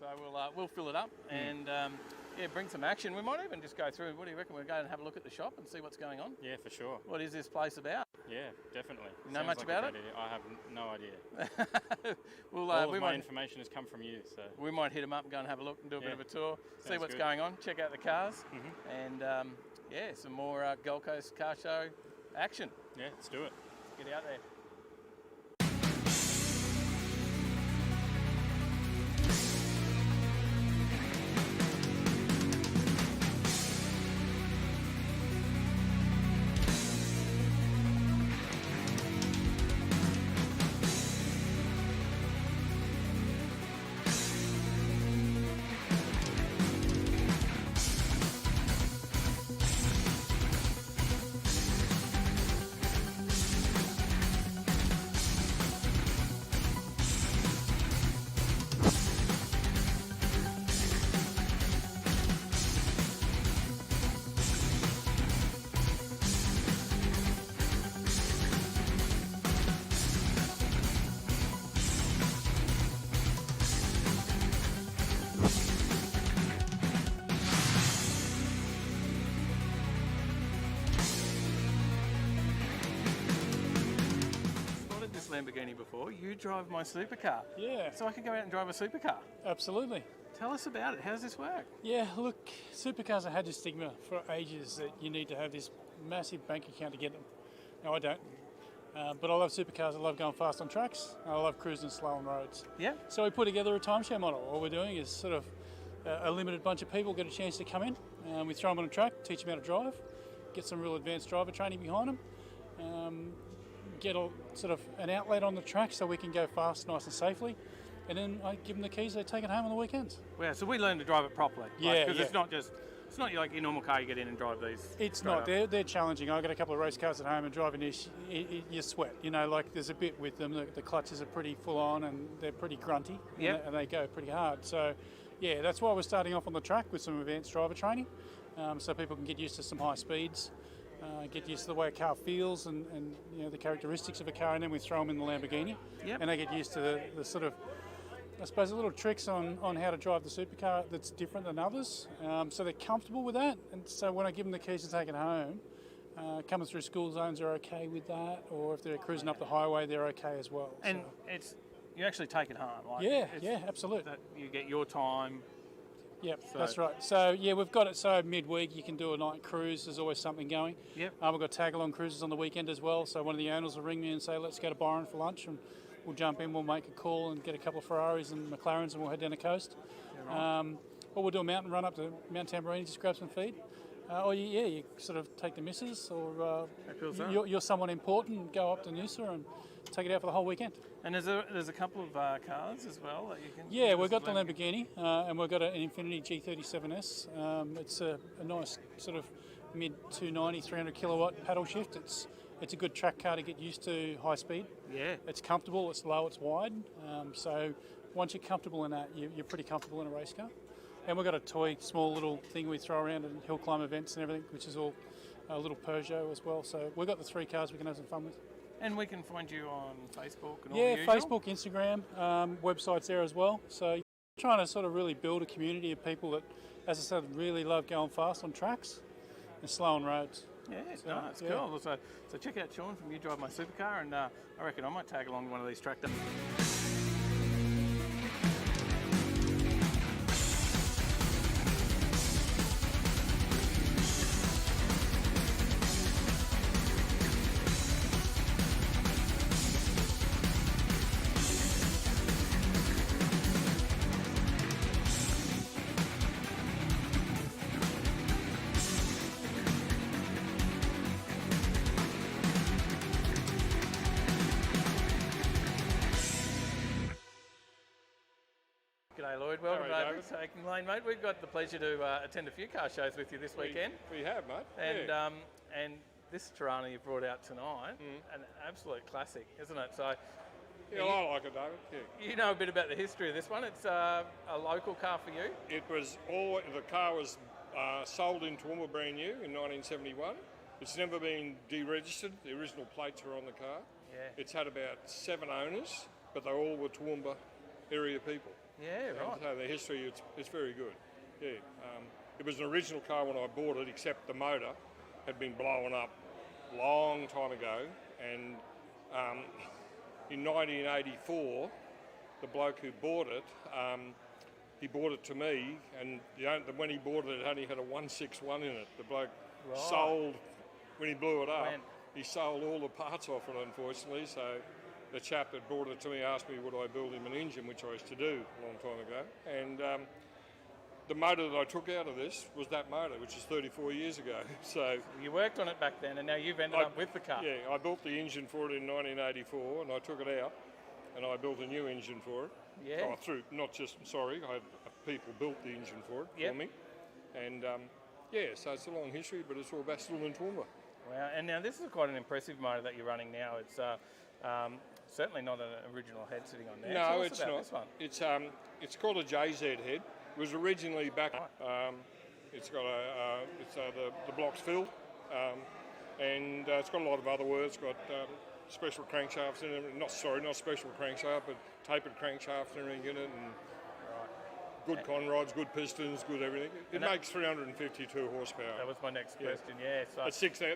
So we'll fill it up and bring some action. We might even just go through. What do you reckon? We'll go and have a look at the shop and see what's going on. Yeah, for sure. What is this place about? Yeah, definitely. You know much about it? I have no idea. All of my information has come from you, so we might hit them up and go and have a look and do a bit of a tour, see what's good. going on, check out the cars, and some more Gold Coast Car Show action. Yeah, let's do it. Get out there. Lamborghini before. You drive my supercar. Yeah. So I can go out and drive a supercar. Absolutely. Tell us about it. How does this work? Yeah, look, supercars have had this stigma for ages that you need to have this massive bank account to get them. No, I don't. But I love supercars. I love going fast on tracks. I love cruising slow on roads. Yeah. So we put together a timeshare model. All we're doing is sort of a limited bunch of people get a chance to come in. We throw them on a track, teach them how to drive, get some real advanced driver training behind them. Get sort of an outlet on the track so we can go fast, nice and safely, and then I give them the keys. They take it home on the weekends. Wow! So we learn to drive it properly. Yeah, because it's not like your normal car. You get in and drive these. It's not. They're challenging. I've got a couple of race cars at home, and driving this, you sweat. You know, like there's a bit with them. The clutches are pretty full on, and they're pretty grunty. Yeah, and they go pretty hard. So, yeah, that's why we're starting off on the track with some advanced driver training, so people can get used to some high speeds. Get used to the way a car feels and you know the characteristics of a car, and then we throw them in the Lamborghini, and they get used to the sort of, I suppose, the little tricks on how to drive the supercar that's different than others. So they're comfortable with that, and so when I give them the keys to take it home, coming through school zones are okay with that, or if they're cruising up the highway, they're okay as well. And you actually take it home, like absolutely. You get your time. Yep, that's right. So, yeah, we've got it so midweek you can do a night cruise. There's always something going. Yep. We've got tag-along cruises on the weekend as well. So one of the owners will ring me and say, let's go to Byron for lunch, and we'll jump in, we'll make a call and get a couple of Ferraris and McLarens, and we'll head down the coast. Yeah, right. Or we'll do a mountain run up to Mount Tamborini, just grab some feed. Or you sort of take the missus, or you're someone important, go up to Noosa and take it out for the whole weekend. And there's a couple of cars as well that you can. Yeah, we've got the Lamborghini, and we've got an Infiniti G37S. It's a nice sort of mid 290, 300 kilowatt paddle shift. It's a good track car to get used to high speed. Yeah. It's comfortable, it's low, it's wide. So once you're comfortable in that, you're pretty comfortable in a race car. And we've got a toy, small little thing we throw around at hill climb events and everything, which is all a little Peugeot as well. So we've got the three cars we can have some fun with. And we can find you on Facebook and all the usual? Facebook, Instagram, websites there as well. So trying to sort of really build a community of people that, as I said, really love going fast on tracks and slow on roads. Yeah, it's cool. So check out Sean from You Drive My Supercar, and I reckon I might tag along one of these track days. G'day Lloyd, welcome to Overtaking Lane, mate. We've got the pleasure to attend a few car shows with you this weekend. We have, mate. And this Tirana you brought out tonight, an absolute classic, isn't it? So, I like it, David. Yeah. You know a bit about the history of this one. It's a local car for you. It was the car was sold in Toowoomba brand new in 1971. It's never been deregistered. The original plates are on the car. Yeah. It's had about 7 owners, but they all were Toowoomba area people. Yeah, And right. so the history, it's very good. Yeah. It was an original car when I bought it, except the motor had been blown up a long time ago. And in 1984, the bloke who bought it, he bought it to me, and when he bought it, it only had a 161 in it. The bloke sold, when he blew it up, he sold all the parts off it, unfortunately. So the chap that bought it to me asked me would I build him an engine, which I used to do a long time ago. And the motor that I took out of this was that motor, which is 34 years ago. So You worked on it back then, and now you've ended up with the car. yeah, I built the engine for it in 1984, and I took it out, and I built a new engine for it. Yeah. I had people built the engine for it Yep. for me. And yeah, so it's a long history, but it's all back still in Toowoomba. Wow, and now this is quite an impressive motor that you're running now. It's certainly not an original head sitting on there. Tell No, us it's about not. This one. It's called a JZ head. It was originally back. It's got the blocks filled, and it's got a lot of other words. It's got special crankshafts in it. Not special crankshaft, but tapered crankshafts and everything in it, and good conrods, good pistons, good everything. It makes 352 horsepower. That was my next question. Yeah, so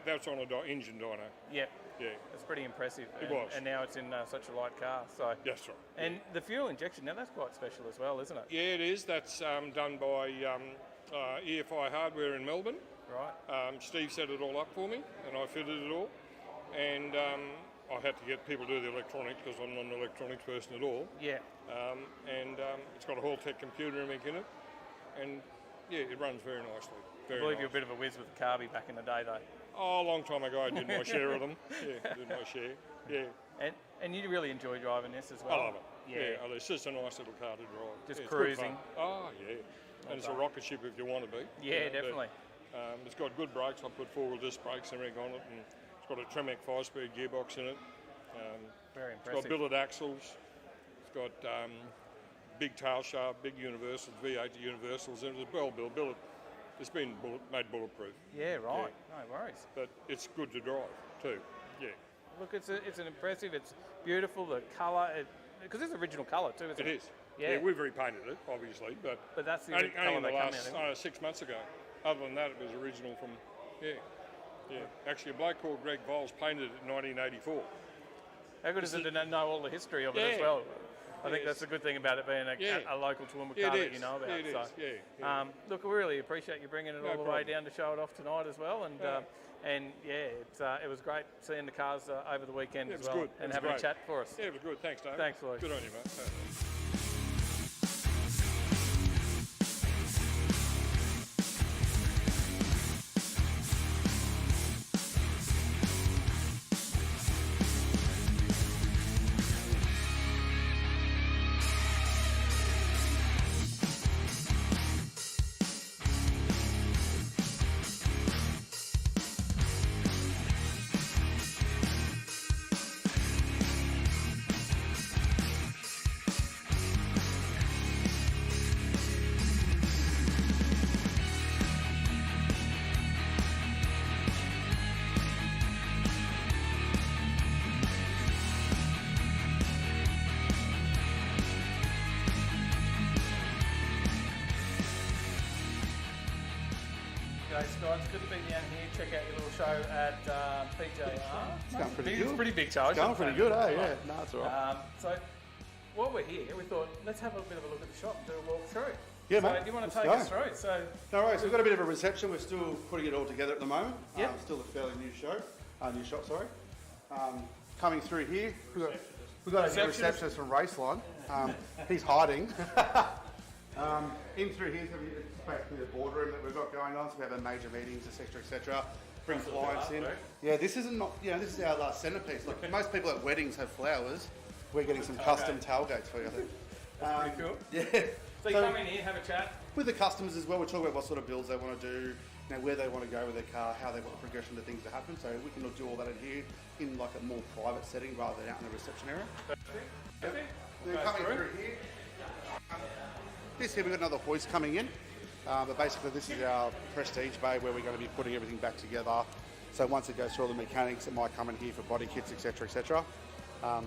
That's on an engine dyno. yeah, Yeah, it's pretty impressive. It was. And now it's in such a light car. So that's right. and the fuel injection now that's quite special as well, isn't it? Yeah, it is. That's done by EFI Hardware in Melbourne. Right. Steve set it all up for me, and I fitted it all. And I had to get people to do the electronics because I'm not an electronics person at all. Yeah. It's got a Hall-Tech computer and everything in it. And yeah, it runs very nicely. I believe you're a bit of a whiz with the carby back in the day, though. Oh, a long time ago I did my share of them. Yeah, I did my share. Yeah. And you really enjoy driving this as well. I love it. Yeah. It's just a nice little car to drive. Just it's good cruising. fun. Oh, yeah. And it's a rocket ship if you want to be. Yeah, You know, definitely. but, it's got good brakes. I put four-wheel disc brakes and everything on it. And it's got a Tremec 5-speed gearbox in it. Very It's impressive. got billet axles. It's got big tail shaft, big universals, V8 universals. And it's well built. It's been made bulletproof. Yeah, right. No worries. But it's good to drive too. Yeah. Look, it's an impressive. It's beautiful. The colour, because it's original colour too, isn't it? It is. Yeah. We've repainted it, obviously, but that's the only colour in the they come last in. 6 months ago. Other than that, it was original from, yeah. Actually, a bloke called Greg Voles painted it in 1984. How good is it to know all the history of it as Yeah. well? I think that's the good thing about it being a local Toowoomba car that you know about. It is. So, Yeah. Look, we really appreciate you bringing it all the way problem. down to show it off tonight as well. And it was great seeing the cars over the weekend Yeah, as it was well good. It and was having a great. chat for us. Yeah, it was good. Thanks, Dave. Thanks, Luke. Good on you, mate. G'day, Scott. It's good to be down here. Check out your little show at PJR. It's going pretty It's good. a pretty big show. It's going pretty good, eh? Yeah, no, it's all right. So while we're here, we thought let's have a bit of a look at the shop and do a walk through. Yeah, so mate. do you want Let's to take go. us through? So No worries, we've got a bit of a reception. We're still putting it all together at the moment. Yep. Still a fairly new shop, sorry. Coming through here, we've got a new receptionist from Raceline. He's hiding. In through here, so it's basically the boardroom that we've got going on. So we have our major meetings, etc., etc. Bring clients in. Yeah, this is our last centerpiece. Look, most people at weddings have flowers. We're getting some custom tailgates for you, I think. that's pretty cool. Yeah. So you come in here, have a chat. With the customers as well, we're talking about what sort of builds they want to do, where they want to go with their car, how they want the progression of things to happen. So we can do all that in here in like a more private setting rather than out in the reception area. Okay. Then coming through here, this here we've got another hoist coming in. But basically this is our prestige bay where we're going to be putting everything back together. So once it goes through all the mechanics, it might come in here for body kits, etc., etc. Part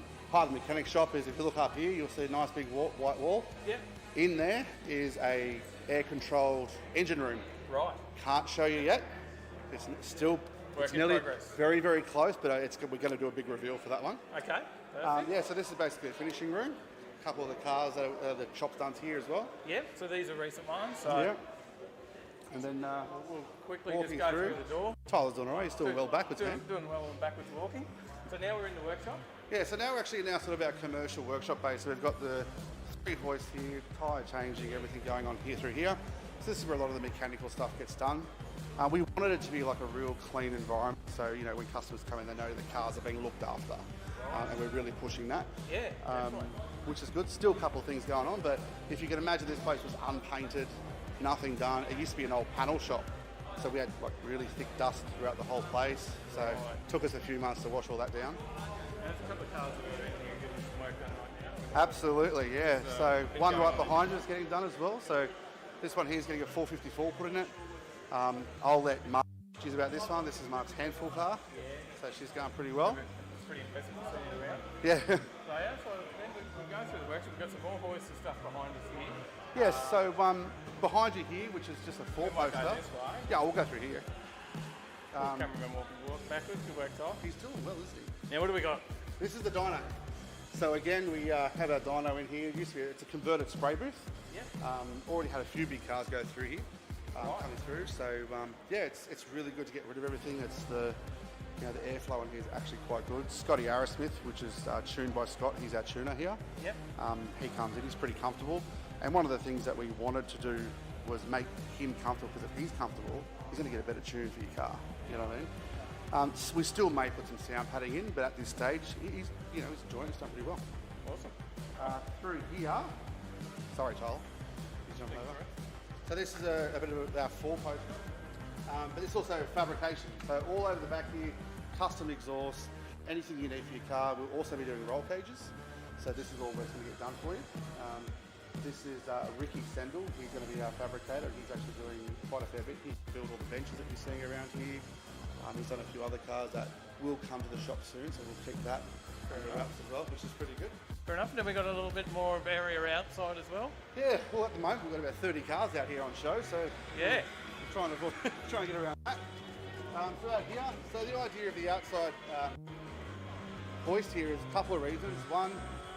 of the mechanic shop is if you look up here, you'll see a nice big white wall. Yep. In there is a air-controlled engine room. Right. Can't show you yet. It's still Work it's in nearly progress. very, very close, but we're going to do a big reveal for that one. Okay. Perfect. Yeah, so this is basically a finishing room. A couple of the cars that the shop's done here as well. Yep. So these are recent ones. So Yeah. And then we'll quickly walking just go through. through the door. Tyler's doing all right. He's still well backwards, man. Doing well and backwards walking. So now we're in the workshop. Yeah, so now we're actually now sort of our commercial workshop base. So we've got the 3 hoists here, tyre changing, everything going on here through here. So this is where a lot of the mechanical stuff gets done. We wanted it to be like a real clean environment. So, you know, when customers come in, they know the cars are being looked after. And we're really pushing that. Yeah, definitely. Which is good. Still a couple of things going on, but if you can imagine this place was unpainted, nothing done. It used to be an old panel shop. So we had like really thick dust throughout the whole place. So it took us a few months to wash all that down. There's a couple of cars that are in here getting some work done right now. Absolutely, yeah. So been one going right on. behind you is getting done as well. So this one here is getting a 454 put in it. I'll let Mark choose about this one. This is Mark's handful car. So she's going pretty well. It's pretty impressive to see it around. Yeah. So yeah, so then we'll go through the workshop. We've got some more hoists and stuff behind us here. Yes, so behind you here, which is just a 4-poster. this way. Yeah, we'll go through here. Cameraman walk backwards. Good work, Ty. He's doing well, isn't he? Now what do we got? This is the dyno. So again, we have our dyno in here. It used to be, it's a converted spray booth. Yep. Already had a few big cars go through here, coming through. So yeah, it's really good to get rid of everything. It's the the airflow in here is actually quite good. Scotty Arrowsmith, which is tuned by Scott. He's our tuner here. Yep. He comes in. He's pretty comfortable. And one of the things that we wanted to do was make him comfortable, because if he's comfortable, he's going to get a better tune for your car. You know what I mean? So we still may put some sound padding in, but at this stage, he's enjoying his stuff pretty well. Awesome. Through here, sorry, Tyler, he's jumping over. So this is a bit of our 4-poster, but it's also fabrication. So all over the back here, custom exhaust, anything you need for your car. We'll also be doing roll cages. So this is all what's going to get done for you. This is Ricky Sendel. He's going to be our fabricator. He's actually doing quite a fair bit. He's built all the benches that you're seeing around here. He's done a few other cars that will come to the shop soon, so we'll check that as well, which is pretty good. Fair enough. And then we got a little bit more of area outside as well. Yeah, well at the moment we've got about 30 cars out here on show, so Yeah. we're trying to get around that. So out here, so the idea of the outside hoist here is a couple of reasons. One,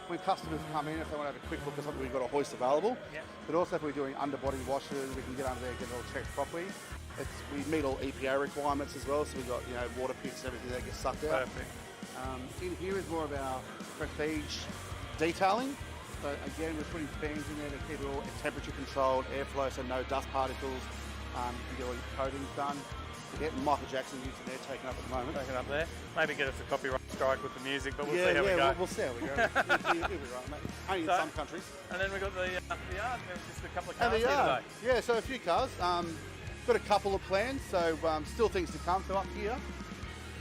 when customers come in, if they want to have a quick look at something, we've got a hoist available. Yep. But also if we're doing underbody washes, we can get under there and get it all checked properly. We meet all EPA requirements as well, so we've got water pits and everything that gets sucked out. Perfect. In here is more of our prestige detailing. So again, we're putting fans in there to keep it all temperature controlled, airflow, so no dust particles. You get all your coatings done. We're getting Michael Jackson using there, taken up at the moment. Taking up there. Maybe get us a copyright strike with the music, but we'll yeah, see how we go. We'll see how we go. You'll be right, mate. Only in So- some countries. And then we got the yard. There's just a couple of And cars the here yard. today. Yeah, so a few cars. Got a couple of plans, so still things to come. So up here,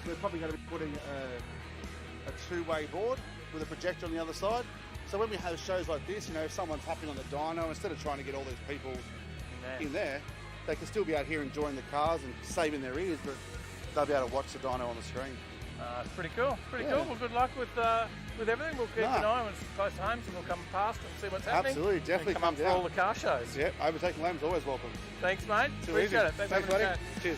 we're probably going to be putting a 2-way board with a projector on the other side. So when we have shows like this, if someone's hopping on the dyno, instead of trying to get all these people in there, they can still be out here enjoying the cars and saving their ears, but they'll be able to watch the dyno on the screen. It's pretty cool. Pretty Yeah. cool. Well, good luck with everything. We'll keep an eye when it's close to home, so we'll come past and see what's happening. Absolutely, definitely and come up for down. all the car shows. Yep, Overtaking Lane is always welcome. Thanks, mate. Too Appreciate easy. it. Thanks, Thanks for having buddy. a chat. Cheers.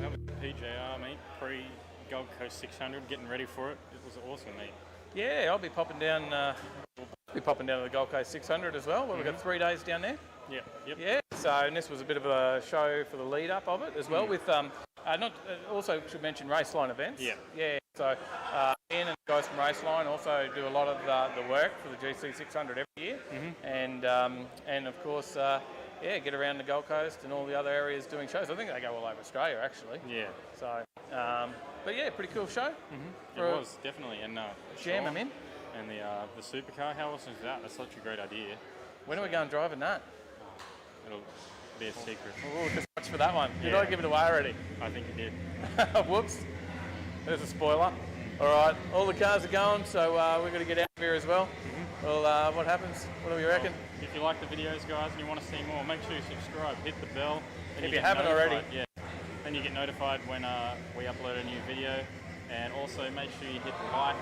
That was PJR, mate, Gold Coast 600, getting ready for it. It was awesome, mate. Yeah, I'll be popping down. We'll be popping down to the Gold Coast 600 as well. Where we've got 3 days down there. Yeah, yep. Yeah. So, and this was a bit of a show for the lead up of it as well. With also should mention Raceline events. Yeah. Yeah. So Ian and the guys from Raceline also do a lot of the work for the GC 600 every year, and of course. Get around the Gold Coast and all the other areas doing shows. I think they go all over Australia, actually. Yeah. So, but yeah, pretty cool show. It was, definitely. And jam them in. And the supercar, how awesome is that? That's such a great idea. When are we going driving that? It'll be a secret. Oh, just watch for that one. Did Yeah. I give it away already? I think you did. Whoops. There's a spoiler. All right, all the cars are going, so we're going to get out of here as well. Well, what happens? What do we reckon? If you like the videos, guys, and you want to see more, make sure you subscribe, hit the bell. If you haven't already. Yeah. Then you get notified when we upload a new video. And also make sure you hit the like.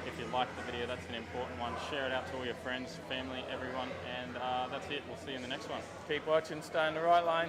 If you like the video, that's an important one. Share it out to all your friends, family, everyone. And that's it. We'll see you in the next one. Keep watching, stay in the right lane.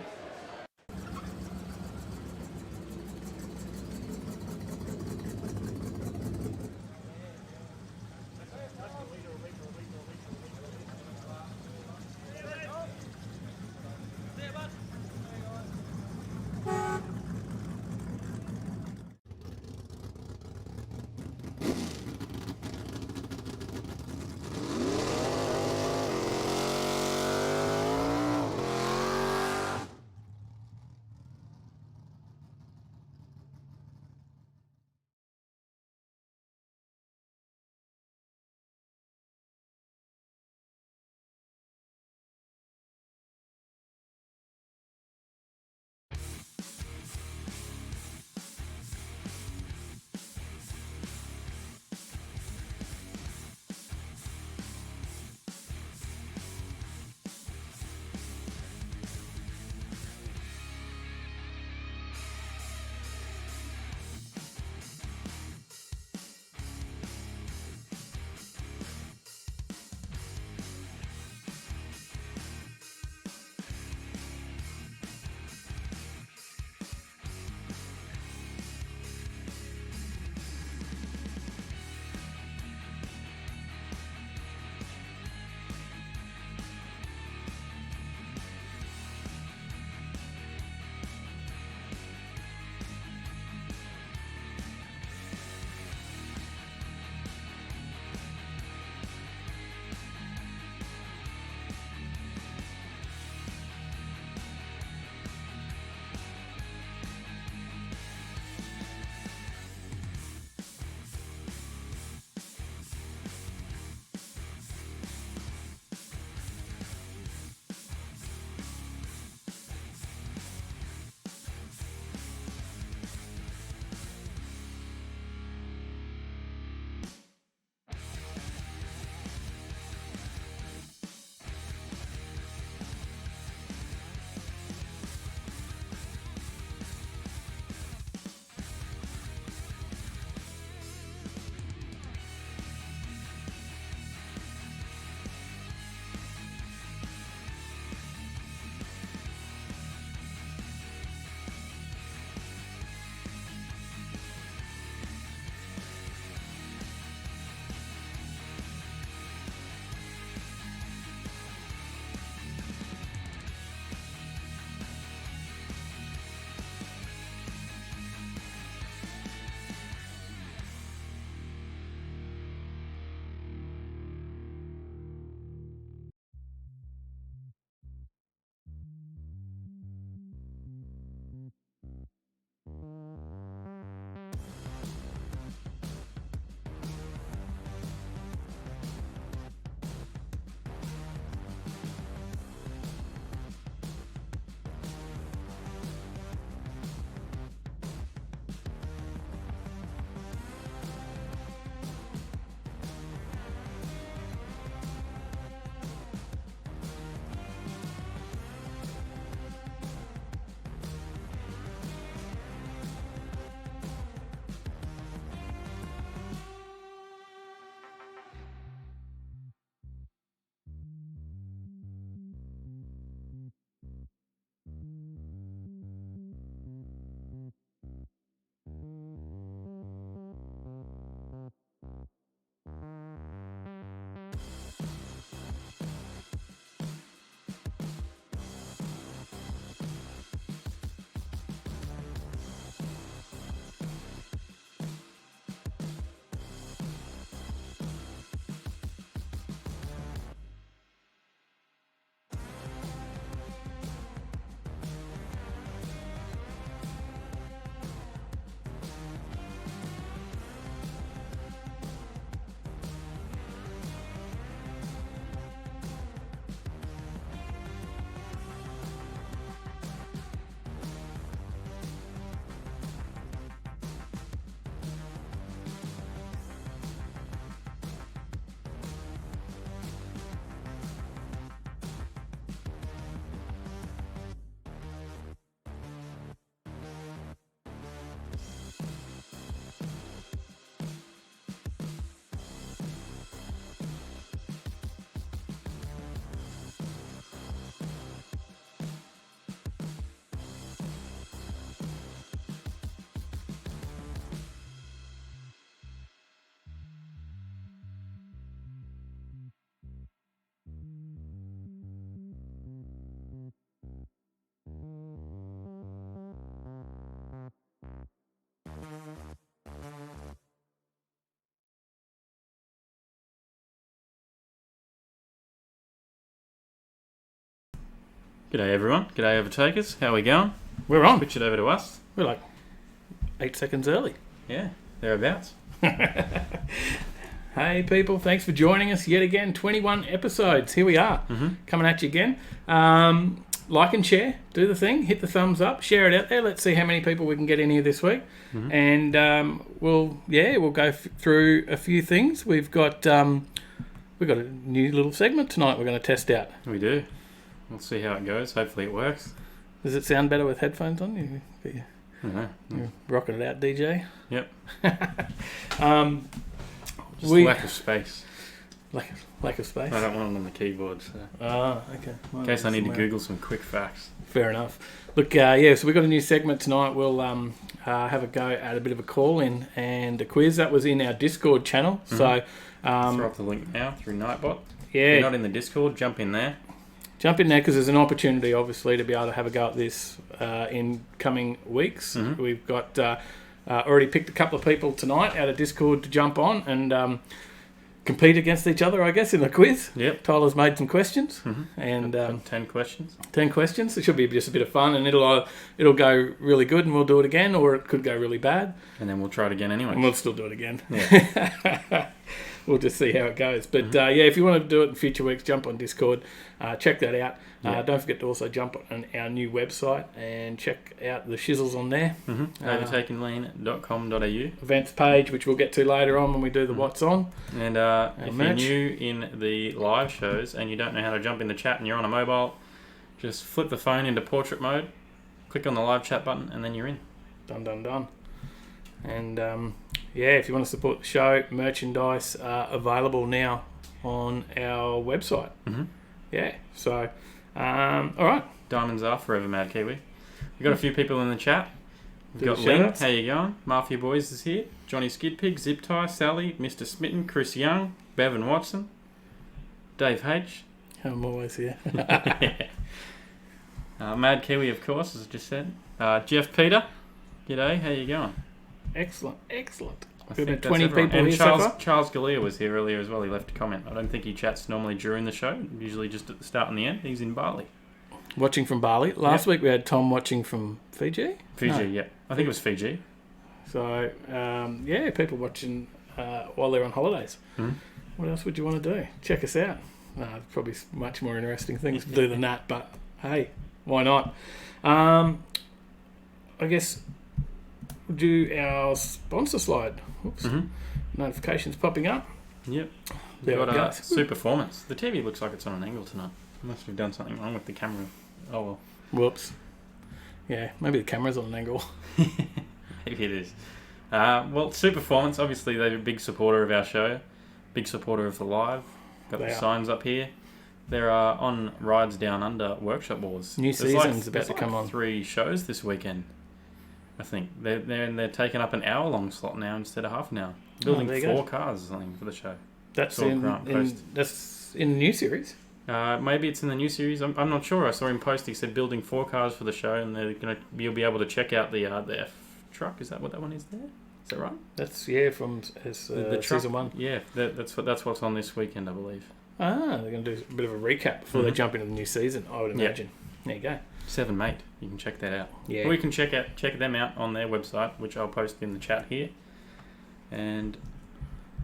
G'day everyone. G'day Overtakers. How are we going? We're on. Switch it over to us. We're like 8 seconds early. Yeah, thereabouts. Hey people, thanks for joining us yet again. 21 episodes. Here we are, coming at you again. Like and share, do the thing, hit the thumbs up, share it out there. Let's see how many people we can get in here this week, and we'll go through a few things. We've got a new little segment tonight. We're going to test out. We do. We'll see how it goes. Hopefully it works. Does it sound better with headphones on? You're rocking it out, DJ. Yep. Just we lack of space. Lack of space. I don't want it on the keyboard. So. Okay. In case I need to Google some quick facts. Fair enough. Look, so we've got a new segment tonight. We'll have a go at a bit of a call-in and a quiz. That was in our Discord channel. So throw up the link now through Nightbot. Yeah. If you're not in the Discord, jump in there. Jump in there because there's an opportunity, obviously, to be able to have a go at this in coming weeks. We've got already picked a couple of people tonight out of Discord to jump on and compete against each other, I guess, in the quiz. Yep. Tyler's made some questions. And 10 questions. 10 questions. It should be just a bit of fun, and it'll go really good, and we'll do it again, or it could go really bad. And then we'll try it again anyway. And we'll still do it again. Yeah. We'll just see how it goes. But if you want to do it in future weeks, jump on Discord. Check that out. Don't forget to also jump on our new website and check out the shizzles on there. Overtakinglane.com.au. Events page, which we'll get to later on when we do the What's On. And if merch. you're new in the live shows and you don't know how to jump in the chat and you're on a mobile, just flip the phone into portrait mode, click on the live chat button, and then you're in. Done. And if you want to support the show, merchandise available now on our website. Yeah, so, all right. Diamonds are forever, Mad Kiwi. We've got a few people in the chat. We've got the Lynn, shout-outs. how you going? Mafia Boys is here. Johnny Skidpig, Zip Tie, Sally, Mr. Smitten, Chris Young, Bevan Watson, Dave H. I'm always here. Mad Kiwi, of course, as I just said. Jeff Peter, g'day, how you going? Excellent. I We've think had that's 20 everyone. people and here Charles, so far. Charles Galea was here earlier as well. He left a comment. I don't think he chats normally during the show. Usually just at the start and the end. He's in Bali. Watching from Bali. Last week we had Tom watching from Fiji. Fiji, No. yeah. I think it was Fiji. So, people watching while they're on holidays. What else would you want to do? Check us out. Probably much more interesting things to do than that, but hey, why not? I guess we'll do our sponsor slide. Oops. Notifications popping up. Yep. There We've we got go. Superformance. The TV looks like it's on an angle tonight. Must have done something wrong with the camera. Oh well. Whoops. Yeah, maybe the camera's on an angle. Maybe it is. Well, Superformance, obviously they're a big supporter of our show. Big supporter of the live. Got They the are. signs up here. They're on Rides Down Under workshop wars. New There's season's about there's to come on. 3 shows this weekend. I think they're taking up an hour-long slot now instead of half an hour. Building there you 4 go. cars or something for the show. That's Saw Grant post. that's in the new series. Maybe it's in the new series. I'm not sure. I saw him post. He said building 4 cars for the show, and you'll be able to check out the F truck. Is that what that one is there? Is that right? That's from The truck? season 1. Yeah, that's what's on this weekend, I believe. They're going to do a bit of a recap before they jump into the new season, I would Yeah. imagine. There you go. 7 Mate. You can check that out. Yeah. Or you can check them out on their website, which I'll post in the chat here. And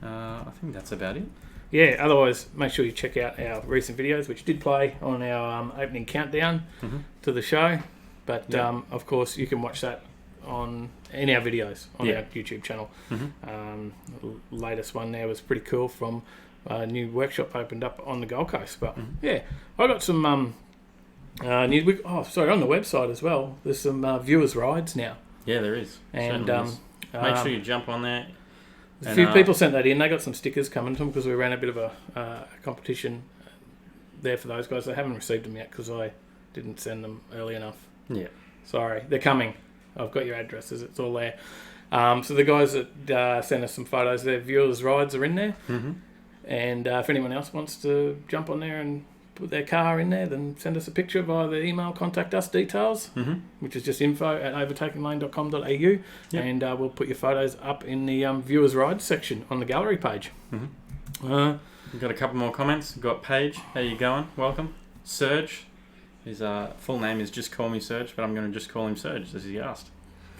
I think that's about it. Yeah, otherwise, make sure you check out our recent videos, which did play on our opening countdown to the show. But, of course, you can watch that in our videos on our YouTube channel. The latest one there was pretty cool from a new workshop opened up on the Gold Coast. But, I got some news. On the website as well, there's some viewers' rides now. Yeah, there is. And Certainly is. Make sure you jump on there. A few people sent that in. They got some stickers coming to them because we ran a bit of a competition there for those guys. They haven't received them yet because I didn't send them early enough. Yeah. Sorry, they're coming. I've got your addresses. It's all there. So the guys that sent us some photos, their viewers' rides are in there. And if anyone else wants to jump on there and put their car in there, then send us a picture via the email contact us details, which is just info@overtakinglane.com.au, and we'll put your photos up in the viewers' rides section on the gallery page. We've got a couple more comments. We've got Paige. How you going? Welcome. Serge. His full name is Just Call Me Serge, but I'm going to just call him Serge, as he asked.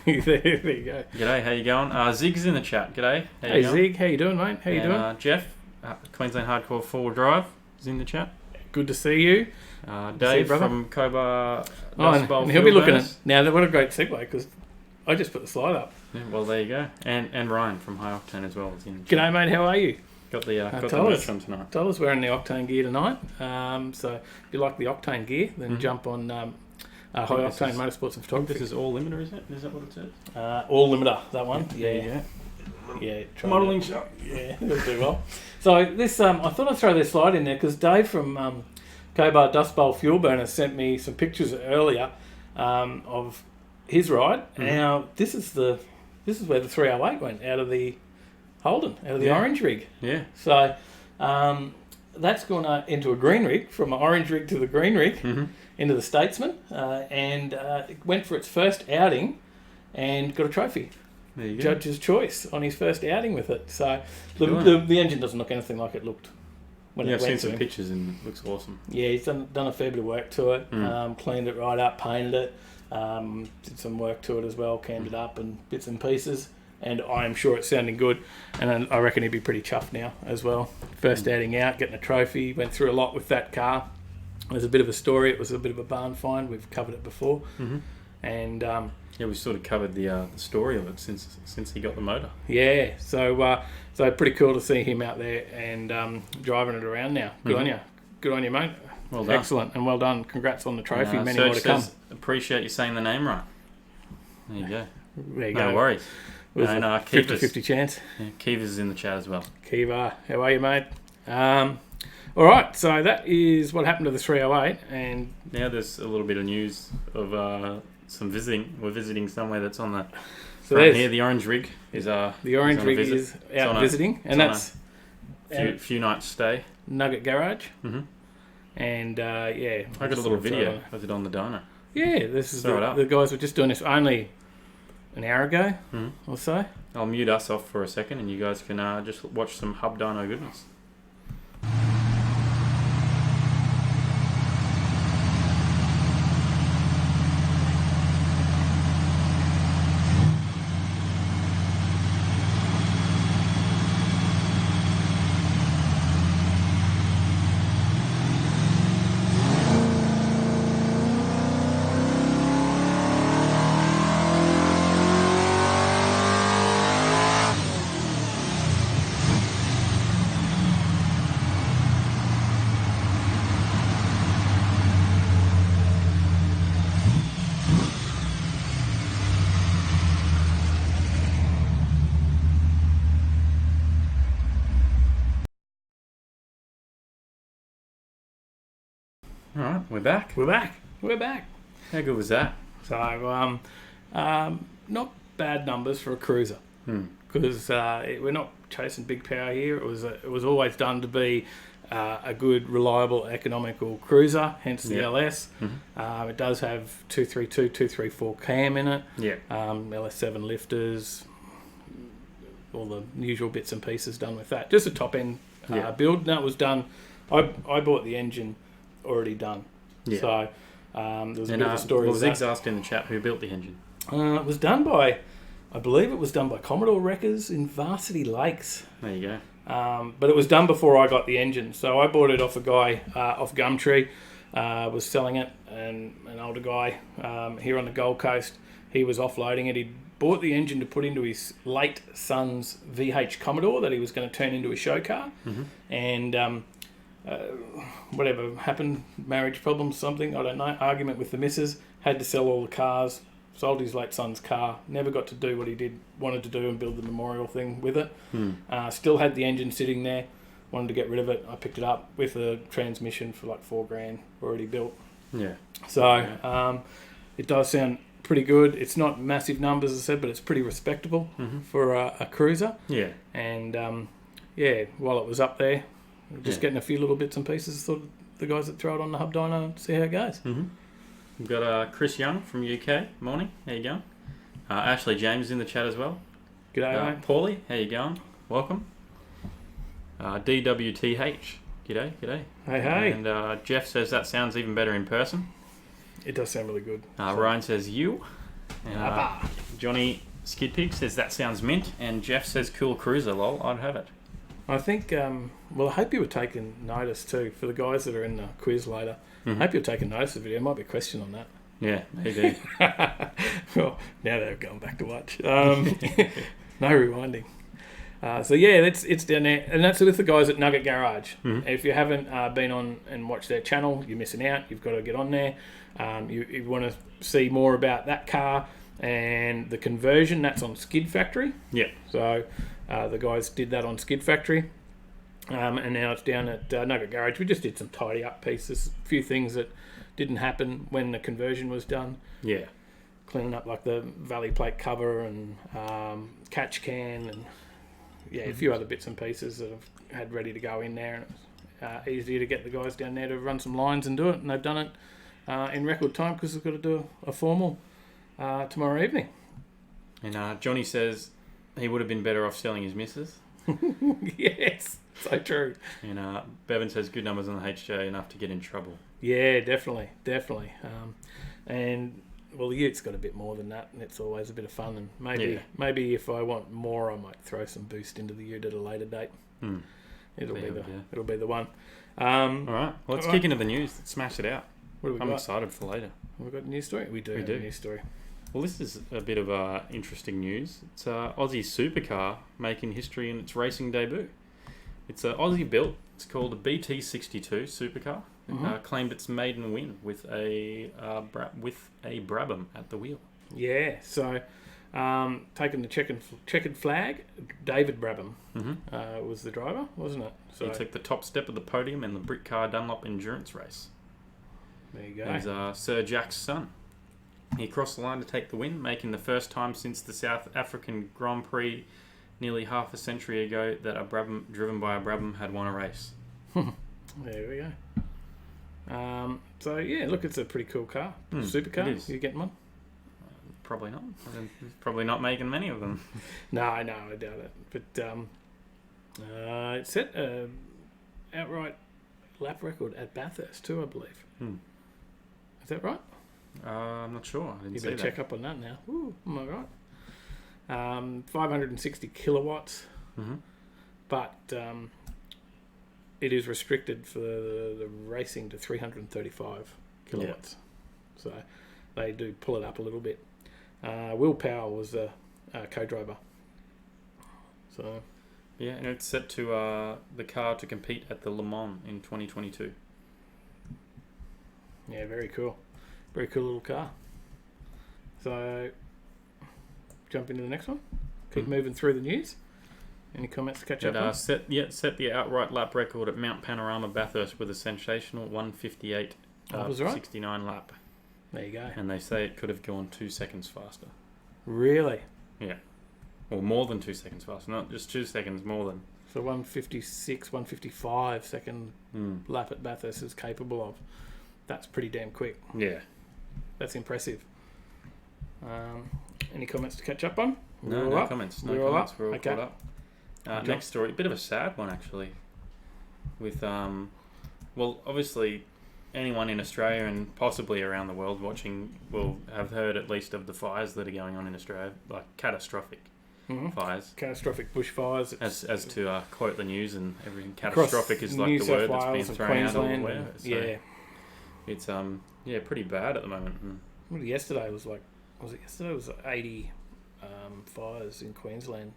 there you go. G'day, how you going? Zig's in the chat. G'day. Hey Zig, how you doing, mate? How you doing? Jeff, Queensland Hardcore 4 Drive, is in the chat. Good to see you. Dave from Cobar. And he'll be looking at now. What a great segue, because I just put the slide up. Yeah, well, there you go. And Ryan from High Octane as well is in the chat. G'day, mate. How are you? Got the merch on tonight. Tyler's wearing the Octane gear tonight. So if you like the Octane gear, then jump on High Octane Motorsports and Photography. This is all limiter, is it? Is that what it says? All limiter, that one. Yeah. Modelling shop. Yeah, it'll do well. So this, I thought I'd throw this slide in there because Dave from Cobar Dust Bowl Fuel Burner sent me some pictures earlier of his ride. Now this is where the 308 went out of the Holden, out of the orange rig. Yeah. So that's gone into a green rig, from an orange rig to the green rig, into the Statesman, and it went for its first outing and got a trophy. There you go. Judge's choice on his first outing with it. So the engine doesn't look anything like it looked when it went to him. I've seen some pictures and it looks awesome. Yeah, he's done a fair bit of work to it, cleaned it right up, painted it, did some work to it as well, canned it up and bits and pieces. And I am sure it's sounding good, and I reckon he'd be pretty chuffed now as well. First outing out, getting a trophy, went through a lot with that car. There's a bit of a story. It was a bit of a barn find. We've covered it before, and we sort of covered the story of it since he got the motor. Yeah, so pretty cool to see him out there and driving it around now. Good on you, mate. Well done. Excellent, and well done. Congrats on the trophy. Many more to come. Appreciate you saying the name right. There you go. There you go. No worries. It was a 50-50 chance. Yeah, Kiva's in the chat as well. Kiva, how are you, mate? All right, so that is what happened to the 308, and now there's a little bit of news of some visiting. We're visiting somewhere that's on the front here. The orange rig is the orange rig is out visiting, and that's a few nights stay. Nugget Garage, and I got a little video of it on the dyno. Yeah, this is the guys were just doing this only an hour ago or so. I'll mute us off for a second and you guys can just watch some hub dyno goodness. All right, we're back. We're back. How good was that? So, not bad numbers for a cruiser, because we're not chasing big power here. It was always done to be a good, reliable, economical cruiser. Hence the LS. It does have 232, 234 cam in it. Yeah. LS7 lifters, all the usual bits and pieces done with that. Just a top end build. No, it was done. I bought the engine already done. Yeah. So there was a bit of a story. Well, Zig's asked in the chat who built the engine. It was done by, I believe it was done by Commodore Wreckers in Varsity Lakes. There you go. But it was done before I got the engine. So I bought it off a guy off Gumtree, was selling it, and an older guy here on the Gold Coast, he was offloading it. He bought the engine to put into his late son's VH Commodore that he was going to turn into a show car. And whatever happened, marriage problems, something, I don't know, argument with the missus, had to sell all the cars, sold his late son's car, never got to do what he wanted to do and build the memorial thing with it. Still had the engine sitting there, wanted to get rid of it. I picked it up with a transmission for like $4,000 already built. Yeah. So it does sound pretty good. It's not massive numbers, as I said, but it's pretty respectable for a cruiser. Yeah. And while it was up there, just getting a few little bits and pieces, thought the guys that throw it on the hub dyno and see how it goes. We've got Chris Young from UK. Morning. How you going? Ashley James in the chat as well. G'day, mate. Paulie, how you going? Welcome. DWTH. G'day. Hey. And Jeff says that sounds even better in person. It does sound really good. Ryan says you. Johnny Skid Pig says that sounds mint, and Jeff says cool cruiser. Lol, I'd have it. I think. Well, I hope you were taking notice too for the guys that are in the quiz later. I hope you're taking notice of the video. There might be a question on that. Yeah, maybe. Well, now they're going back to watch. No rewinding. So yeah, it's down there, and that's with the guys at Nugget Garage. If you haven't been on and watched their channel, you're missing out. You've got to get on there. You want to see more about that car and the conversion. That's on Skid Factory. Yeah. So the guys did that on Skid Factory, and now it's down at Nugget Garage. We just did some tidy up pieces, a few things that didn't happen when the conversion was done. Yeah. Cleaning up like the valley plate cover and catch can and a few other bits and pieces that I've had ready to go in there. And it was easier to get the guys down there to run some lines and do it, and they've done it in record time because they've got to do a formal tomorrow evening. And Johnny says he would have been better off selling his missus. Yes, so true. And Bevan says good numbers on the HJ, enough to get in trouble. Yeah, definitely. And well, the Utes got a bit more than that, and it's always a bit of fun. And maybe if I want more, I might throw some boost into the Ute at a later date. It'll be the one. All right, well, let's kick into the news. Let's smash it out. What do we I'm got? excited for later. Have we got a news story? We do have a news story. Well, this is a bit of interesting news. It's Aussie supercar making history in its racing debut. It's Aussie built. It's called a BT62 supercar. Claimed its maiden win with a Brabham at the wheel. Yeah, so taking the checkered flag, David Brabham was the driver, wasn't it? So he took the top step of the podium in the Brick Car Dunlop endurance race. There you go. He's Sir Jack's son. He crossed the line to take the win, making the first time since the South African Grand Prix nearly half a century ago that a Brabham driven by a Brabham had won a race. There we go. So yeah, look, it's a pretty cool car. Supercar. You getting one? Probably not. Probably not making many of them. No, I doubt it. But it set an outright lap record at Bathurst too, I believe. Is that right? I'm not sure. I didn't You see better that. check up on that now. Ooh, am I right? 560 kilowatts, but it is restricted for the racing to 335 kilowatts. So they do pull it up a little bit. Will Power was a co-driver. So yeah, and it's set to the car to compete at the Le Mans in 2022. Yeah, very cool. Very cool little car. So jump into the next one. Keep moving through the news. Any comments to catch up on? Set the outright lap record at Mount Panorama Bathurst with a sensational 1:58 69 lap. There you go. And they say it could have gone 2 seconds faster. Really? Yeah. Or more than 2 seconds faster, not just 2 seconds more than. So 1:56, 1:55 second lap at Bathurst is capable of. That's pretty damn quick. Yeah. That's impressive. Any comments to catch up on? No comments. We're all up. We're all caught up. Next story, a bit of a sad one actually. With well, obviously, anyone in Australia and possibly around the world watching will have heard at least of the fires that are going on in Australia, like catastrophic fires. Catastrophic bushfires. As to quote the news and everything, catastrophic is like New the South word that's Wales been thrown out everywhere. So yeah. It's pretty bad at the moment. Well, yesterday was 80 fires in Queensland.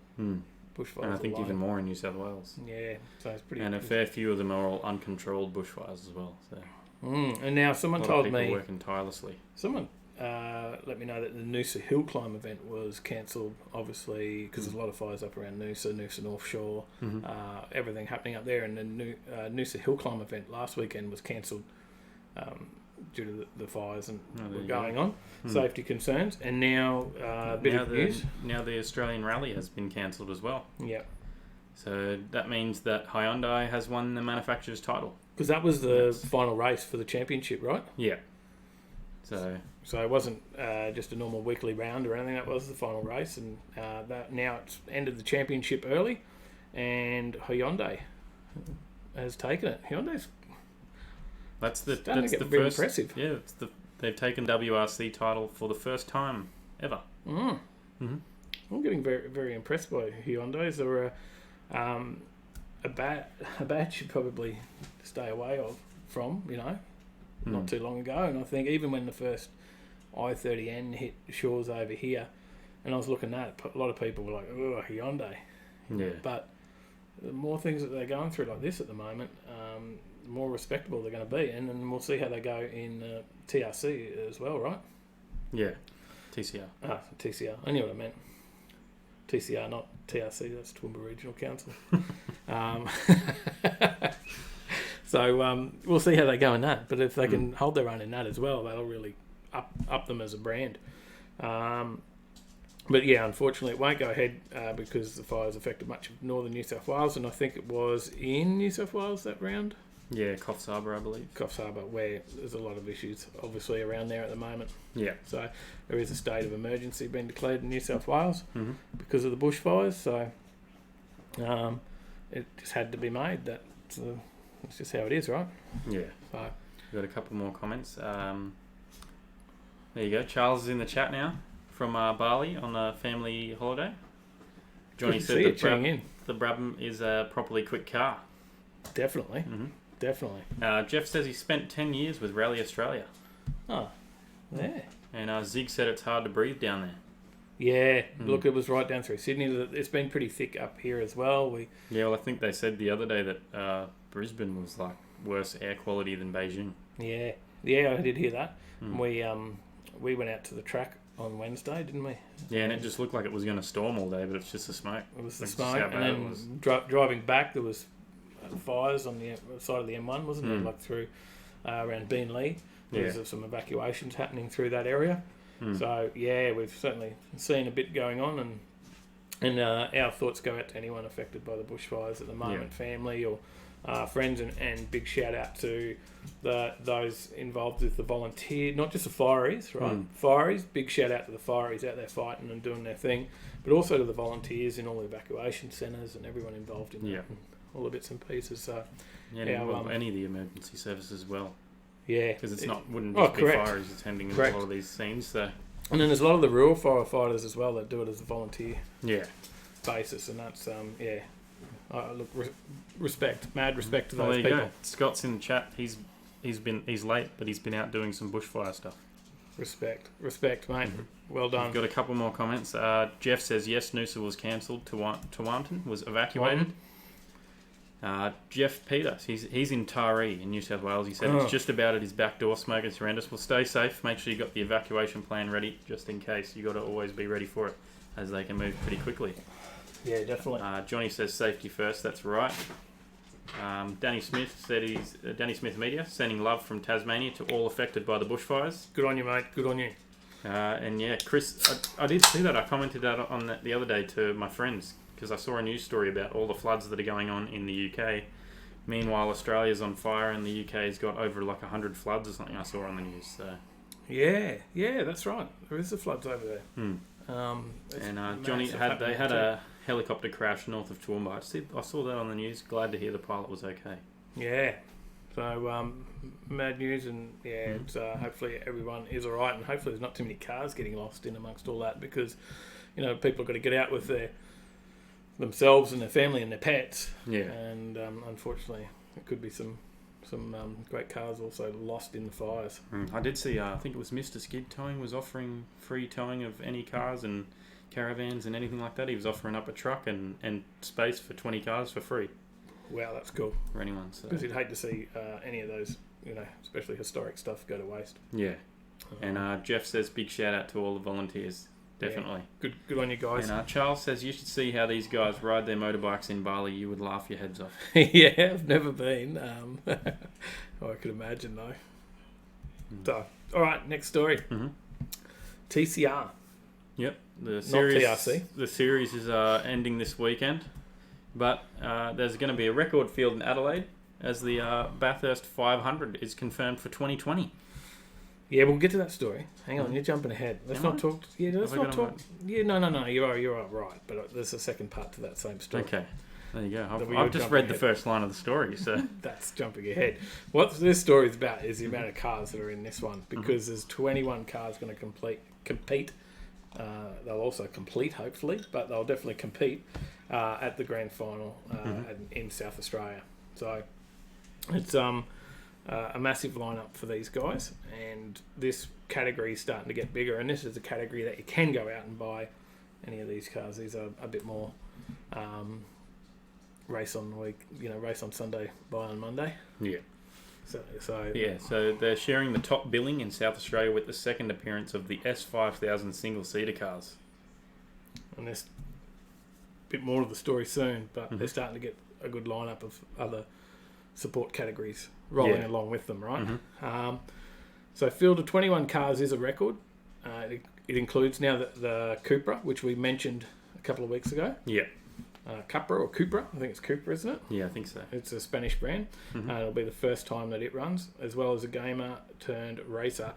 Bushfires. And I think alone. even more in New South Wales. Yeah, so it's pretty. And a fair few of them are all uncontrolled bushfires as well. So. And now someone told me working tirelessly. Someone let me know that the Noosa Hill Climb event was cancelled, obviously because there's a lot of fires up around Noosa North Shore, everything happening up there, and the Noosa Hill Climb event last weekend was cancelled due to the fires and were going on, safety concerns, and now a bit of news. Now the Australian Rally has been cancelled as well. Yeah. So that means that Hyundai has won the manufacturer's title. Because that was the final race for the championship, right? Yeah. So it wasn't just a normal weekly round or anything. That was the final race, and that now it's ended the championship early, and Hyundai has taken it. Hyundai's that's the very first impressive. Yeah, it's they've taken WRC title for the first time ever. I'm getting very, very impressed by Hyundai's. They're a badge you probably stay away from, not too long ago. And I think even when the first i30N hit shores over here, and I was looking at it, a lot of people were like, oh, Hyundai. Yeah. But the more things that they're going through like this at the moment, the more respectable they're going to be. And then we'll see how they go in TRC as well, right? Yeah. TCR. TCR. I knew what I meant. TCR, not TRC. That's Toowoomba Regional Council. So we'll see how they go in that. But if they can hold their own in that as well, that'll really up them as a brand. But yeah, unfortunately, it won't go ahead because the fires affected much of northern New South Wales, and I think it was in New South Wales that round. Yeah, Coffs Harbour, I believe. Coffs Harbour, where there's a lot of issues, obviously, around there at the moment. Yeah. So there is a state of emergency being declared in New South Wales because of the bushfires. So it just had to be made. That's just how it is, right? Yeah. So we've got a couple more comments. There you go. Charles is in the chat now from Bali on a family holiday. Johnny said that the Brabham is a properly quick car. Definitely. Definitely. Jeff says he spent 10 years with Rally Australia. Oh, yeah. And Zig said it's hard to breathe down there. Yeah, look, it was right down through Sydney. It's been pretty thick up here as well. Yeah, well, I think they said the other day that Brisbane was like worse air quality than Beijing. Yeah, I did hear that. We went out to the track on Wednesday, didn't we? Yeah, and it just looked like it was going to storm all day, but it's just the smoke. It was the smoke, and then driving back, there was fires on the side of the M1, wasn't it? Like through around Beenleigh. There's some evacuations happening through that area. So yeah, we've certainly seen a bit going on, and our thoughts go out to anyone affected by the bushfires at the moment, family or friends, and big shout out to those involved with the volunteer, not just the fireys, right? Fireys, big shout out to the fireys out there fighting and doing their thing, but also to the volunteers in all the evacuation centres and everyone involved in that, and all the bits and pieces. So any of the emergency services as well. Yeah, because wouldn't just be fireys attending a lot of these scenes. So. And then there's a lot of the rural firefighters as well that do it as a volunteer basis, and that's mad respect to those people. Go. Scott's in the chat. He's late, but he's been out doing some bushfire stuff. Respect, mate. Well done. We've got a couple more comments. Jeff says yes, Noosa was cancelled. Tewantin was evacuated. Jeff Peters, he's in Taree in New South Wales. He said it's just about at his back door, smoke is horrendous. Well, stay safe. Make sure you got the evacuation plan ready, just in case. You got to always be ready for it, as they can move pretty quickly. Yeah, definitely. Johnny says safety first. That's right. Danny Smith said he's Danny Smith Media sending love from Tasmania to all affected by the bushfires. Good on you, mate. Good on you. And yeah, Chris, I did see that. I commented that on that the other day to my friends, because I saw a news story about all the floods that are going on in the UK. Meanwhile, Australia's on fire, and the UK's got over like 100 floods or something. I saw on the news. So. Yeah, that's right. There is the floods over there. And Johnny had a helicopter crash north of Toowoomba. I saw that on the news. Glad to hear the pilot was okay. Yeah. So mad news, and it's, hopefully everyone is all right, and hopefully there's not too many cars getting lost in amongst all that, because people have got to get out with themselves and their family and their pets. Yeah. And unfortunately, there could be some great cars also lost in the fires. I did see. I think it was Mr. Skid Towing was offering free towing of any cars and caravans and anything like that. He was offering up a truck and space for 20 cars for free. Wow, that's cool. For anyone. Because you'd hate to see any of those, especially historic stuff, go to waste. Yeah. And Jeff says big shout out to all the volunteers. Definitely. Yeah. Good on you guys. And Charles says you should see how these guys ride their motorbikes in Bali. You would laugh your heads off. Yeah, I've never been. I could imagine though. So, all right, next story. TCR. Yep. The series, not TRC. The series is ending this weekend, but there's going to be a record field in Adelaide as the Bathurst 500 is confirmed for 2020. Yeah, we'll get to that story. Hang on, you're jumping ahead. Let's not talk. Yeah, let's not talk. Yeah, no. You're right. But there's a second part to that same story. Okay. There you go. that we I've were just jumping read the ahead. first line of the story, so That's jumping ahead. What this story is about is the amount of cars that are in this one, because there's 21 cars going to compete. They'll also complete, hopefully, but they'll definitely compete at the grand final in South Australia. So it's a massive lineup for these guys, and this category is starting to get bigger. And this is a category that you can go out and buy any of these cars. These are a bit more. Race on the week, race on Sunday, buy on Monday. yeah. So Yeah, so they're sharing the top billing in South Australia with the second appearance of the S5000 single-seater cars. and there's a bit more of the story soon, but they're starting to get a good lineup of other support categories rolling along with them, right? So field of 21 cars is a record. It includes now the Cupra, which we mentioned a couple of weeks ago. Yeah. Cupra or Cupra, I think it's Cupra, isn't it? Yeah, I think so. It's a Spanish brand. It'll be the first time that it runs, as well as a gamer turned racer.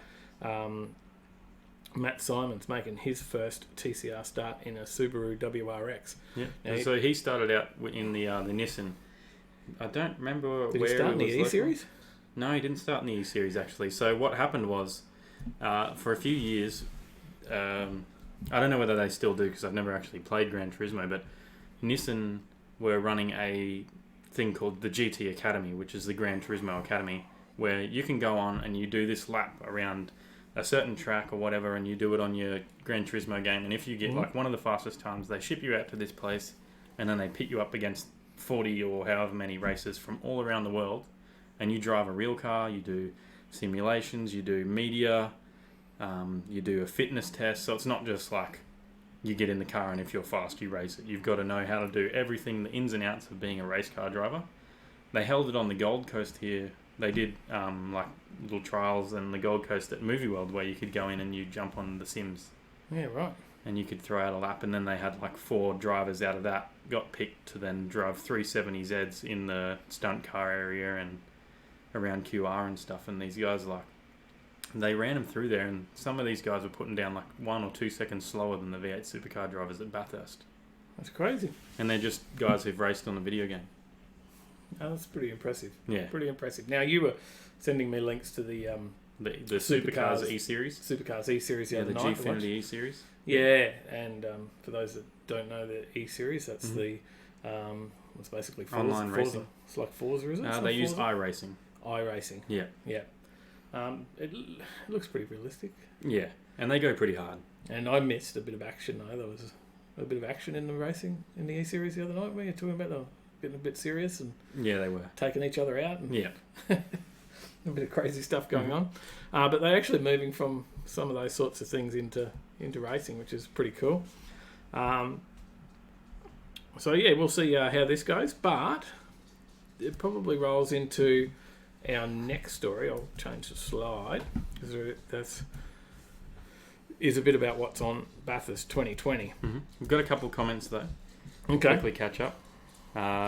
Matt Simon's making his first TCR start in a Subaru WRX. Yeah. Now, So he started out in the Nissan. I don't remember did where he start in it the was E local. series? No, he didn't start in the E series actually. So what happened was, for a few years, I don't know whether they still do because I've never actually played Gran Turismo, but Nissan were running a thing called the GT Academy, which is the Gran Turismo Academy, where you can go on and you do this lap around a certain track or whatever, and you do it on your Gran Turismo game, and if you get like one of the fastest times, they ship you out to this place, and then they pit you up against 40 or however many races from all around the world, and you drive a real car, you do simulations, you do media, you do a fitness test, so it's not just like you get in the car and if you're fast you race it. You've got to know how to do everything, the ins and outs of being a race car driver. They held it on the Gold Coast here. They did like little trials on the Gold Coast at Movie World where you could go in and you jump on the Sims. Yeah, right. And you could throw out a lap, and then they had like 4 drivers out of that got picked to then drive 370Zs in the stunt car area and around QR and stuff. And these guys they ran them through there, and some of these guys were putting down like 1 or 2 seconds slower than the V8 supercar drivers at Bathurst. That's crazy. And they're just guys who've raced on the video game. Oh, that's pretty impressive. Yeah. Pretty impressive. Now, you were sending me links to the The Supercars E-Series. Supercars E-Series the Yeah, other the night. Gfinity E-Series. Yeah, and for those that don't know the E-Series, that's the it's basically Forza. Online racing. It's like Forza, is it? They use iRacing. iRacing. Yeah. Yeah. It looks pretty realistic. Yeah, and they go pretty hard. And I missed a bit of action though. There was a bit of action in the racing in the E-Series the other night where you're talking about them getting a bit serious and Yeah, they were. taking each other out. And Yeah. a bit of crazy stuff going on. But they're actually moving from some of those sorts of things into racing, which is pretty cool. So yeah, we'll see how this goes, but it probably rolls into our next story. I'll change the slide because that's is a bit about what's on Bathurst 2020. We've got a couple of comments though. Okay. Quickly catch up.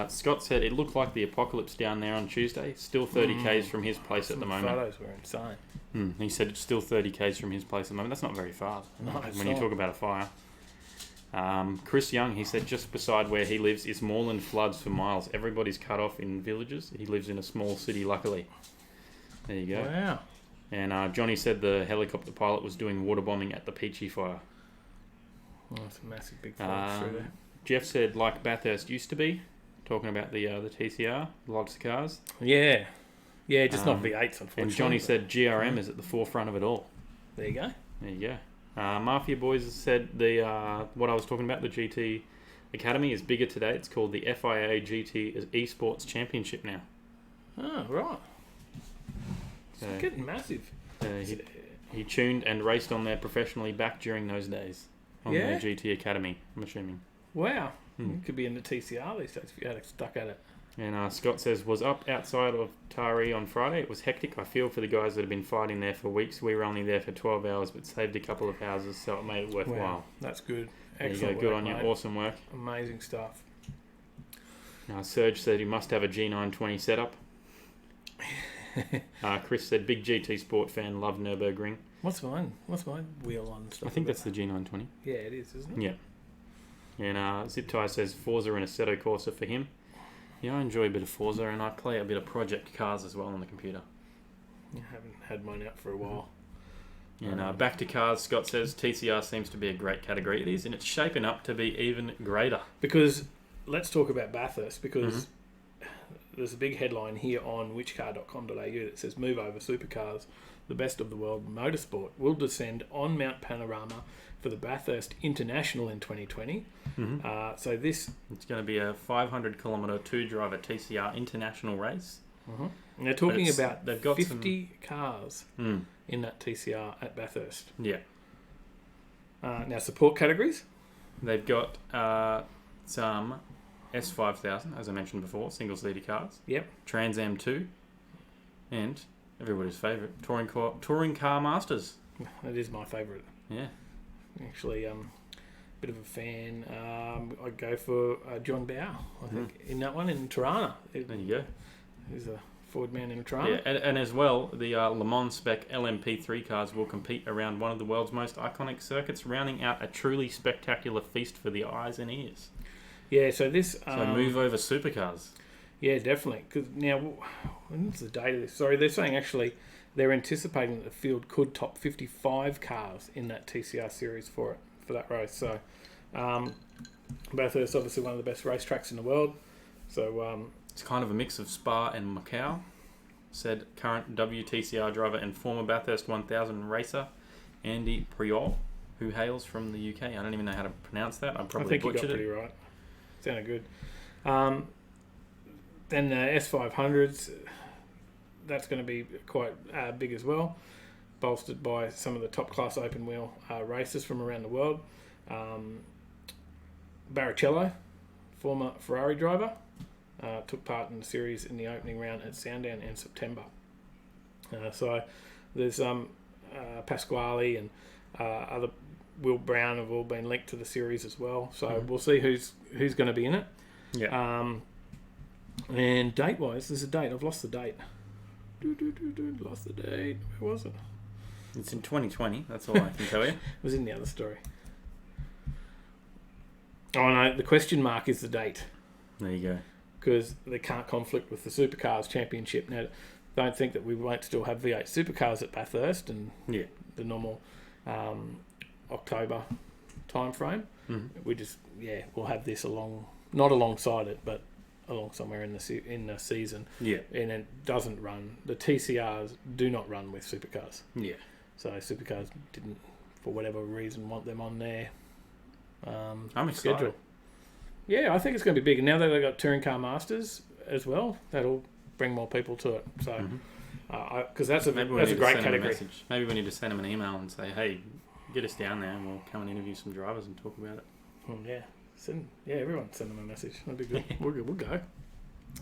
Scott said it looked like the apocalypse down there on Tuesday. Still 30 k's from his place at the moment. Photos were insane. He said it's still 30 k's from his place at the moment. That's not very far No, it's when you not. talk about a fire. Chris Young, he said just beside where he lives is moorland floods for miles. Everybody's cut off in villages. He lives in a small city, luckily. There you go. Wow. And Johnny said the helicopter pilot was doing water bombing at the Peachy fire. Well, it's a massive big fire through there. Jeff said like Bathurst used to be, talking about the TCR, lots of cars. Yeah. Yeah, just not V8s, unfortunately. And Johnny said GRM is at the forefront of it all. There you go. There you go. Mafia Boys said the what I was talking about, the GT Academy, is bigger today. It's called the FIA GT Esports Championship now. Oh, right. It's getting massive. He tuned and raced on there professionally back during those days on the GT Academy, I'm assuming. Wow. You could be in the TCR these days if you had stuck at it. And Scott says, was up outside of Tari on Friday. It was hectic. I feel for the guys that have been fighting there for weeks. We were only there for 12 hours, but saved a couple of houses, so it made it worthwhile. Wow. That's good. There you Excellent go. Good work, on you. mate. Awesome work. Amazing stuff. Now, Serge said he must have a G920 setup. Chris said, big GT Sport fan, love Nürburgring. What's mine? What's my wheel on stuff? I think that's the G920. Yeah, it is, isn't it? Yeah. And Zip Tie says Forza and Assetto Corsa for him. Yeah, I enjoy a bit of Forza, and I play a bit of Project Cars as well on the computer. I haven't had mine out for a while. And back to cars, Scott says TCR seems to be a great category. It is, and it's shaping up to be even greater. Because let's talk about Bathurst, because there's a big headline here on whichcar.com.au that says Move Over Supercars, the best of the world motorsport, will descend on Mount Panorama for the Bathurst International in 2020. So this... It's going to be a 500-kilometre two-driver TCR international race. And they're talking about they've got 50 cars in that TCR at Bathurst. Yeah. Now, support categories? They've got some S5000, as I mentioned before, single-seater cars. Yep. Trans Am 2. And everybody's favourite, Touring Car Masters. That is my favourite. Yeah. Actually, bit of a fan. I'd go for John Bow, I think, in that one, in Tirana. There you go. He's a Ford man in Tirana. Yeah, and as well, the Le Mans spec LMP3 cars will compete around one of the world's most iconic circuits, rounding out a truly spectacular feast for the eyes and ears. Yeah, so this... So Move Over Supercars. Yeah, definitely. Because now, when's the date of this? Sorry, they're saying actually they're anticipating that the field could top 55 cars in that TCR series for that race. So Bathurst is obviously one of the best racetracks in the world. So it's kind of a mix of Spa and Macau, said current WTCR driver and former Bathurst 1000 racer Andy Priol, who hails from the UK. I don't even know how to pronounce that. I probably butchered it. I think you got pretty right. Sounded good. Then the S500s, that's going to be quite big as well, bolstered by some of the top-class open-wheel racers from around the world. Barrichello, former Ferrari driver, took part in the series in the opening round at Sandown in September. So there's Pasquale and other Will Brown have all been linked to the series as well. So we'll see who's going to be in it. Yeah. And date-wise, there's a date. I've lost the date. Lost the date. Where was it? It's in 2020. That's all I can tell you. It was in the other story. Oh no, the question mark is the date. There you go. Because they can't conflict with the Supercars Championship. Now, don't think that we won't still have V8 Supercars at Bathurst and the normal October time frame. We just we'll have this not alongside it, but along somewhere in the season. Yeah, and it doesn't run. The TCRs do not run with Supercars. Yeah, so Supercars didn't, for whatever reason, want them on their I'm excited. schedule. Yeah, I think it's going to be big. And now that they've got Touring Car Masters as well, that'll bring more people to it. So, because that's a great category. Maybe we need to send them an email and say, hey, get us down there and we'll come and interview some drivers and talk about it. Everyone send them a message. That'd be good. We'll go.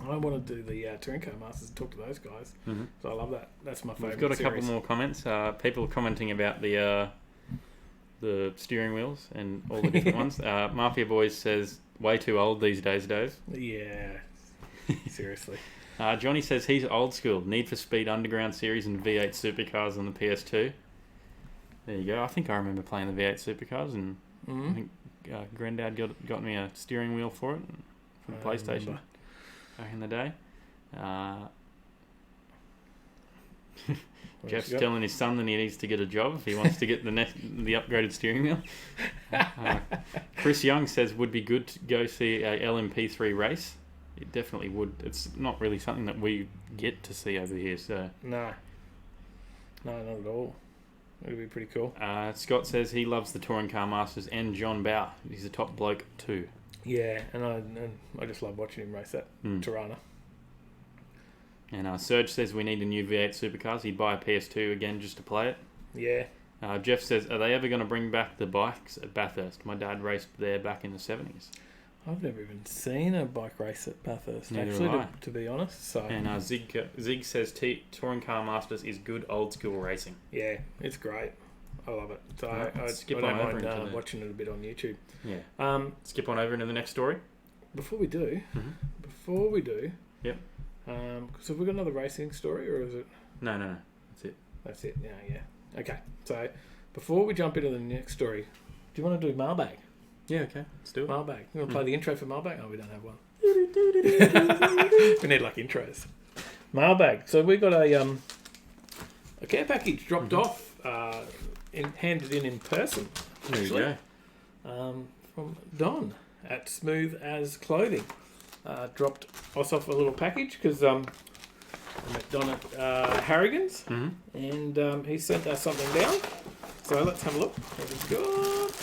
I want to do the Touring Car Masters and talk to those guys. So I love that. That's my favourite. We've got a couple more comments. People commenting about the steering wheels and all the different ones. Mafia Boys says, way too old these days, Dave. Yeah, seriously. Johnny says he's old school. Need for Speed Underground Series and V8 Supercars on the PS2. There you go. I think I remember playing the V8 Supercars, and I think Granddad got me a steering wheel for it from the PlayStation back in the day. Jeff's telling his son that he needs to get a job if he wants to get the upgraded steering wheel. Chris Young says would be good to go see a LMP3 race. It definitely would. It's not really something that we get to see over here. So no, not at all. It'd be pretty cool. Scott says he loves the Touring Car Masters and John Bow. He's a top bloke too. Yeah, and I just love watching him race that Tirana. And Serge says we need a new V8 Supercars. He'd buy a PS2 again just to play it. Yeah. Jeff says, are they ever going to bring back the bikes at Bathurst? My dad raced there back in the 70s. I've never even seen a bike race at Bathurst, Neither actually, to be honest. So. And Zig says Touring Car Masters is good old school racing. Yeah, it's great. I love it. So I don't mind watching it a bit on YouTube. Yeah. Skip on over into the next story. Before we do, Yep. So have we got another racing story, or is it? No. That's it. Yeah. Okay. So before we jump into the next story, do you want to do mailbag? Yeah, okay. Let's do it. Mailbag. You want to play the intro for Mailbag? Oh, we don't have one. We need like intros. Mailbag. So we got a care package dropped off, handed in person. There you actually. go. From Don at Smooth As Clothing. Dropped us off a little package because I met Don at Harrigan's, and he sent us something down. So let's have a look. What we've got.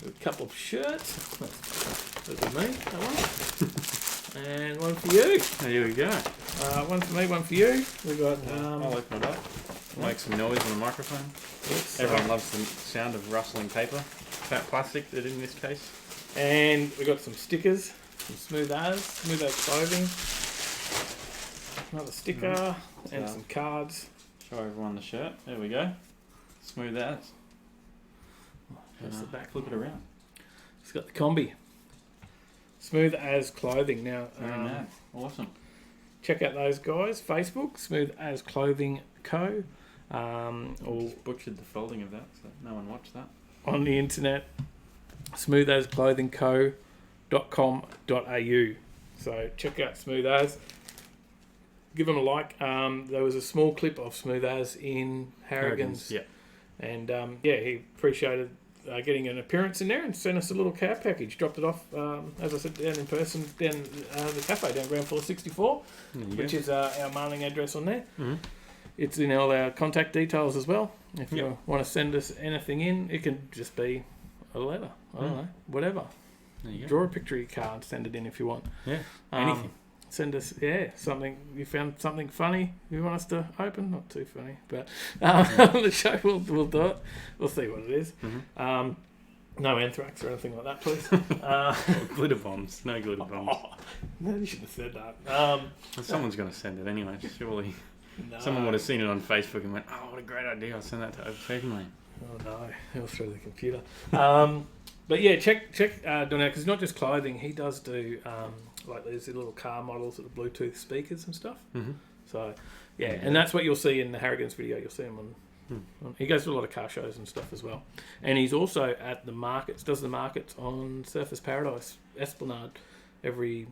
A couple of shirts. Look at me, that one. And one for you. There we go. One for me, one for you. We got. I'll open it up. Make some noise on the microphone. Yes, Everyone loves the sound of rustling paper. Fat plastic, in this case. and we got some stickers. Some Smooth As Clothing. Another sticker and So- some cards. Show everyone the shirt. There we go. Smooth as. That's the back. Flip it around. It's got the combi. Smooth As Clothing. Now, Very nice. Awesome. check out those guys. Facebook, Smooth As Clothing Co. Or Just butchered the folding of that, so no one watched that. on the internet, smoothasclothingco.com.au. So check out Smooth As. Give them a like. There was a small clip of Smooth As in Harrigan's. Yeah. And he appreciated getting an appearance in there and sent us a little care package. Dropped it off, as I said, down in person, down the cafe, down ground floor 64, which is our mailing address on there. Mm-hmm. It's in all our contact details as well. If you want to send us anything in, it can just be a letter. I don't know, whatever. There you go. Draw a picture of your car and send it in if you want. Yeah. Anything. Send us, something. You found something funny you want us to open? Not too funny, but on the show we'll do it. We'll see what it is. Mm-hmm. No anthrax or anything like that, please. Glitter bombs. No glitter bombs. No, you should have said that. Someone's going to send it anyway, surely. No. Someone would have seen it on Facebook and went, oh, what a great idea. I'll send that to Overtaking Lane. Oh no, he'll throw the computer. But yeah, check Don out, because it's not just clothing. He does do like these little car models with the Bluetooth speakers and stuff. Mm-hmm. So yeah, and that's what you'll see in the Harrigan's video. You'll see him on. He goes to a lot of car shows and stuff as well, and he's also at the markets. Does the markets on Surfers Paradise Esplanade every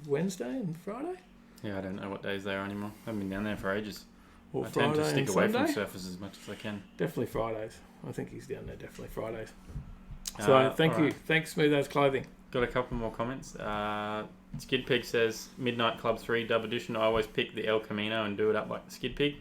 Wednesday and Friday. Yeah, I don't know what days they are anymore. I haven't been down there for ages. Or I Friday tend to stick and away Sunday? from surfers as much as I can. Definitely Fridays. I think he's down there. Definitely Fridays. So thank you. right. Thanks, Smooth As Clothing. Got a couple more comments. Skid Pig says, Midnight Club 3 Dub Edition, I always pick the El Camino and do it up like the Skid Pig.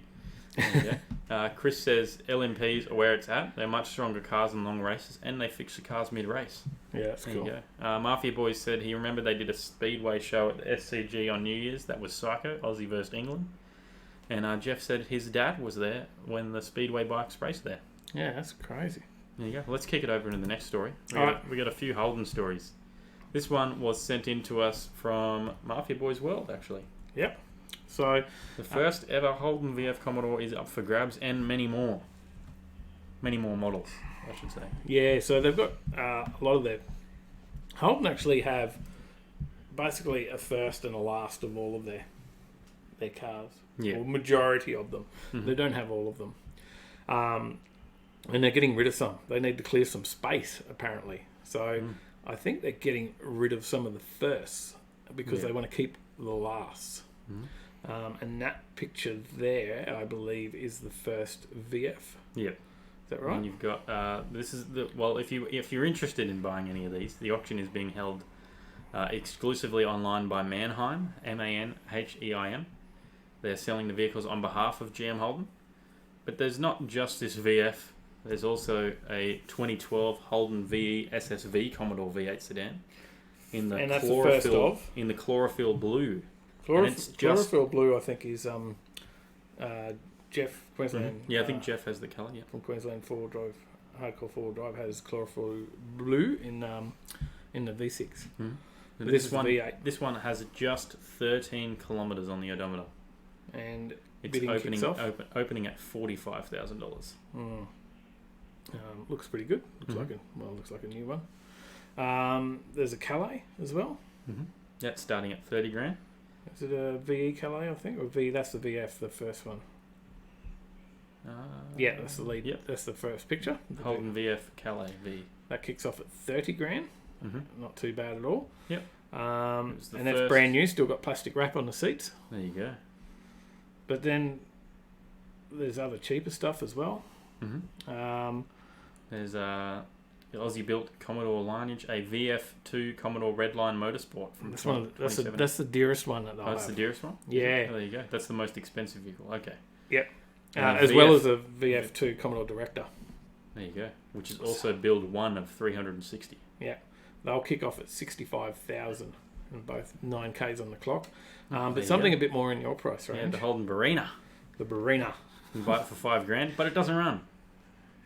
There you go. Chris says, LMPs are where it's at. They're much stronger cars in long races, and they fix the cars mid-race. Yeah, that's There cool. you go. Mafia Boys said he remembered they did a speedway show at the SCG on New Year's. That was Psycho, Aussie versus England. And Jeff said his dad was there when the speedway bikes raced there. Yeah, that's crazy. There you go. Let's kick it over into the next story. We got a few Holden stories. This one was sent in to us from Mafia Boys World, actually. Yep. So The first ever Holden VF Commodore is up for grabs, and many more. Many more models, I should say. yeah, so they've got a lot of their. Holden actually have basically a first and a last of all of their cars. Yeah. Or majority of them. Mhm. They don't have all of them. And they're getting rid of some. They need to clear some space, apparently. So I think they're getting rid of some of the firsts because they want to keep the lasts. And that picture there, I believe, is the first VF. Yep. Is that right? And you've got this is the if you're interested in buying any of these, the auction is being held exclusively online by Manheim, Manheim. They're selling the vehicles on behalf of GM Holden, but there's not just this VF. There's also a 2012 Holden VE SSV Commodore V8 sedan in the And that's the first of? in the chlorophyll blue. And it's just- Chlorophyll blue, I think, is Jeff Queensland. Yeah, I think Jeff has the colour. Yeah. From Queensland four-wheel drive, hardcore four-wheel drive has chlorophyll blue in the V6. But this is the V8. This one has just 13 kilometres on the odometer. And It's bidding opening kicks off. opening at $45,000. Looks pretty good. Looks like a new one. There's a Calais as well. That's starting at 30 grand. Is it a VE Calais, I think, or V? That's the VF, the first one. Yeah, that's the lead. Yep. That's the first picture. Holden VF Calais V. That kicks off at 30 grand. Not too bad at all. Yep. And that's brand new. Still got plastic wrap on the seats. There you go. But then there's other cheaper stuff as well. There's the Aussie-built Commodore lineage, a VF2 Commodore Redline Motorsport from that's the dearest one that they'll that's have. the dearest one? Yeah. Oh, there you go. That's the most expensive vehicle. Okay. Yep. And as well as a VF2 Commodore Director. There you go. Which is also build 1 of 360. Yeah. They'll kick off at 65,000 and both 9Ks on the clock. But something a bit more in your price range. Yeah, the Holden Barina. The Barina. You can buy it for $5,000, but it doesn't run.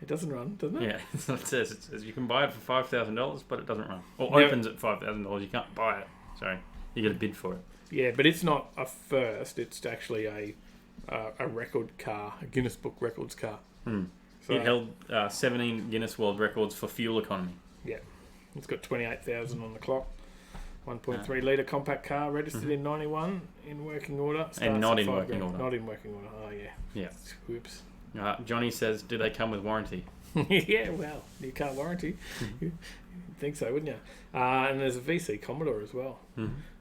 It doesn't run, doesn't it? Yeah, that's what it says. It says you can buy it for $5,000, but it doesn't run. Or opens at $5,000. You can't buy it. Sorry, you get a bid for it. Yeah, but it's not a first. It's actually a record car, a Guinness Book Records car. So, it held 17 Guinness World Records for fuel economy. Yeah, it's got 28,000 on the clock. 1.3 litre compact car, registered in 91, in working order. And not in working order. Not in working order. Oh yeah. Yeah. Whoops. Johnny says, do they come with warranty? Yeah, well, you can't warranty. You'd think so, wouldn't you? And there's a VC Commodore as well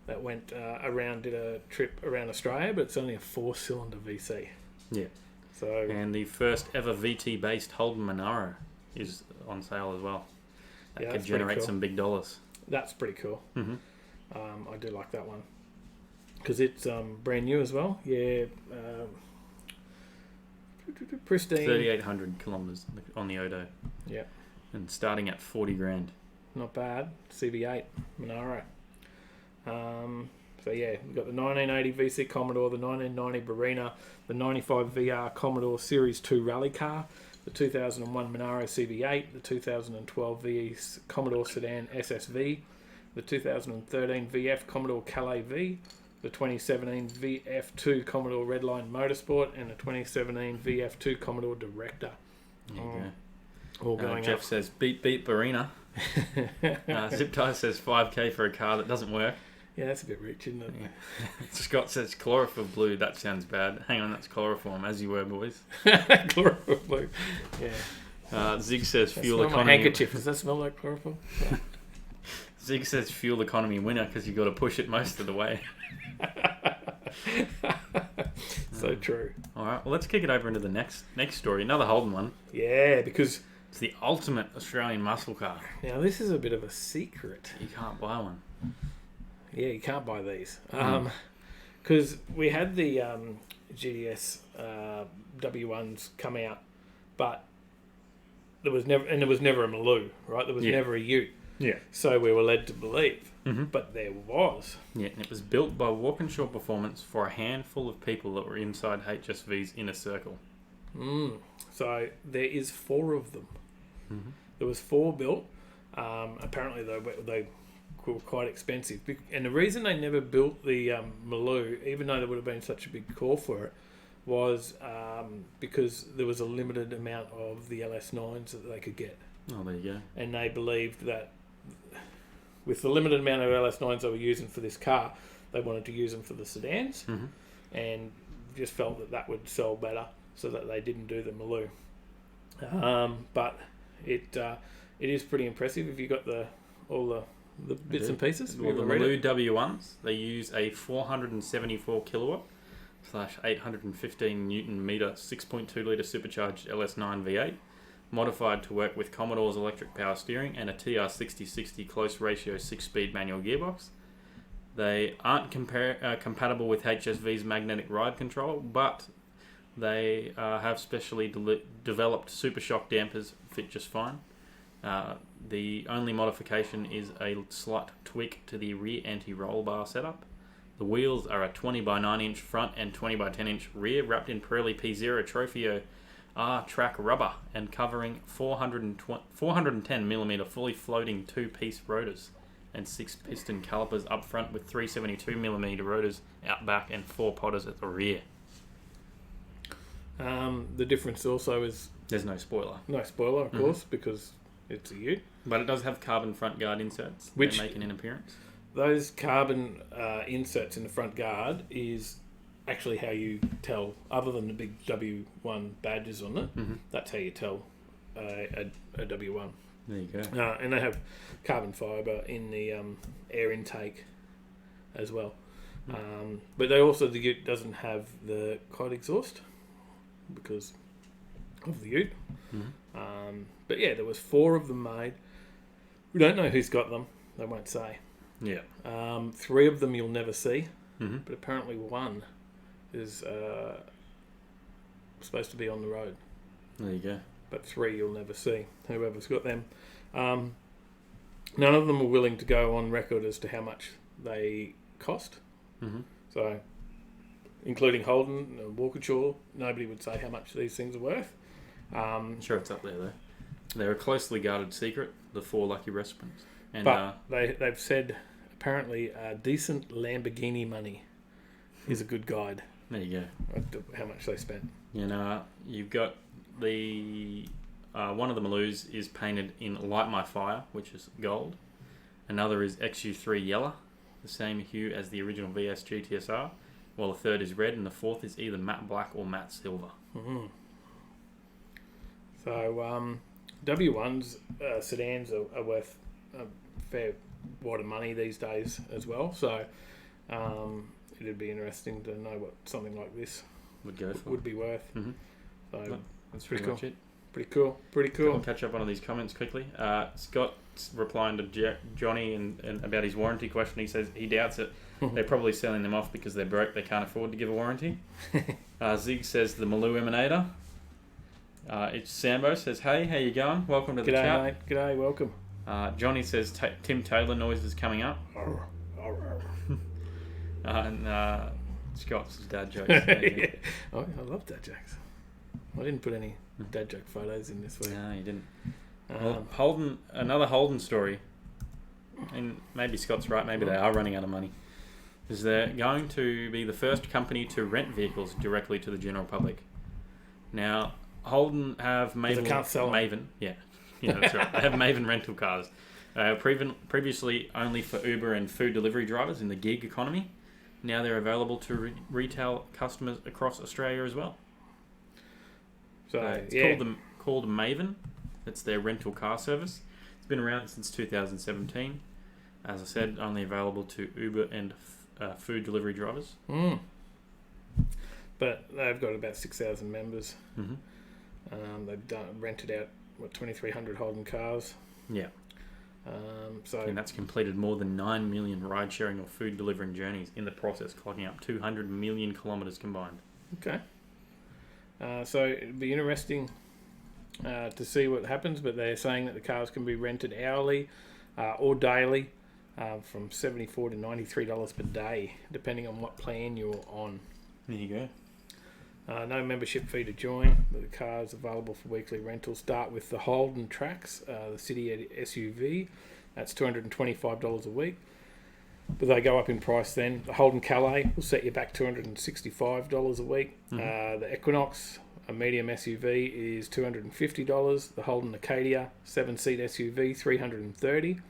that went did a trip around Australia, but it's only a 4-cylinder VC. Yeah. So. And the first ever VT-based Holden Monaro is on sale as well. That could generate some big dollars. That's pretty cool. I do like that one because it's brand new as well. Yeah. Pristine. 3,800 kilometres on the Odo. Yeah. And starting at 40 grand. Not bad. CB8 Monaro. So yeah, we've got the 1980 VC Commodore, the 1990 Barina, the 95 VR Commodore Series 2 rally car, the 2001 Monaro CB8, the 2012 VE Commodore Sedan SSV, the 2013 VF Commodore Calais V, the 2017 VF2 Commodore Redline Motorsport, and the 2017 VF2 Commodore Director. There you go. All going Jeff up. says, beat Barina. Zip Tie says 5K for a car that doesn't work. Yeah, that's a bit rich, isn't it? Yeah. Scott says chlorophyll blue. That sounds bad. Hang on, that's chloroform, as you were, boys. Chlorophyll blue. Yeah. Zig says That fuel smell economy. My handkerchief. Does that smell like chlorophyll? Yeah. Zig says fuel economy winner because you got to push it most of the way. So true. All right, well, let's kick it over into the next story. Another Holden one. Yeah, because it's the ultimate Australian muscle car. Now this is a bit of a secret. You can't buy one. Yeah, you can't buy these because we had the GDS W1s come out, but there was never a Maloo, right? There was never a Ute. Yeah. So we were led to believe, but there was. Yeah, and it was built by Walkinshaw Performance for a handful of people that were inside HSV's inner circle. So there is 4 of them. There was 4 built. Apparently they were quite expensive, and the reason they never built the Maloo, even though there would have been such a big call for it, was because there was a limited amount of the LS9s that they could get. Oh, there you go. And they believed that with the limited amount of LS9s they were using for this car, they wanted to use them for the sedans, and just felt that would sell better, so that they didn't do the Maloo. But it is pretty impressive if you got all the bits and pieces. Well, the Maloo W1s, they use a 474 kilowatt / 815 Newton meter 6.2 litre supercharged LS9 V8, modified to work with Commodore's electric power steering and a TR6060 close ratio 6-speed manual gearbox. They aren't compatible with HSV's magnetic ride control, but they have specially developed super shock dampers, fit just fine. The only modification is a slight tweak to the rear anti-roll bar setup. The wheels are a 20 by 9 inch front and 20 by 10 inch rear, wrapped in Pirelli P0 Trofeo R-Track rubber and covering 410 millimeter fully floating 2-piece rotors and 6 piston calipers up front with 372 millimeter rotors out back and 4 potters at the rear. The difference also is there's no spoiler. No spoiler, of course, because it's a Ute. But it does have carbon front guard inserts, which make an appearance. Those carbon inserts in the front guard is actually how you tell, other than the big W1 badges on it, that's how you tell a W1. There you go. And they have carbon fibre in the air intake as well. But the Ute doesn't have the cod exhaust because of the Ute. But yeah, there was 4 of them made. We don't know who's got them. They won't say. Yeah. 3 of them you'll never see. But apparently 1 is supposed to be on the road. There you go. But 3 you'll never see, whoever's got them. None of them are willing to go on record as to how much they cost. So, including Holden, Walkinshaw, nobody would say how much these things are worth. I'm sure it's up there, though. They're a closely guarded secret, the 4 lucky recipients. And, but they've said, apparently, decent Lamborghini money is a good guide. There you go. How much they spent. You've got the... one of the Maloos is painted in Light My Fire, which is gold. Another is XU3 Yellow, the same hue as the original VS GTSR, while the third is red, and the fourth is either matte black or matte silver. So, W1's sedans are worth a fair wad of money these days as well. So, it'd be interesting to know what something like this would be worth. So, that's pretty much it. Pretty cool. I'll catch up on these comments quickly. Scott's replying to Johnny and about his warranty question. He says he doubts it. They're probably selling them off because they're broke. They can't afford to give a warranty. Zig says the Maloo Emanator. It's Sambo says, hey, how you going? Welcome to the chat. Mate. G'day, welcome. Johnny says Tim Taylor noise is coming up. And Scott's dad jokes. Yeah. Oh, I love dad jokes. I didn't put any dad joke photos in this week. No, you didn't. Well, another Holden story, and maybe Scott's right, maybe they are running out of money, is they're going to be the first company to rent vehicles directly to the general public. Now, Holden have Maven. Yeah, that's right. They have Maven rental cars. Previously only for Uber and food delivery drivers in the gig economy. Now they're available to retail customers across Australia as well. So it's called Maven. It's their rental car service. It's been around since 2017. As I said, only available to Uber and food delivery drivers. But they've got about 6,000 members. They've rented out 2,300 Holden cars. Yeah. And that's completed more than 9 million ride-sharing or food delivering journeys in the process, clocking up 200 million kilometres combined. Okay. So it'd be interesting to see what happens, but they're saying that the cars can be rented hourly or daily from $74 to $93 per day, depending on what plan you're on. There you go. No membership fee to join. The cars available for weekly rental start with the Holden Trax, the City SUV. That's $225 a week. But they go up in price then. The Holden Calais will set you back $265 a week. The Equinox, a medium SUV, is $250. The Holden Acadia, 7-seat SUV, $330.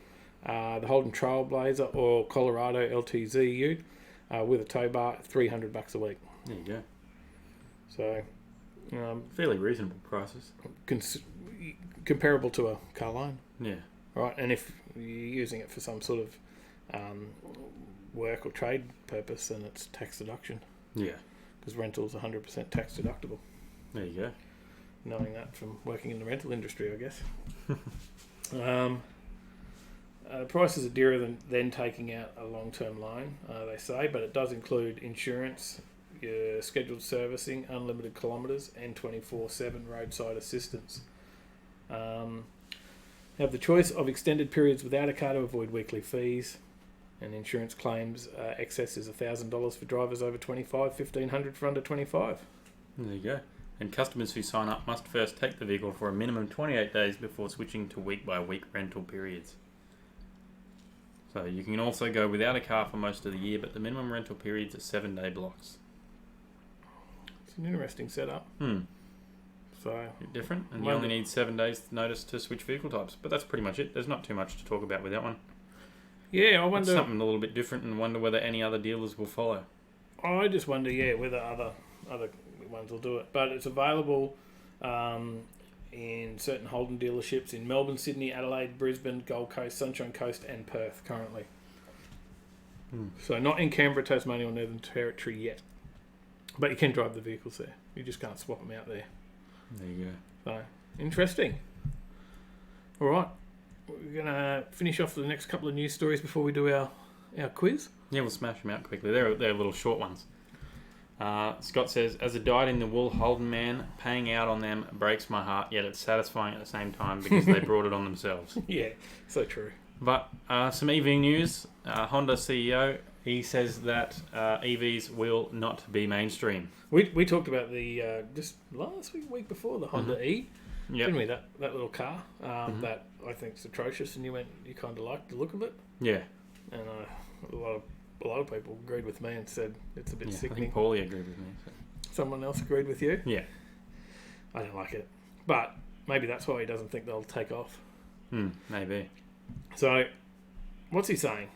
The Holden Trailblazer or Colorado LTZ Ute with a tow bar, $300 a week. There you go. So, fairly reasonable prices. Comparable to a car loan. Yeah. Right, and if you're using it for some sort of work or trade purpose, then it's tax deduction. Yeah. Because rental's 100% tax deductible. There you go. Knowing that from working in the rental industry, I guess. Prices are dearer than taking out a long-term loan, they say, but it does include insurance, your scheduled servicing, unlimited kilometres, and 24/7 roadside assistance. Have the choice of extended periods without a car to avoid weekly fees, and insurance claims excess is $1,000 for drivers over 25, $1,500 for under 25. There you go. And customers who sign up must first take the vehicle for a minimum 28 days before switching to week-by-week rental periods. So you can also go without a car for most of the year, but the minimum rental periods are 7-day blocks. It's an interesting setup. So different, and you only need 7 days notice to switch vehicle types. But that's pretty much it. There's not too much to talk about with that one. Yeah, I wonder. It's something a little bit different, and wonder whether any other dealers will follow. I just wonder, whether other ones will do it. But it's available in certain Holden dealerships in Melbourne, Sydney, Adelaide, Brisbane, Gold Coast, Sunshine Coast and Perth currently. So not in Canberra, Tasmania or Northern Territory yet. But you can drive the vehicles there. You just can't swap them out there. There you go. So, interesting. All right. We're going to finish off the next couple of news stories before we do our quiz. Yeah, we'll smash them out quickly. They're little short ones. Scott says, as a dyed-in-the-wool Holden man, paying out on them breaks my heart, yet it's satisfying at the same time because they brought it on themselves. Yeah, so true. But some EV news. Honda CEO, he says that EVs will not be mainstream. We talked about the just last week before the Honda E, Yep. didn't we? That little car that I think is atrocious, and you kind of liked the look of it, Yeah. and a lot of people agreed with me and said it's a bit I sickening. think Paulie agreed with me. So. Someone else agreed with you. Yeah. I don't like it, but maybe that's why he doesn't think they'll take off. Maybe. So, what's he saying?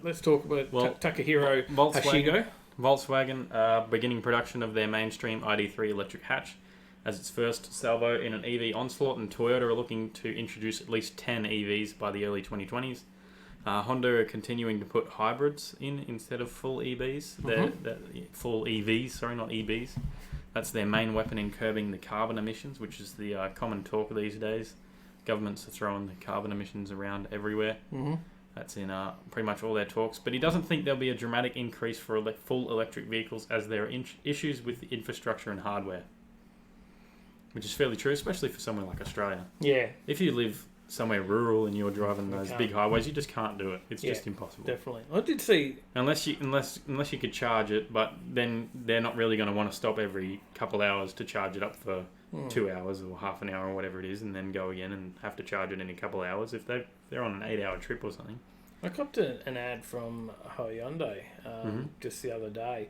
Let's talk about Takahiro Volkswagen. Hashigo. Volkswagen beginning production of their mainstream ID3 electric hatch as its first salvo in an EV onslaught, and Toyota are looking to introduce at least 10 EVs by the early 2020s. Honda are continuing to put hybrids in instead of full EVs. Full EVs, sorry, not EBs. That's their main weapon in curbing the carbon emissions, which is the common talk these days. Governments are throwing the carbon emissions around everywhere. That's in pretty much all their talks. But he doesn't think there'll be a dramatic increase for full electric vehicles as there are issues with the infrastructure and hardware. Which is fairly true, especially for somewhere like Australia. Yeah, If you live somewhere rural and you're driving those big highways, you just can't do it. It's just impossible. definitely. I did see. Unless you could charge it, but then they're not really going to want to stop every couple hours to charge it up for 2 hours or half an hour or whatever it is, and then go again and have to charge it in a couple of hours if they're on an 8-hour trip or something. I copped an ad from Hyundai just the other day,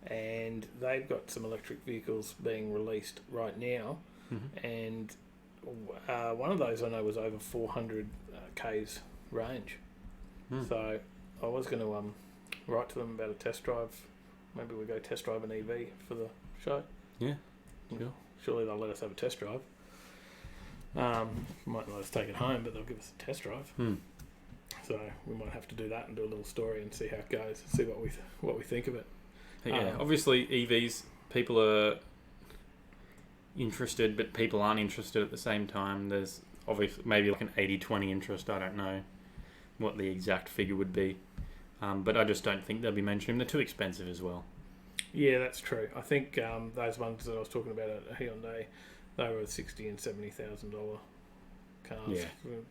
and they've got some electric vehicles being released right now, and one of those I know was over 400 k's range. So I was going to write to them about a test drive. Maybe we go test drive an EV for the show. Yeah, sure. Surely they'll let us have a test drive. Might let us take it home, but they'll give us a test drive. So we might have to do that and do a little story and see how it goes. See what we think of it. Yeah, obviously EVs, people are interested, but people aren't interested at the same time. There's obviously maybe like an 80-20 interest. I don't know what the exact figure would be, but I just don't think they'll be mainstream. They're too expensive as well. Yeah, that's true. I think those ones that I was talking about at Hyundai, they were $60,000 and $70,000 cars. Yeah.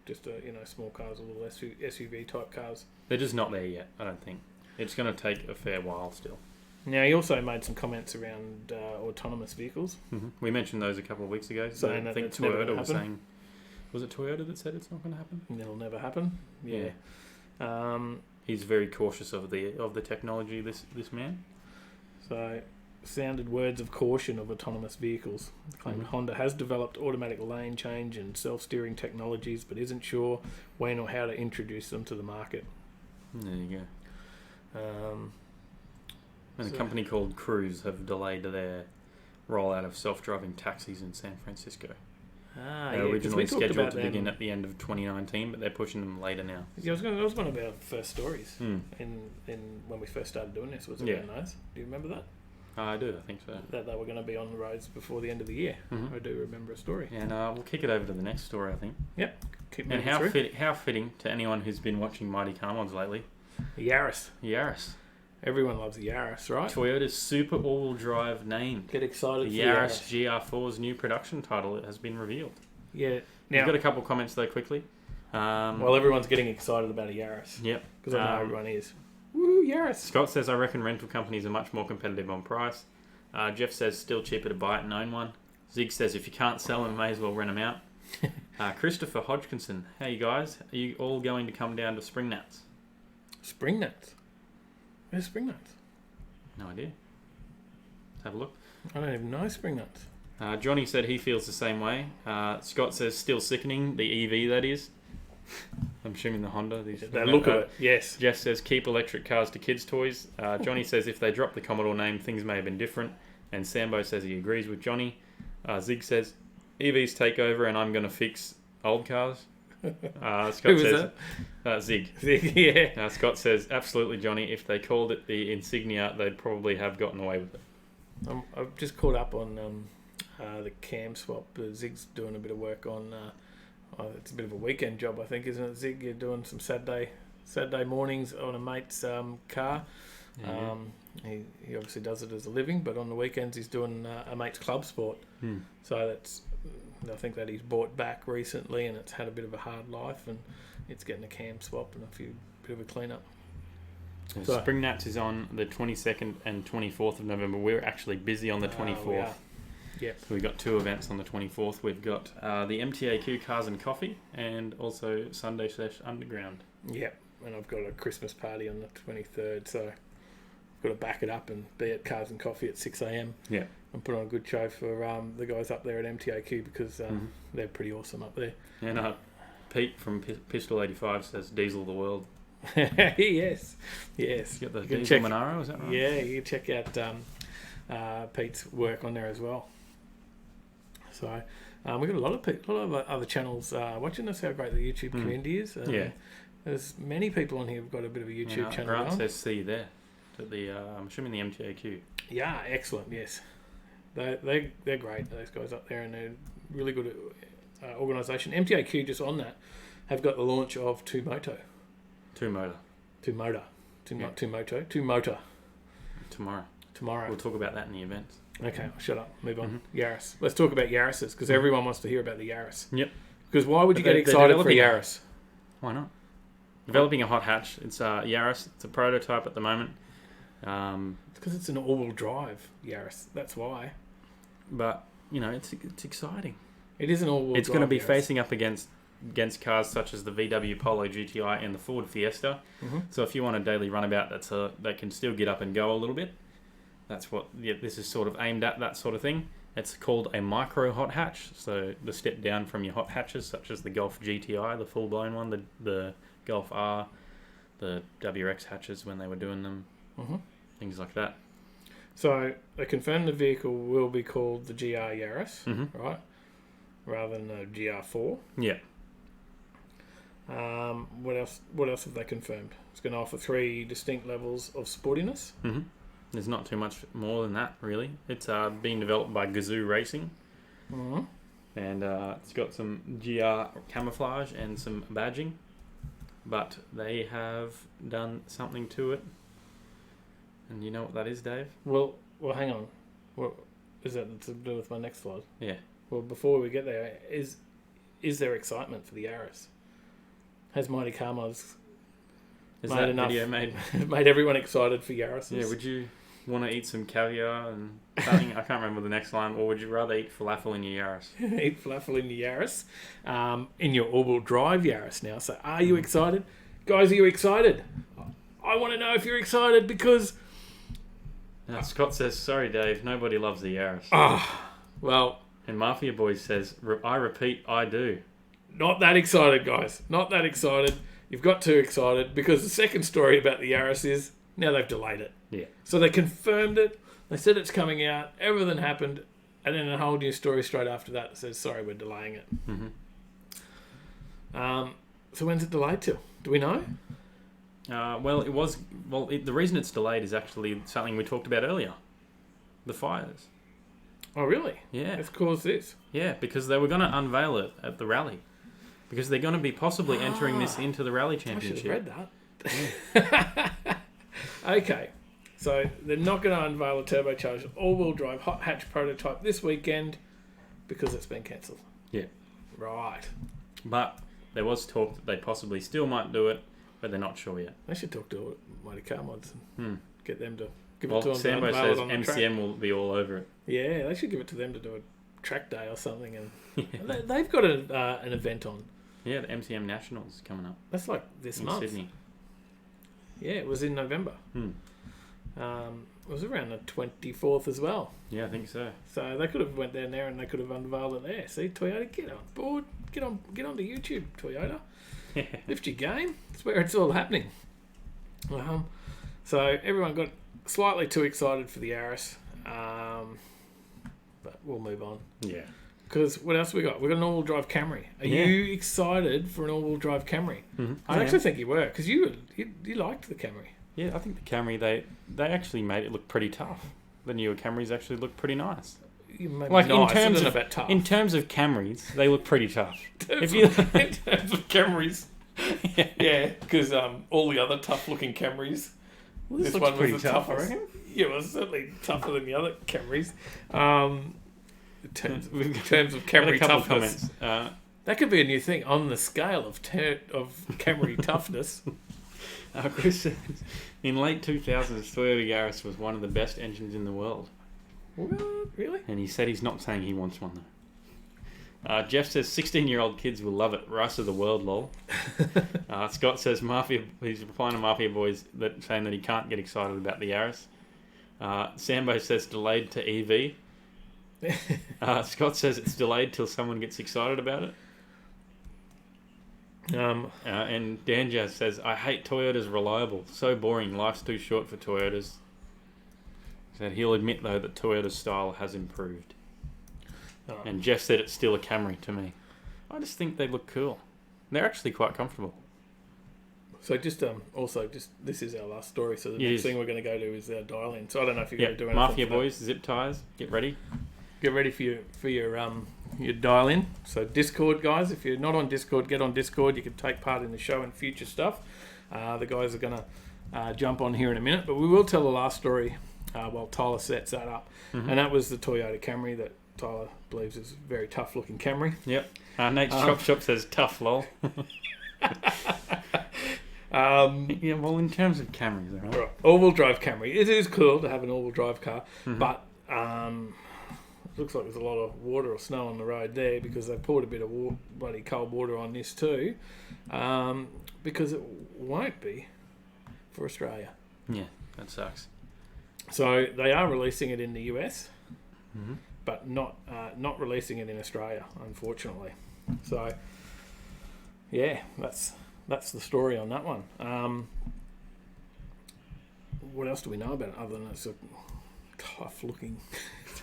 Just small cars, or little SUV type cars. They're just not there yet, I don't think. It's going to take a fair while still. Now, he also made some comments around autonomous vehicles. We mentioned those a couple of weeks ago. So I think Toyota was saying... Was it Toyota that said it's not going to happen? It'll never happen. Yeah. He's very cautious of the technology, this man. So, sounded words of caution of autonomous vehicles. Claimed Honda has developed automatic lane change and self-steering technologies, but isn't sure when or how to introduce them to the market. There you go. And a company called Cruise have delayed their rollout of self-driving taxis in San Francisco. They were originally scheduled to begin at the end of 2019, but they're pushing them later now. Yeah, that was one of our first stories in when we first started doing this. Was it around those? Do you remember that? I do, I think so. That they were going to be on the roads before the end of the year. I do remember a story. And we'll kick it over to the next story, I think. Yep. And how fitting to anyone who's been watching Mighty Car Mods lately. Yaris. Everyone loves the Yaris, right? Toyota's super all-wheel drive name. Get excited the for Yaris GR4's new production title has been revealed. Yeah. Now, we've got a couple of comments though quickly. Well, everyone's getting excited about a Yaris. Yep. Because I know everyone is. Woo, Yaris. Scott says, I reckon rental companies are much more competitive on price. Jeff says, still cheaper to buy it and own one. Zig says, if you can't sell them, may as well rent them out. Christopher Hodgkinson, hey guys, are you all going to come down to Spring Nuts? Spring Nuts? Where's Spring Nuts? No idea. Let's have a look. I don't even know Spring Nuts. Johnny said he feels the same way. Scott says, still sickening, the EV that is. I'm assuming the Honda. They look at it, yes. Jeff says, keep electric cars to kids' toys. Johnny says, if they drop the Commodore name, things may have been different. And Sambo says he agrees with Johnny. Zig says, EVs take over and I'm going to fix old cars. Scott Who was says, Zig. Zig, yeah. Scott says, absolutely, Johnny. If they called it the Insignia, they'd probably have gotten away with it. I've just caught up on the cam swap. Zig's doing a bit of work on. It's a bit of a weekend job, I think, isn't it, Zig? You're doing some Saturday mornings on a mate's car. Yeah. He obviously does it as a living, but on the weekends he's doing a mate's club sport. So that's, I think that he's bought back recently, and it's had a bit of a hard life, and it's getting a cam swap and a bit of a clean up. So Spring Nats is on the 22nd and 24th of November. We're actually busy on the 24th. Yep. So we've got 2 events on the 24th. We've got the MTAQ Cars and Coffee, and also Sunday Sesh Underground. Yep. And I've got a Christmas party on the 23rd, so I've got to back it up and be at Cars and Coffee at 6 a.m. Yeah. And put on a good show for the guys up there at MTAQ, because they're pretty awesome up there. And Pete from Pistol 85 says Diesel the World. Yes. You got the Diesel Monaro, is that right? Yeah, you can check out Pete's work on there as well. So we've got a lot of other channels watching us. How great the YouTube community is. There's many people on here who've got a bit of a YouTube channel. Grant says see you there. At the I'm assuming the MTAQ. Yeah, excellent. Yes, they're great. Those guys up there, and they're really good organisation. MTAQ, just on that, have got the launch of Two Motor. Tomorrow. We'll talk about that in the events. Okay, shut up. Move on. Yaris. Let's talk about Yarises, because everyone wants to hear about the Yaris. Yep. Because why would you get excited for Yaris? Why not? Developing a hot hatch. It's Yaris. It's a prototype at the moment. It's because it's an all-wheel drive Yaris. That's why. But it's exciting. It is an all-wheel drive. It's going to be Yaris. facing up against cars such as the VW Polo GTI and the Ford Fiesta. So if you want a daily runabout that can still get up and go a little bit, that's what this is sort of aimed at, that sort of thing. It's called a micro hot hatch. So the step down from your hot hatches, such as the Golf GTI, the full-blown one, the Golf R, the WRX hatches when they were doing them, things like that. So they confirmed the vehicle will be called the GR Yaris, right? Rather than the GR4. Yeah. What else have they confirmed? It's going to offer 3 distinct levels of sportiness. There's not too much more than that, really. It's being developed by Gazoo Racing. And it's got some GR camouflage and some badging. But they have done something to it. And you know what that is, Dave? Well, hang on. What is that to do with my next slide? Yeah. Well, before we get there, is there excitement for the Yaris? Has Mighty Carmos made everyone excited for Yarises? Yeah, would you want to eat some caviar and something? I can't remember the next line. Or would you rather eat falafel in your Yaris? Eat falafel in your Yaris. In your all-wheel drive Yaris now. So are you excited? Guys, are you excited? I want to know if you're excited, because... Scott says, sorry, Dave, nobody loves the Yaris. Well... And Mafia Boys says, I repeat, I do. Not that excited, guys. Not that excited. You've got too excited, because the second story about the Yaris is now they've delayed it. Yeah. So they confirmed it. They said it's coming out. Everything happened. And then a whole new story straight after that that says, sorry, we're delaying it. So when's it delayed till? Do we know? The reason it's delayed is actually something we talked about earlier. The fires. Oh, really? Yeah. It's caused this? Yeah, because they were going to unveil it at the rally. Because they're going to be possibly entering this into the rally championship. I should have read that. Okay. So they're not going to unveil a turbocharged all-wheel drive hot hatch prototype this weekend because it's been cancelled. Yeah. Right. But there was talk that they possibly still might do it, but they're not sure yet. They should talk to Mighty Car Mods and get them to give it to them. Sambo says MCM will be all over it. Yeah, they should give it to them to do a track day or something. And they've got an event on. Yeah, the MCM Nationals coming up. That's like this month. Sydney. Yeah, it was in November. It was around the 24th as well. Yeah, I think so. So they could have went down there and they could have unveiled it there. See, Toyota, get on board. Get onto YouTube, Toyota. Lift your game. That's where it's all happening. So everyone got slightly too excited for the Yaris. But we'll move on. Yeah. Because what else we got? We got an all-wheel drive Camry. Are you excited for an all-wheel drive Camry? Mm-hmm. I actually think you were, because you liked the Camry. Yeah, I think the Camry, they actually made it look pretty tough. The newer Camrys actually look pretty nice. Like nice, in terms of Camrys, they look pretty tough. In terms of Camrys, yeah, because all the other tough-looking Camrys, this one was pretty tough, I reckon. Yeah, it was certainly tougher than the other Camrys. In terms of Camry toughness, that could be a new thing on the scale of Camry toughness. Chris says, in late 2000s, Toyota Yaris was one of the best engines in the world. What? Really? And he said he's not saying he wants one though. Jeff says 16-year-old kids will love it. Rice of the world, lol. Scott says he's replying to Mafia Boys saying that he can't get excited about the Yaris. Sambo says delayed to EV. Scott says it's delayed till someone gets excited about it. And Danjaz says, I hate Toyotas reliable. So boring. Life's too short for Toyotas. Said he'll admit though that Toyota's style has improved. And Jeff said it's still a Camry to me. I just think they look cool. They're actually quite comfortable. So this is our last story. So the next thing we're going to go to is our dial-in. So I don't know if you're going to do anything. Mafia Boys, zip ties, get ready. Get ready for your dial-in. So Discord, guys. If you're not on Discord, get on Discord. You can take part in the show and future stuff. The guys are going to jump on here in a minute, but we will tell the last story while Tyler sets that up. Mm-hmm. And that was the Toyota Camry that Tyler believes is a very tough-looking Camry. Yep. Nate's Chop Shop says tough, lol. Yeah, well, in terms of Camrys, right? All-wheel drive Camry. It is cool to have an all-wheel drive car, but it looks like there's a lot of water or snow on the road there because they poured a bit of bloody cold water on this too, because it won't be for Australia. Yeah, that sucks. So they are releasing it in the US, but not releasing it in Australia, unfortunately. So yeah, that's the story on that one. What else do we know about it other than it's a tough-looking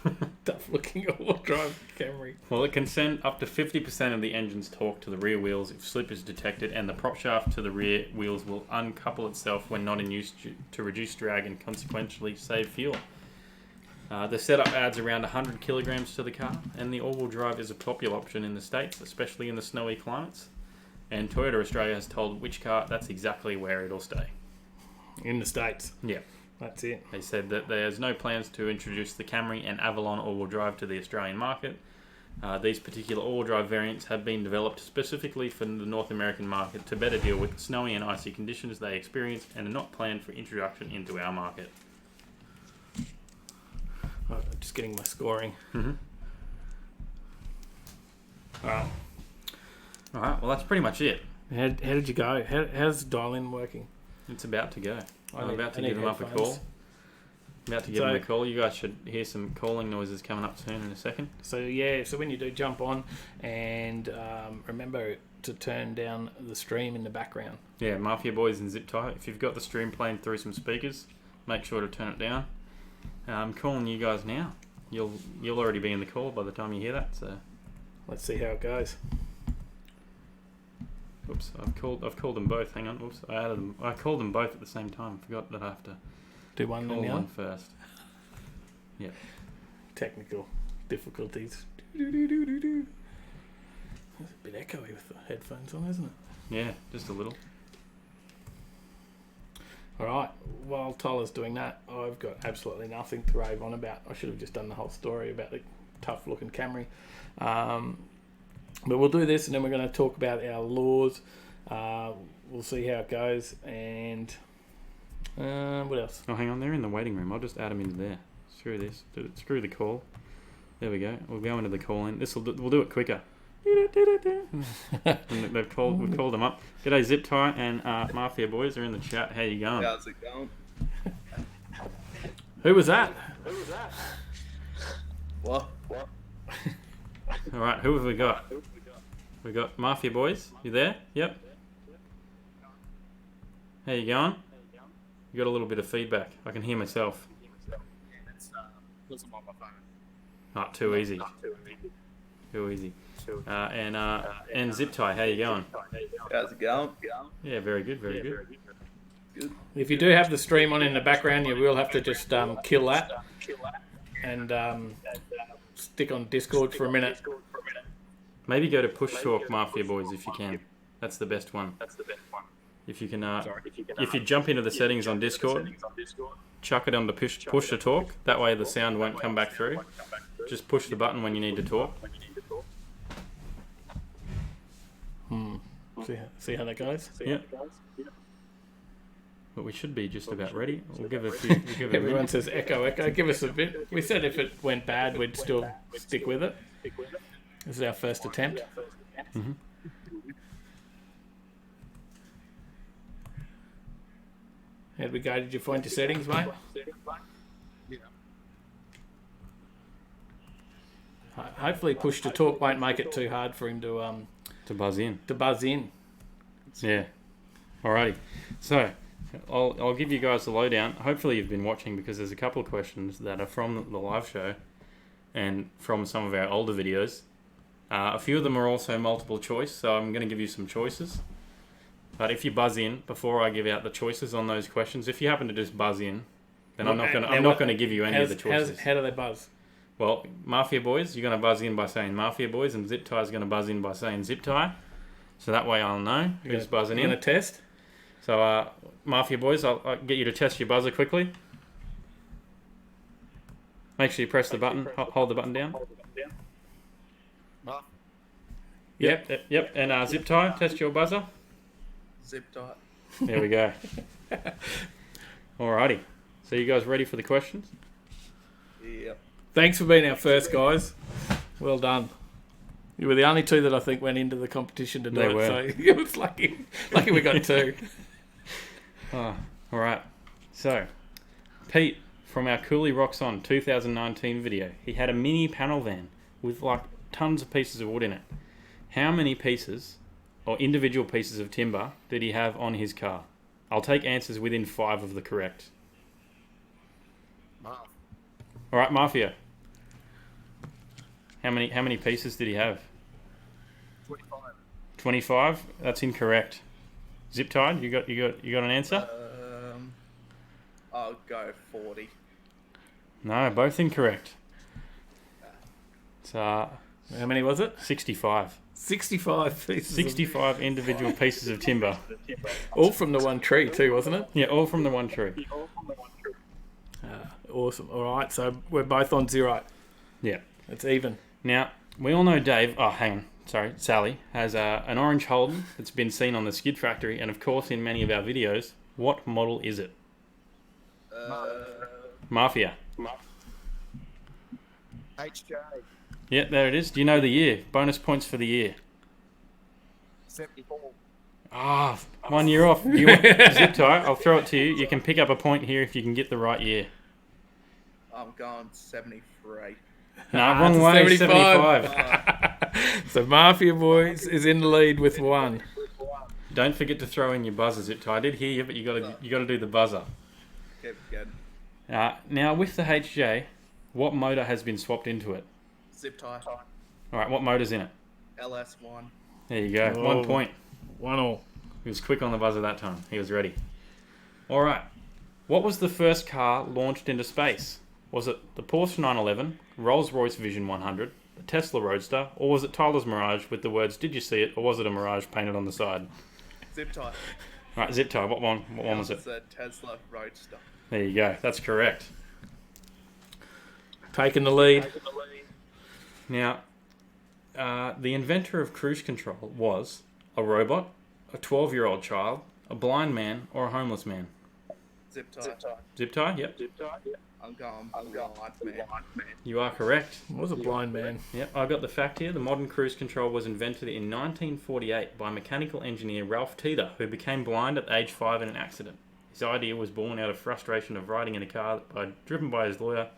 all-wheel drive Camry? Well, it can send up to 50% of the engine's torque to the rear wheels if slip is detected, and the prop shaft to the rear wheels will uncouple itself when not in use to reduce drag and consequently save fuel. The setup adds around 100 kilograms to the car, and the all-wheel drive is a popular option in the States, especially in the snowy climates. And Toyota Australia has told which car that's exactly where it'll stay. In the States? Yeah. That's it. They said that there's no plans to introduce the Camry and Avalon all-wheel drive to the Australian market. These particular all-wheel drive variants have been developed specifically for the North American market to better deal with snowy and icy conditions they experience and are not planned for introduction into our market. Right, just getting my scoring. Alright, well that's pretty much it. How did you go? How's the dial-in working? It's about to go. I'm about to give them up a call. About to give them a call. You guys should hear some calling noises coming up soon in a second. So yeah, so when you do jump on, and remember to turn down the stream in the background. Yeah, Mafia Boys and Zip Tie. If you've got the stream playing through some speakers, make sure to turn it down. I'm calling you guys now. You'll already be in the call by the time you hear that. So let's see how it goes. Oops, I've called them both. Hang on. Oops, I added them. I called them both at the same time. Forgot that I have to do one call one first. Yep. Technical difficulties. There's a bit echoey with the headphones on, isn't it? Yeah, just a little. All right. While Tyler's doing that, I've got absolutely nothing to rave on about. I should have just done the whole story about the tough-looking Camry. But we'll do this, and then we're going to talk about our laws. We'll see how it goes, and what else? Oh, hang on, they're in the waiting room. I'll just add them into there. Screw this. Screw the call. There we go. We'll go into the call in. We'll do it quicker. We've called them up. G'day, Zip Tie and Mafia Boys are in the chat. How you going? How's it going? Who was that? What? All right, who have we got? We got Mafia Boys. You there? Yep. How you going? You got a little bit of feedback. I can hear myself. It's because I'm on my phone. Not too easy. Too easy. And Zip Tie, how you going? How's it going? Yeah, very good, very good. If you do have the stream on in the background, you will have to just kill that and stick on Discord for a minute. Maybe go to Push Talk Mafia Boys if you can. That's the best one. If you can, if you jump into the settings on Discord, chuck it on the push to talk. That way the sound won't come back through. Just push the button when you need to talk. See how that goes? Yeah. But we should be just about ready. We'll give a few. Everyone says echo, echo. Give us a bit. We said if it went bad, we'd still stick with it. This is our first attempt. Mm-hmm. How'd we go? Did you find your settings, mate? Hopefully push to talk won't make it too hard for him to buzz in. Yeah. Alrighty. So I'll give you guys the lowdown. Hopefully you've been watching because there's a couple of questions that are from the live show and from some of our older videos. A few of them are also multiple choice, so I'm going to give you some choices. But if you buzz in before I give out the choices on those questions, if you happen to just buzz in, then I'm not going to give you any of the choices. How do they buzz? Well, Mafia Boys, you're going to buzz in by saying Mafia Boys, and Zip Tie's going to buzz in by saying Zip Tie. So that way I'll know who's buzzing in. Going to test? So, Mafia Boys, I'll get you to test your buzzer quickly. Make sure you press the button. Hold the button down. Yep. And Zip Tie, test your buzzer. Zip Tie. There we go. Alrighty. So you guys ready for the questions? Yep. Thanks for being our first, guys. Well done. You were the only two that I think went into the competition to do it, so it was lucky we got two. Alright. So, Pete, from our Cooley Rocks On 2019 video, he had a mini panel van with like tons of pieces of wood in it. How many pieces or individual pieces of timber did he have on his car? I'll take answers within 5 of the correct. Alright, Mafia. How many pieces did he have? 25? That's incorrect. Zip Tide, you got an answer? I'll go 40. No, both incorrect. So, how many was it? 65. 65 pieces. 65 individual pieces of timber. All from the one tree too, wasn't it? Yeah, all from the one tree. Awesome. All right, so we're both on 0. Yeah. It's even. Now, we all know Dave, Sally, has an orange Holden that's been seen on the Skid Factory and, of course, in many of our videos. What model is it? Mafia. HJ. Yeah, there it is. Do you know the year? Bonus points for the year. 74. 1 year off. Do you want Zip Tie? I'll throw it to you. You can pick up a point here if you can get the right year. I'm going 73. No, wrong way. 75. So Mafia Boys is in the lead with 1. Don't forget to throw in your buzzer, Zip Tie. I did hear you, but you got to do the buzzer. Keep it Now with the HJ, what motor has been swapped into it? Zip Tie. All right, what motor's in it? LS1. There you go. 1 point. 1-1. He was quick on the buzzer that time. He was ready. All right. What was the first car launched into space? Was it the Porsche 911, Rolls-Royce Vision 100, the Tesla Roadster, or was it Tyler's Mirage with the words, "Did you see it?" or was it a Mirage painted on the side? Zip Tie. All right, Zip Tie. What one was it? It's a Tesla Roadster. There you go. That's correct. Taking the lead. Now, the inventor of cruise control was a robot, a 12-year-old child, a blind man, or a homeless man. Zip Tie. Zip Tie? Yep. I'm going blind man. You are correct. Was a blind man. Yep, I got the fact here. The modern cruise control was invented in 1948 by mechanical engineer Ralph Teeter, who became blind at age 5 in an accident. His idea was born out of frustration of riding in a car driven by his lawyer,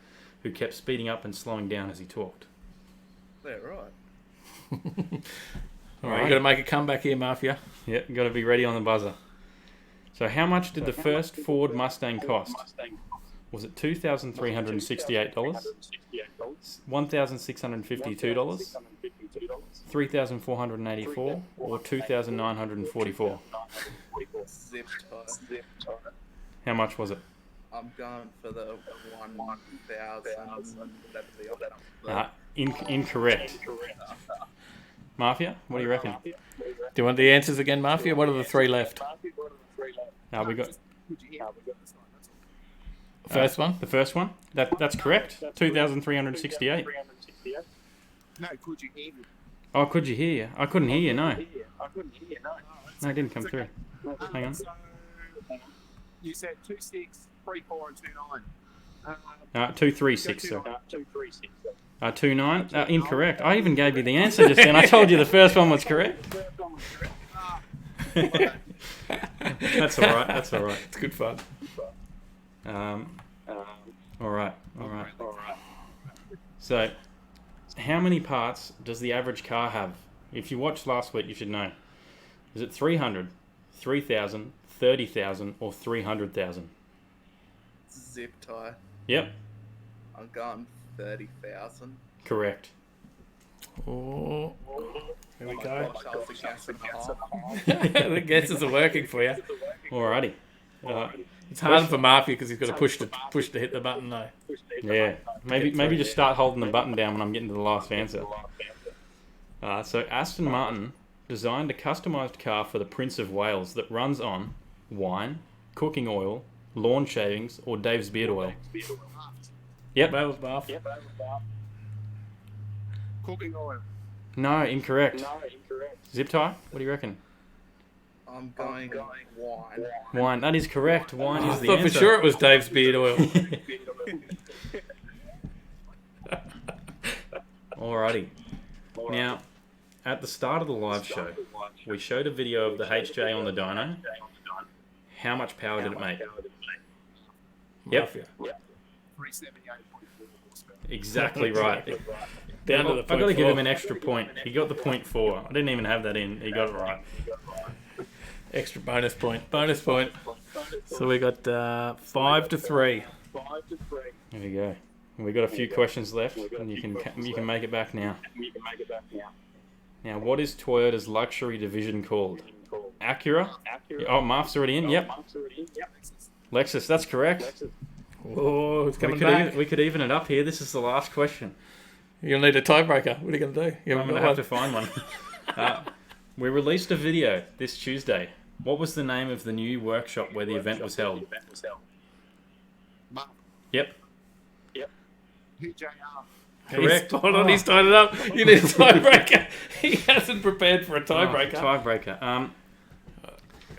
who kept speeding up and slowing down as he talked. Yeah, right. All right, you got to make a comeback here, Mafia. Yep, got to be ready on the buzzer. So how much did the first Ford Mustang cost? Was it $2,368, $1,652, 3,484 or 2,944? Zip tie. How much was it? I'm going for the 1,000. Whatever the Incorrect. Mafia, what do you reckon? Do you want the answers again, Mafia? What are the three left? We got First one? the first one. That's correct. 2,368. No, could you hear me? Oh, could you hear? I couldn't hear you. No, no, it didn't come through. Hang on. So, you said 26, 34, and 29. 236. Sorry. 29. Incorrect. I even gave you the answer just then. I told you the first one was correct. That's all right. That's all right. It's good fun. All right. So, how many parts does the average car have? If you watched last week, you should know. Is it 300, 3,000, 30,000, or 300,000? zip tie. Yep, I'm going 30,000. correct. Oh, here we go. Charles the gas and a half. The guesses are working for you. Alrighty. It's hard for Mafia because he's got to push to hit the button though. Yeah, maybe just start holding the button down when I'm getting to the last answer. So Aston Martin designed a customised car for the Prince of Wales that runs on wine, cooking oil, lawn shavings, or Dave's beard oil. Yep. Wales Bath. Cooking oil. No, incorrect. Zip tie? What do you reckon? I'm going wine. Wine. That is correct. Wine is I the thought answer. for sure it was Dave's beard oil. Alrighty. Now, at the start of the live show, we showed a video of the HJ on the dyno. How much power did it make? Yep. Mafia. 378.4 horsepower. Exactly right. Down to the I've got to give 0.4. him an extra point. He got the 0.4. I didn't even have that in. He got it right. Extra bonus point. Bonus point. So we got 5-3. There we go. We got a few questions left, and you can make it back now. Now, what is Toyota's luxury division called? Acura? Oh, Marf's already in. Yep. Lexus. That's correct. Oh, it's coming back. We could even it up here. This is the last question. You'll need a tiebreaker. What are you going to do? You I'm haven't going to got have to one. find one. We released a video this Tuesday. What was the name of the new workshop where the event was held? Mark, Yep. PJR. Correct. Hold on, he's tied it up. You need a tiebreaker. He hasn't prepared for a tiebreaker. Tiebreaker.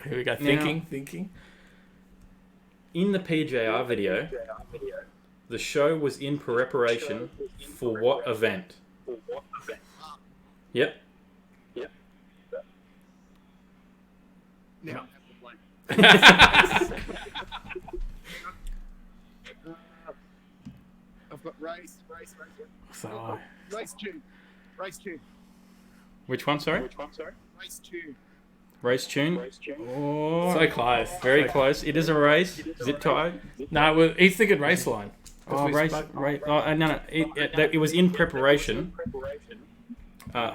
Here we go. Now- Thinking. In the PJR video, the show was in preparation for what event? Yep. Now I have the blank. I've got race. So, Race tune. Which one, sorry? Race tune. Race tune? Oh, so close. very close. It is a race. Zip tie. No, he's thinking race line. Oh, race. No. It was in preparation.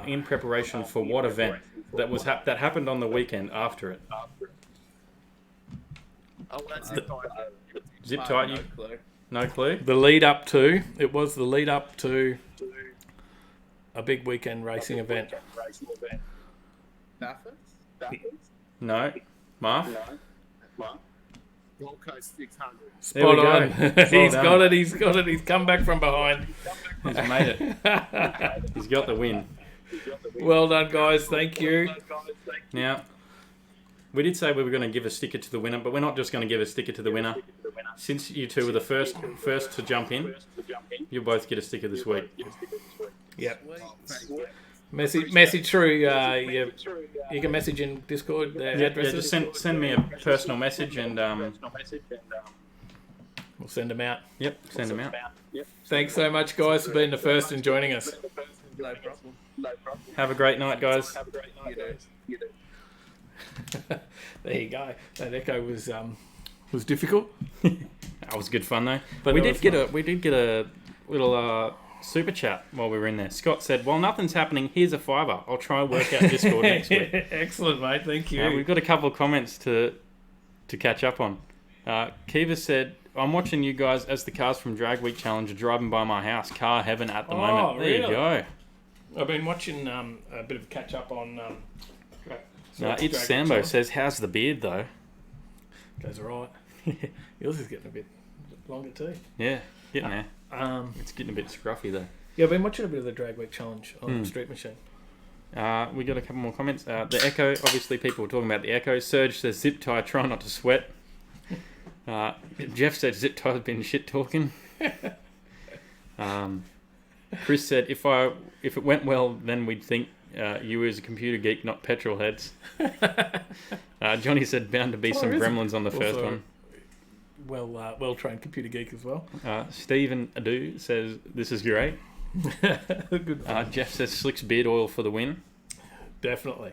In preparation for what event? That happened on the weekend after it. Oh, that's the Zip tie. No You clue. no clue. It was the lead up to a big weekend racing event. Bathurst? No. Marf. Gold Coast 600. There we Spot on. go. He's got it. He's come back from behind. He's made it. He's got the win. Well done, guys. Thank you. Now, we did say we were going to give a sticker to the winner, but we're not just going to give a sticker to the winner. Since you two were the first to jump in, you'll both get a sticker this week. Yep. Message through. You can message in Discord. Yeah, Addresses. just send me a personal message and We'll send them out. yep, send them out. Thanks so much, guys, for being the first and joining us. No problem. Have a great night, guys. You do. There you go. That echo was difficult. That was good fun though. But we it did was get a little super chat while we were in there. Scott said, "While nothing's happening, here's a $5. I'll try and work out Discord next week." Excellent, mate. Thank you. We've got a couple of comments to catch up on. Kiva said, "I'm watching you guys as the cars from Drag Week Challenge are driving by my house. Car heaven at the moment." There you go. I've been watching a bit of catch up on. It's Sambo says, "How's the beard though?" Goes alright. Yours is getting a bit longer too. Yeah, getting there. It's getting a bit scruffy though. Yeah, I've been watching a bit of the Drag Week Challenge on Street Machine. We got a couple more comments. The Echo, obviously people were talking about the Echo. Serge says, "Zip tie, try not to sweat." Jeff said, "Zip tie's been shit talking." Chris said, if it went well, then we'd think you as a computer geek, not petrol heads." Johnny said, "Bound to be some gremlins on the first one." Well trained computer geek as well. Stephen Adu says, "This is great." Good. Jeff says, "Slick's beard oil for the win." Definitely.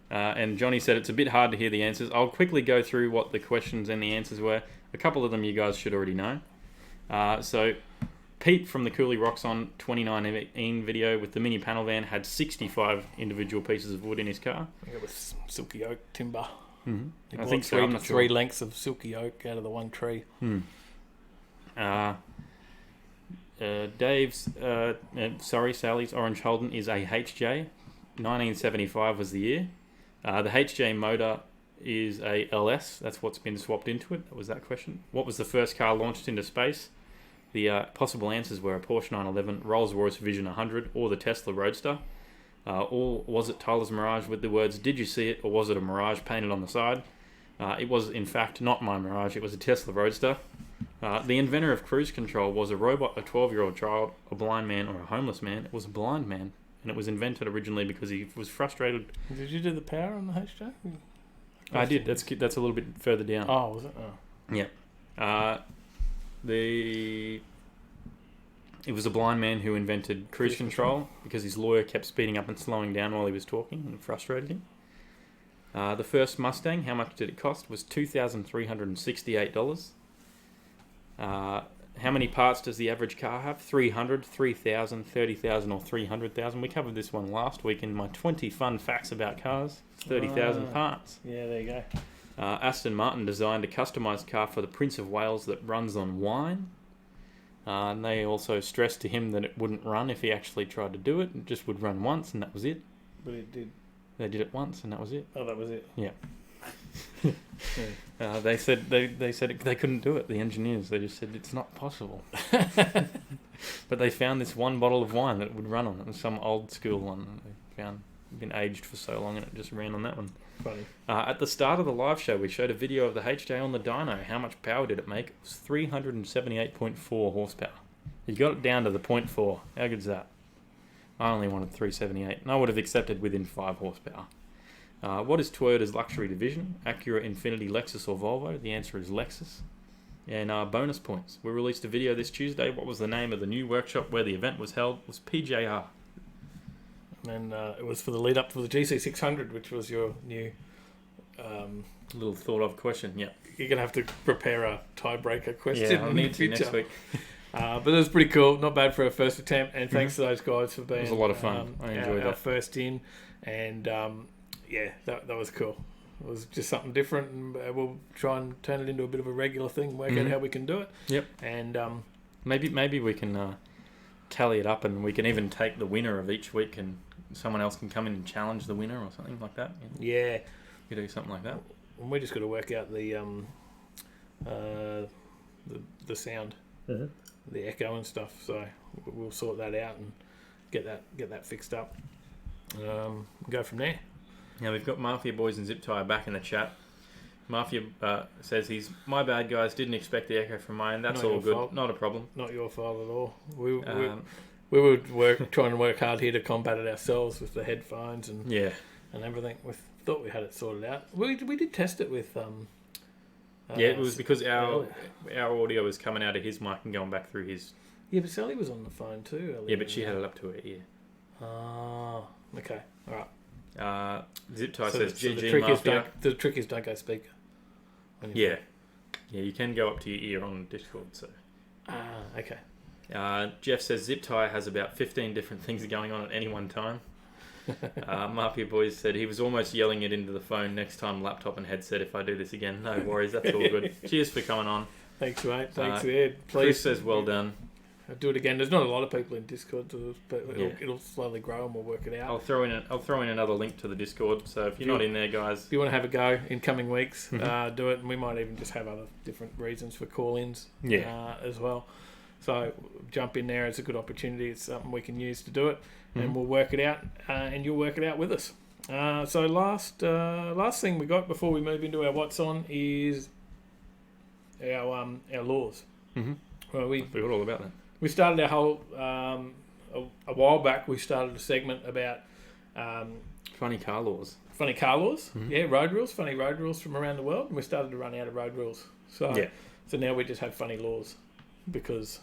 And Johnny said, "It's a bit hard to hear the answers. I'll quickly go through what the questions and the answers were. A couple of them you guys should already know." So Pete from the Cooley Rocks on 2019 video with the mini panel van had 65 individual pieces of wood in his car. I think it was silky oak timber. Mm-hmm. I think three lengths of silky oak out of the one tree. Dave's, Sally's Orange Holden is a HJ. 1975 was the year. The HJ motor is a LS. That's what's been swapped into it. That was that question. What was the first car launched into space? The possible answers were a Porsche 911, Rolls-Royce Vision 100, or the Tesla Roadster. Or was it Tyler's Mirage with the words, "Did you see it?" or was it a Mirage painted on the side? It was, in fact, not my Mirage. It was a Tesla Roadster. The inventor of cruise control was a robot, a 12-year-old child, a blind man, or a homeless man. It was a blind man, and it was invented originally because he was frustrated. Did you do the power on the HJ? I did. That's a little bit further down. Oh, was it? Oh. Yeah. It was a blind man who invented cruise control because his lawyer kept speeding up and slowing down while he was talking and frustrated him. The first Mustang, how much did it cost? Was $2,368. How many parts does the average car have? 300, 3,000, 30,000 or 300,000. We covered this one last week in my 20 fun facts about cars. 30,000 parts. Yeah, there you go. Aston Martin designed a customised car for the Prince of Wales that runs on wine. And they also stressed to him that it wouldn't run if he actually tried to do it. It just would run once and that was it. But it did. They did it once and that was it. Oh, that was it? Yeah. They said they couldn't do it, the engineers. They just said it's not possible. But they found this one bottle of wine that it would run on. It was some old school one that they found. Been aged for so long and it just ran on that one. Funny. At the start of the live show, we showed a video of the HJ on the dyno. How much power did it make? It was 378.4 horsepower. You got it down to the 0.4. How good's that? I only wanted 378, and I would have accepted within 5 horsepower. What is Toyota's luxury division? Acura, Infiniti, Lexus, or Volvo? The answer is Lexus. And bonus points. We released a video this Tuesday. What was the name of the new workshop where the event was held? It was PJR. And it was for the lead up to the GC600, which was your new little thought of question. Yeah, you're gonna have to prepare a tiebreaker question. Yeah, I'll need to next week. But it was pretty cool. Not bad for a first attempt. And thanks to those guys for being. It was a lot of fun. I enjoyed that. Our first in, and yeah, that was cool. It was just something different, and we'll try and turn it into a bit of a regular thing. Work out how we can do it. Yep. And maybe we can tally it up, and we can even take the winner of each week and. Someone else can come in and challenge the winner or something like that. Yeah. You do something like that. And we just got to work out the sound, the echo and stuff. So we'll sort that out and get that fixed up. Go from there. Now we've got Mafia Boys and Zip Tire back in the chat. Mafia says he's my bad, guys. Didn't expect the echo from mine. That's all good. Fault. Not a problem. Not your fault at all. We were trying to work hard here to combat it ourselves with the headphones and everything. We thought we had it sorted out. We did test it with it was because our audio was coming out of his mic and going back through his. Yeah, but Sally was on the phone too. Yeah, but she had it up to her ear. Oh, okay, all right. Zip Tie says GG the trick Mafia. The trick is don't go speaker. Yeah, you can go up to your ear on Discord. So. Okay. Jeff says zip tie has about 15 different things going on at any one time. Mafia Boys said he was almost yelling it into the phone. Next time, laptop and headset. If I do this again, no worries. That's all good. Cheers for coming on. Thanks, mate. Thanks, Ed. Please. Chris says well done. I'll do it again. There's not a lot of people in Discord, but it'll slowly grow and we'll work it out. I'll throw in another link to the Discord. So if you're not in there, guys, if you want to have a go in coming weeks, do it. And we might even just have other different reasons for call-ins as well. So jump in there. It's a good opportunity. It's something we can use to do it, and we'll work it out, and you'll work it out with us. So last thing we got before we move into our what's on is our laws. Well, we forgot all about that. We started our whole a while back. We started a segment about funny car laws. Funny car laws, road rules, funny road rules from around the world, and we started to run out of road rules. So now we just have funny laws because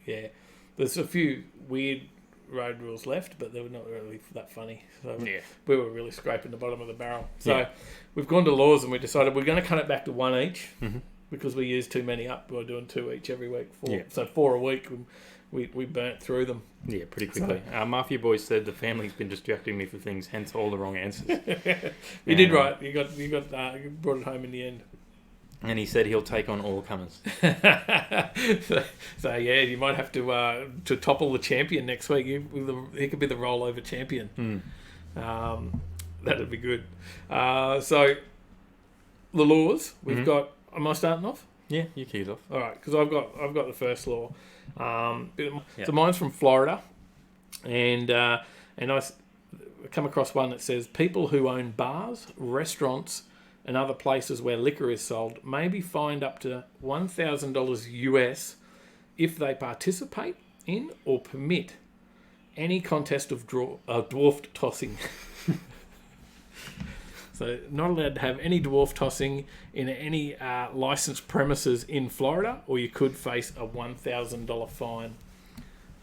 there's a few weird road rules left, but they were not really that funny. So we were really scraping the bottom of the barrel. So we've gone to laws and we decided we're going to cut it back to one each. Because we used too many up. We're doing 2 each every week. So 4 a week. We burnt through them. Yeah, pretty quickly. Mafia Boys said the family's been distracting me for things, hence all the wrong answers. You did right. You brought it home in the end. And he said he'll take on all comers. so you might have to topple the champion next week. He could be the rollover champion. That'd be good. So the laws we've got. Am I starting off? Yeah, you kick it off. All right, because I've got the first law. So mine's from Florida, and I come across one that says people who own bars, restaurants, and other places where liquor is sold may be fined up to $1,000 US if they participate in or permit any contest of dwarf tossing. So not allowed to have any dwarf tossing in any licensed premises in Florida, or you could face a $1,000 fine.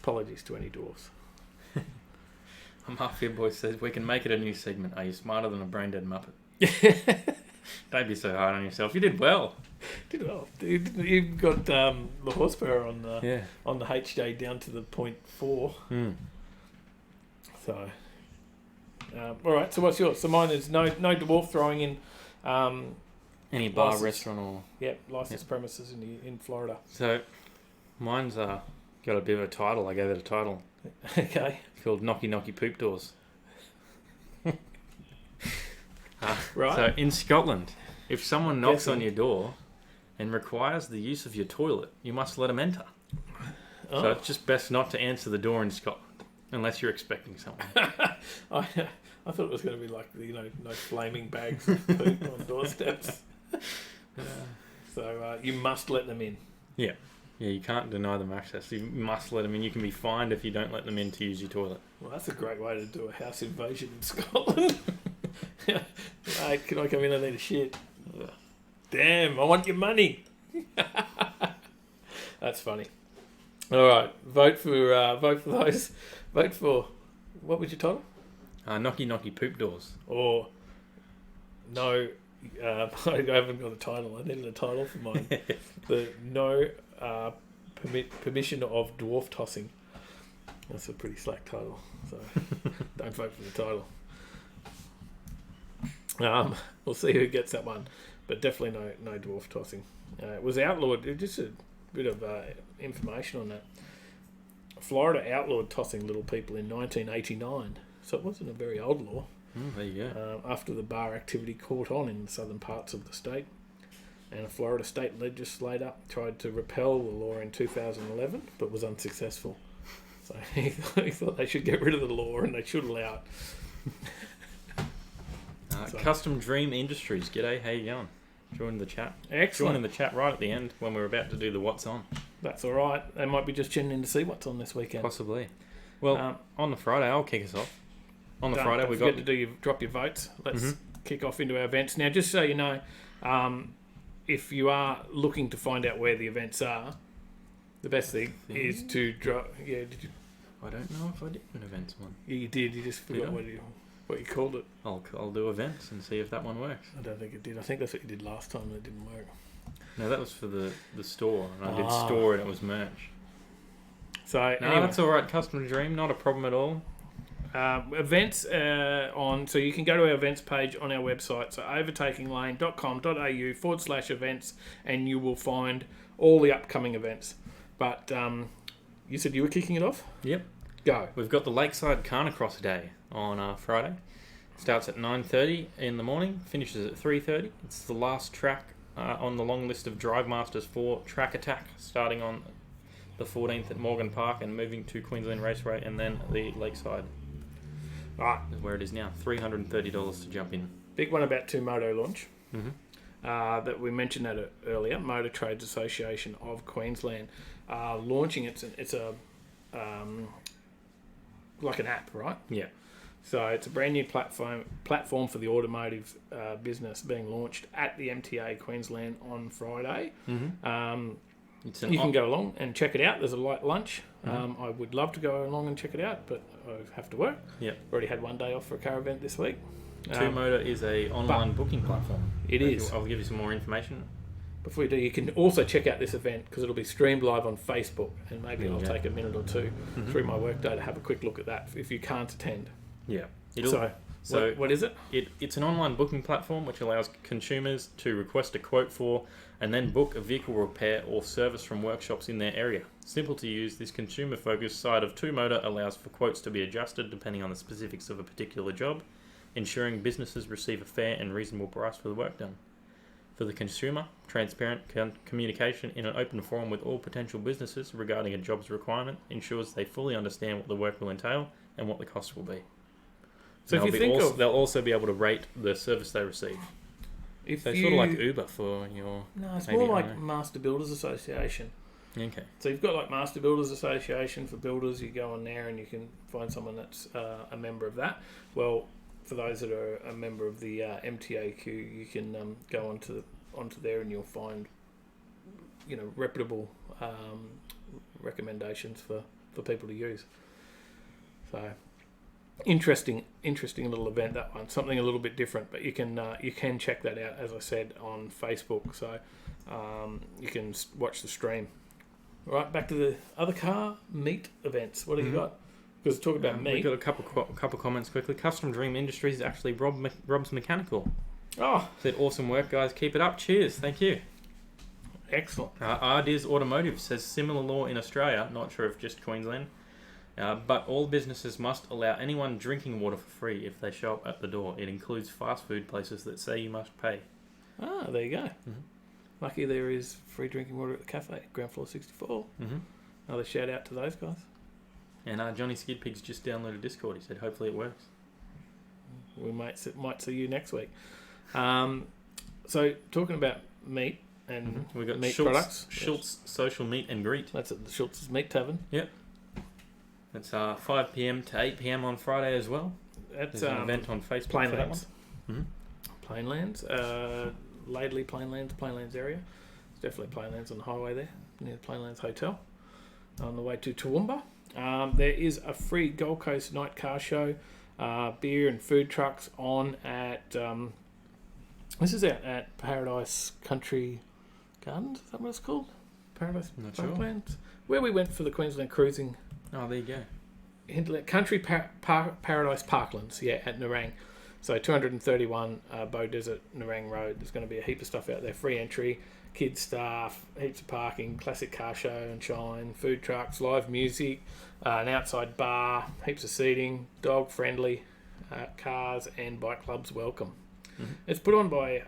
Apologies to any dwarfs. Mafia Boy says, we can make it a new segment. Are you smarter than a brain-dead Muppet? Don't be so hard on yourself. You did well. You got the horsepower on the HJ down to the 0.4. So... all right, so what's yours? So mine is no dwarf throwing in any bar, restaurant, or licensed premises in Florida. So mine's got a bit of a title. I gave it a title. Okay. It's called Knocky Knocky Poop Doors. Right. So in Scotland, if someone knocks on your door and requires the use of your toilet, you must let them enter. Oh. So it's just best not to answer the door in Scotland. Unless you're expecting something. I thought it was going to be like, no flaming bags of poop on doorsteps. So you must let them in. Yeah, you can't deny them access. You must let them in. You can be fined if you don't let them in to use your toilet. Well, that's a great way to do a house invasion in Scotland. Hey, can I come in? I need a shit. Damn, I want your money. That's funny. All right, vote for those. Vote for, what was your title? Knocky Knocky Poop Doors. Or, no, I haven't got a title. I needed a title for mine. The no permission of dwarf tossing. That's a pretty slack title. So, don't vote for the title. We'll see who gets that one. But definitely no dwarf tossing. It was outlawed. Just a bit of information on that. Florida outlawed tossing little people in 1989, so it wasn't a very old law. There you go. After the bar activity caught on in the southern parts of the state, and a Florida state legislator tried to repeal the law in 2011, but was unsuccessful. So he thought they should get rid of the law and they should allow it. Custom Dream Industries. G'day, how you going? Join the chat. Excellent. Join the chat right at the end when we're about to do the What's On. That's all right. They might be just tuning in to see what's on this weekend. Possibly. Well, on the Friday, I'll kick us off. On the Friday, we got to drop your votes. Let's kick off into our events now. Just so you know, if you are looking to find out where the events are, the best thing is to drop. Yeah, did you? I don't know if I did an events one. Yeah, you did. You just forgot what you called it. I'll do events and see if that one works. I don't think it did. I think that's what you did last time and it didn't work. No, that was for the store. And I did store and it was merch. So No, anyway, that's all right. Customer Dream, not a problem at all. events so you can go to our events page on our website, so overtakinglane.com.au/events, and you will find all the upcoming events. But you said you were kicking it off? Yep. Go. We've got the Lakeside Carnicross Day on Friday. Starts at 9:30 in the morning, finishes at 3:30. It's the last track on the long list of Drive Masters for Track Attack, starting on the 14th at Morgan Park and moving to Queensland Raceway and then the Lakeside. Right. Where it is now, $330 to jump in. Big one about Moto launch. Mm-hmm. That we mentioned that earlier. Motor Trades Association of Queensland launching it's a like an app, right? Yeah. So it's a brand new platform for the automotive business being launched at the MTA Queensland on Friday. Mm-hmm. You can go along and check it out. There's a light lunch. I would love to go along and check it out, but I have to work. Yeah. Already had one day off for a car event this week. Motor is a online booking platform. It is. I'll give you some more information. Before you do, you can also check out this event because it'll be streamed live on Facebook, and maybe I'll take a minute or two through my workday to have a quick look at that if you can't attend. Yeah. So what is it? It's an online booking platform which allows consumers to request a quote for and then book a vehicle repair or service from workshops in their area. Simple to use, this consumer-focused side of Motor allows for quotes to be adjusted depending on the specifics of a particular job, ensuring businesses receive a fair and reasonable price for the work done. For the consumer, transparent communication in an open forum with all potential businesses regarding a job's requirement ensures they fully understand what the work will entail and what the cost will be. So if you think they'll also be able to rate the service they receive. So sort of like Uber for your... No, it's more like Master Builders Association. Okay. So you've got like Master Builders Association for builders. You go on there and you can find someone that's a member of that. Well, for those that are a member of the MTAQ, you can go onto there and you'll find, reputable recommendations for people to use. So interesting little event, that one. Something a little bit different, but you can check that out, as I said, on Facebook. So you can watch the stream. All right, back to the other car meet events. What have you got? Because talk about meat. We've got a couple comments quickly. Custom Dream Industries is actually Rob's Mechanical. Oh, said awesome work, guys. Keep it up. Cheers. Thank you. Excellent. Ardiz Automotive says similar law in Australia. Not sure if just Queensland. But all businesses must allow anyone drinking water for free if they show up at the door. It includes fast food places that say you must pay. Ah, there you go. Mm-hmm. Lucky there is free drinking water at the cafe, ground floor 64. Mm-hmm. Another shout out to those guys. And Johnny Skidpig's just downloaded Discord. He said hopefully it works. We might see you next week. So talking about meat and we've got meat Schultz, products. Schultz Social Meet and Greet. That's at the Schultz's Meat Tavern. Yep. It's 5 p.m. to 8 p.m. on Friday as well. That's an event on Facebook. Plainlands. Mm-hmm. Plainlands. Laidley Plainlands area. It's definitely Plainlands on the highway there, near the Plainlands Hotel. On the way to Toowoomba. There is a free Gold Coast night car show. Beer and food trucks on at... this is out at Paradise Country Gardens. Is that what it's called? Paradise Parklands? Where we went for the Queensland Cruising... Oh, there you go. Hinterland Country Paradise Parklands, at Nerang. So 231 Bow Desert, Nerang Road. There's going to be a heap of stuff out there. Free entry, kids staff, heaps of parking, classic car show and shine, food trucks, live music, an outside bar, heaps of seating, dog friendly, cars and bike clubs welcome. Mm-hmm. It's put on by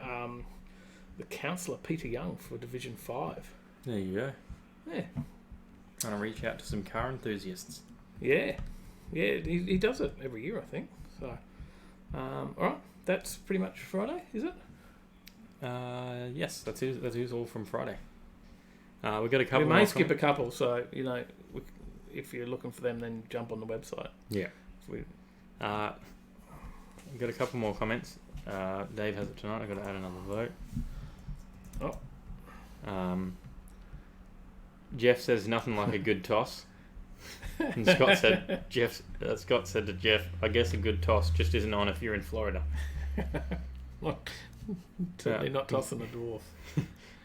the councillor Peter Young for Division 5. There you go. Yeah. Trying to reach out to some car enthusiasts. Yeah, he does it every year, I think. So, all right, that's pretty much Friday, is it? Yes, that's all from Friday. We've got a couple. We may skip a couple, so if you're looking for them, then jump on the website. Yeah. We've got a couple more comments. Dave has it tonight. I've got to add another vote. Oh. Jeff says nothing like a good toss. And Scott said to Jeff, I guess a good toss just isn't on if you're in Florida. Certainly not tossing a dwarf.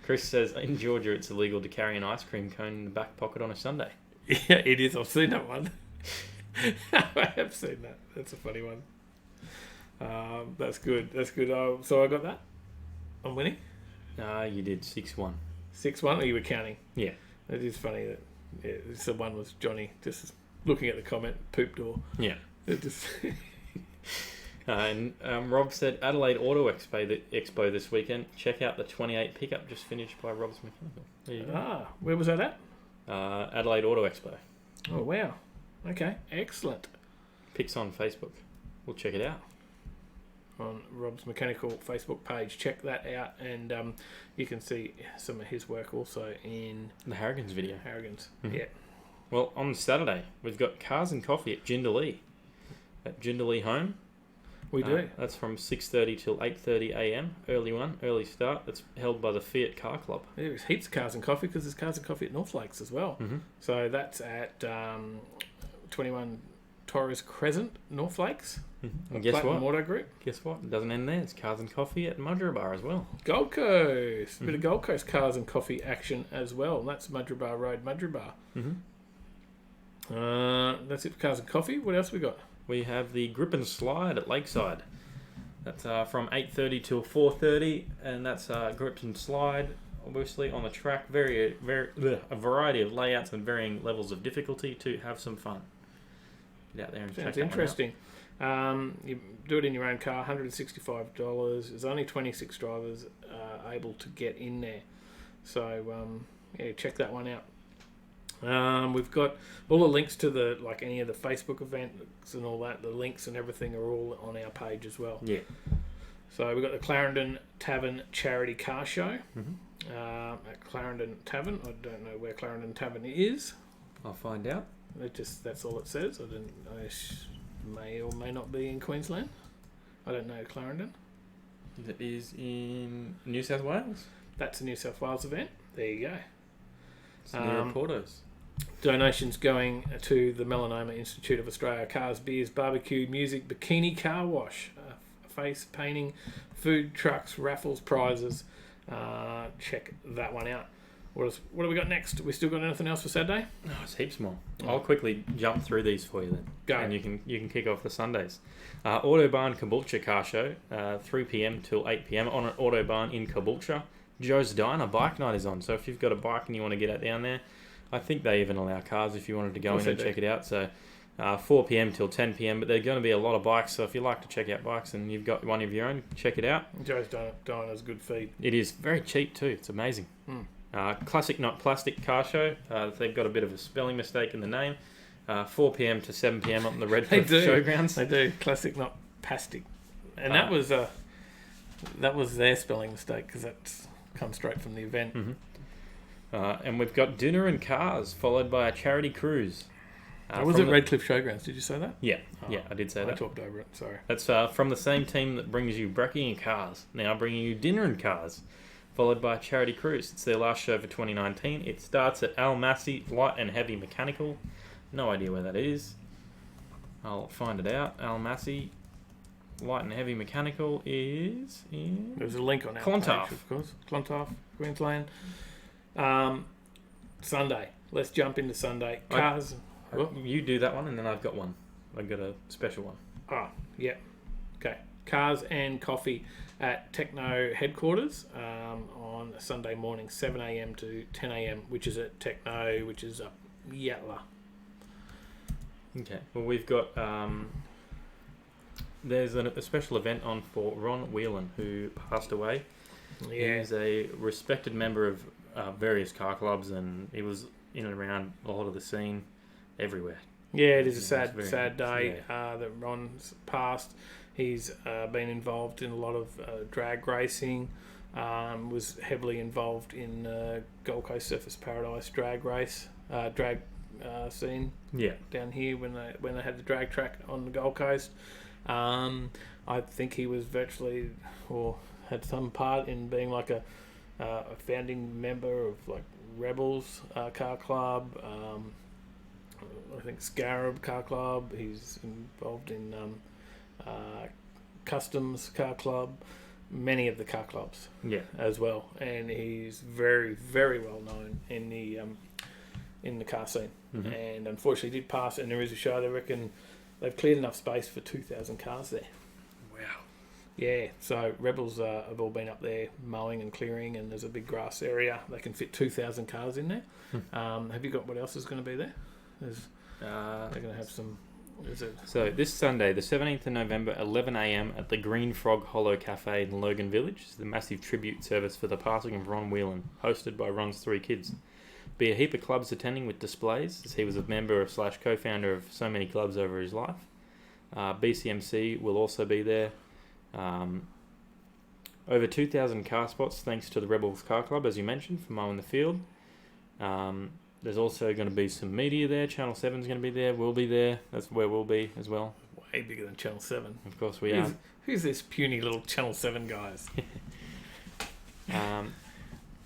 Chris says in Georgia it's illegal to carry an ice cream cone in the back pocket on a Sunday. Yeah, it is. I've seen that one. I have seen that. That's a funny one. That's good. That's good. So I got that. I'm winning. You did 6-1. 6-1, or you were counting? Yeah. It is funny that the one was Johnny just looking at the comment, poop door. Yeah. It just And Rob said Adelaide Auto Expo this weekend. Check out the 28 pickup just finished by Rob's Mechanical. There you go. Where was that at? Adelaide Auto Expo. Oh, wow. Okay, excellent. Pics on Facebook. We'll check it out. On Rob's Mechanical Facebook page. Check that out, and you can see some of his work also in The Harrigan's video. Harrigan's. Mhm. Yeah. Well, on Saturday, we've got Cars and Coffee at Jindalee. At Jindalee Home. We do. That's from 6:30 till 8:30 a.m. Early one, early start. That's held by the Fiat Car Club. There's heaps of Cars and Coffee because there's Cars and Coffee at North Lakes as well. Mm-hmm. So that's at 21 Torres Crescent, North Lakes. Mm-hmm. And guess Platinum what? Auto Group. Guess what? It doesn't end there. It's Cars and Coffee at Mudgeeraba as well. Gold Coast. A bit of Gold Coast Cars and Coffee action as well. And that's Mudgeeraba Road, Mudgeeraba. Mm-hmm. That's it for Cars and Coffee. What else we got? We have the Grip and Slide at Lakeside. That's from 8:30 till 4:30, and that's Grip and Slide, obviously on the track. A variety of layouts and varying levels of difficulty to have some fun. Get out there and check that interesting. You do it in your own car. $165. There's only 26 drivers able to get in there, so check that one out. We've got all the links to any of the Facebook events and all that. The links and everything are all on our page as well. Yeah. So we've got the Clarendon Tavern Charity Car Show Mm-hmm. at Clarendon Tavern. I don't know where Clarendon Tavern is. I'll find out. That's all it says. I may or may not be in Queensland. I don't know Clarendon. That is in New South Wales. That's a New South Wales event. There you go. It's near Portos. Donations going to the Melanoma Institute of Australia. Cars, beers, barbecue, music, bikini car wash, face painting, food trucks, raffles, prizes. Check that one out. What do we got next? We still got anything else for Saturday? No, it's heaps more. I'll quickly jump through these for you then. Go. And you can kick off the Sundays. Autobahn Caboolture Car Show, 3 p.m. till 8 p.m. on an Autobahn in Caboolture. Joe's Diner Bike Night is on, so if you've got a bike and you want to get out down there, I think they even allow cars if you wanted to go in and check it out. So 4 p.m. till 10 p.m. But there's going to be a lot of bikes, so if you like to check out bikes and you've got one of your own, check it out. Joe's Diner's good feed. It is very cheap too. It's amazing. Classic Not Plastic Car Show. They've got a bit of a spelling mistake in the name. 4 p.m. to 7 p.m. on the Redcliffe Showgrounds. They do. Classic Not Plastic. And that was their spelling mistake because that's come straight from the event. Mm-hmm. And we've got dinner and cars, followed by a charity cruise. Was it Redcliffe Showgrounds? Did you say that? Yeah, I did say that. I talked over it, sorry. That's from the same team that brings you Brekkie and Cars, now bringing you dinner and cars, followed by a charity cruise. It's their last show for 2019. It starts at Al Massey Light and Heavy Mechanical. No idea where that is. I'll find it out. Al Massey Light and Heavy Mechanical is in... There's a link on our Clontarf. page, of course. Clontarf, Queensland. Sunday. Let's jump into Sunday. Cars. You do that one, and then I've got one. I've got a special one. Oh, yeah. Okay. Cars and Coffee at Techno headquarters on Sunday morning, 7 a.m. to 10 a.m., which is at Techno, which is up Yatla. Okay. Well, we've got... there's a special event on for Ron Whelan, who passed away. Yeah. He's a respected member of various car clubs, and he was in and around a lot of the scene everywhere. Yeah, it is a sad day yeah. That Ron's passed. He's been involved in a lot of drag racing, was heavily involved in Gold Coast Surfers Paradise drag scene. Yeah, down here when they had the drag track on the Gold Coast. I think he was virtually or had some part in being like a founding member of like Rebels Car Club. I think Scarab Car Club. He's involved in Customs Car Club, many of the car clubs, yeah, as well. And he's very, very well known in the in the car scene. Mhm. And unfortunately did pass, and there is a show. They reckon they've cleared enough space for 2,000 cars there. Wow. Yeah, so Rebels have all been up there mowing and clearing, and there's a big grass area. They can fit 2,000 cars in there. Have you got what else is going to be there? They're going to have some... So this Sunday, the 17th of November, 11 a.m. at the Green Frog Hollow Cafe in Logan Village, is the massive tribute service for the passing of Ron Whelan, hosted by Ron's 3 kids. Be a heap of clubs attending with displays, as he was a member / co-founder of so many clubs over his life. BCMC will also be there. Over 2,000 car spots thanks to the Rebels Car Club, as you mentioned, for mowing the field. There's also going to be some media there. Channel 7's going to be there. We'll be there. That's where we'll be as well. Way bigger than Channel 7. Of course we are. Who's this puny little Channel 7 guys? Trying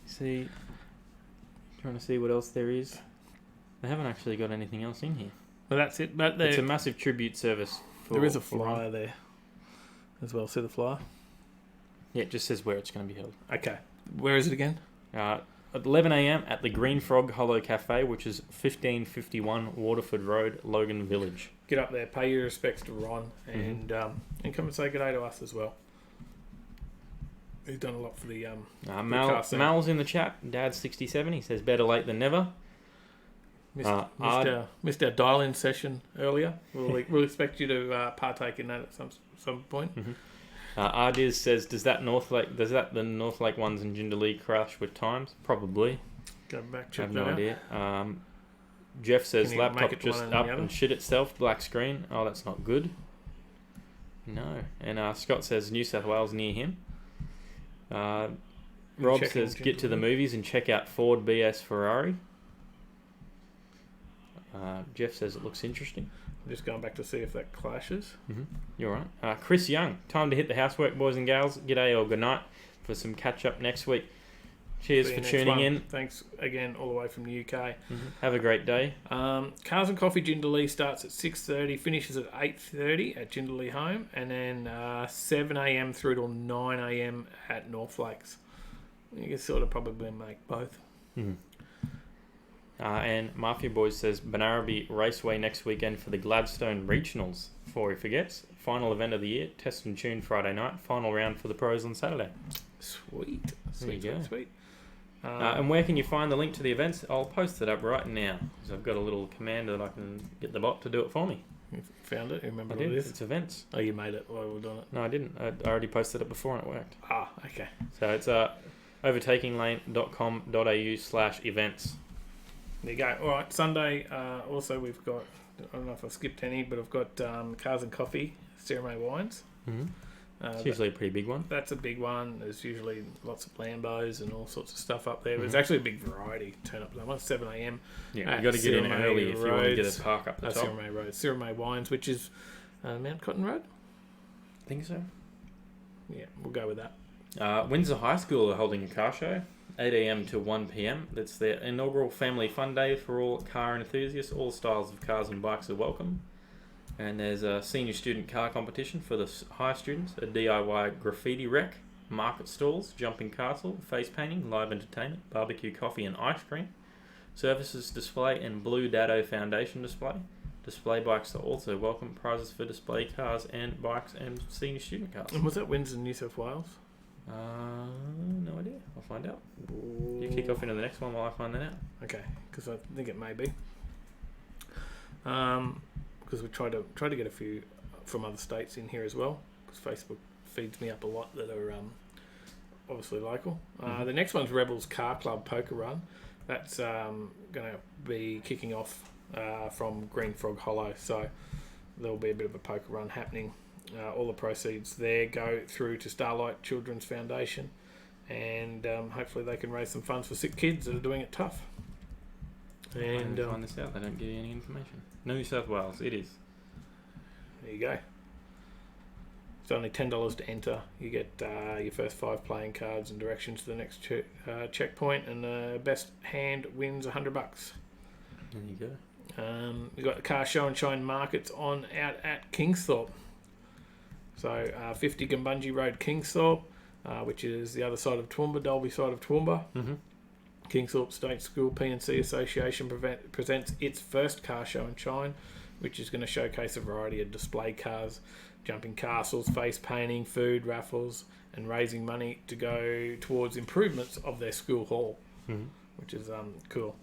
to see what else there is. They haven't actually got anything else in here. Well, that's it. But It's a massive tribute service. There is a flyer there as well. See the flyer? Yeah, it just says where it's going to be held. Okay. Where is it again? At 11 a.m. at the Green Frog Hollow Cafe, which is 1551 Waterford Road, Logan Village. Get up there, pay your respects to Ron, and come and say good day to us as well. He's done a lot for the Mal's in the chat. Dad's 67. He says better late than never. Missed our dial-in session earlier. We'll expect you to partake in that at some point. Mm-hmm. Ardiz says, does that the North Lake ones in Jindalee crash with times? Probably. Go back, I check have that no out. idea. Jeff says Can you make laptop it just one and up the other? and shit itself. Black screen. Oh, that's not good. No. And Scott says New South Wales near him. Rob checking says get to the movies and check out Ford BS Ferrari. Jeff says it looks interesting. I'm just going back to see if that clashes. Mm-hmm. You're right. Chris Young, time to hit the housework, boys and gals. G'day or good night for some catch up next week. Cheers See you for next tuning one. in. Thanks again, all the way from the UK. Mm-hmm. Have a great day. Cars and Coffee Jindalee starts at 6:30, finishes at 8:30 at Jindalee Home, and then 7 a.m. through till 9 a.m. at North Lakes. You can sort of probably make both. Mm-hmm. And Mafia Boys says Banarabi Raceway next weekend for the Gladstone Regionals. Before he forgets, final event of the year, test and tune Friday night, final round for the pros on Saturday. Sweet. Sweet. And where can you find the link to the events? I'll post it up right now because I've got a little command that I can get the bot to do it for me. You found it? You remember I what did. it is? It's events. Oh, you made it while we were doing it? No, I didn't. I already posted it before and it worked. Ah, okay. So it's overtakinglane.com.au/events. There you go. All right, Sunday, also we've got, I don't know if I skipped any, but I've got Cars and Coffee, Ceremony Wines. Mm-hmm. It's usually a pretty big one. That's a big one. There's usually lots of Lambos and all sorts of stuff up there. There's actually a big variety. Turn up that one, 7 a.m. Yeah, you got to get in early if you want to get a park up the top. Ceremony Road. Ceremony Wines, which is Mount Cotton Road? I think so. Yeah, we'll go with that. Windsor High School are holding a car show, 8 a.m. to 1 p.m. That's their inaugural family fun day for all car enthusiasts. All styles of cars and bikes are welcome. And there's a senior student car competition for the high students, a DIY graffiti wreck, market stalls, jumping castle, face painting, live entertainment, barbecue, coffee and ice cream, services display and Blue Dado Foundation display. Display bikes are also welcome. Prizes for display cars and bikes and senior student cars. And was that Windsor, New South Wales? No idea. I'll find out. You kick off into the next one while I find that out. Okay, because I think it may be. Because we try to get a few from other states in here as well. Because Facebook feeds me up a lot that are obviously local. The next one's Rebels Car Club Poker Run. That's going to be kicking off from Green Frog Hollow. So there'll be a bit of a poker run happening. All the proceeds there go through to Starlight Children's Foundation, and hopefully they can raise some funds for sick kids that are doing it tough. And find this out. They don't give you any information. New South Wales, it is. There you go. It's only $10 to enter. You get your first 5 playing cards and directions to the next checkpoint, and the best hand wins $100. There you go. We've got the car show and shine markets on out at Kingsthorpe. So 50 Gumbungie Road, Kingsthorpe, which is the other side of Toowoomba, Dalby side of Toowoomba. Mm-hmm. Kingsthorpe State School P&C Association presents its first car show and shine, which is going to showcase a variety of display cars, jumping castles, face painting, food, raffles, and raising money to go towards improvements of their school hall, which is cool.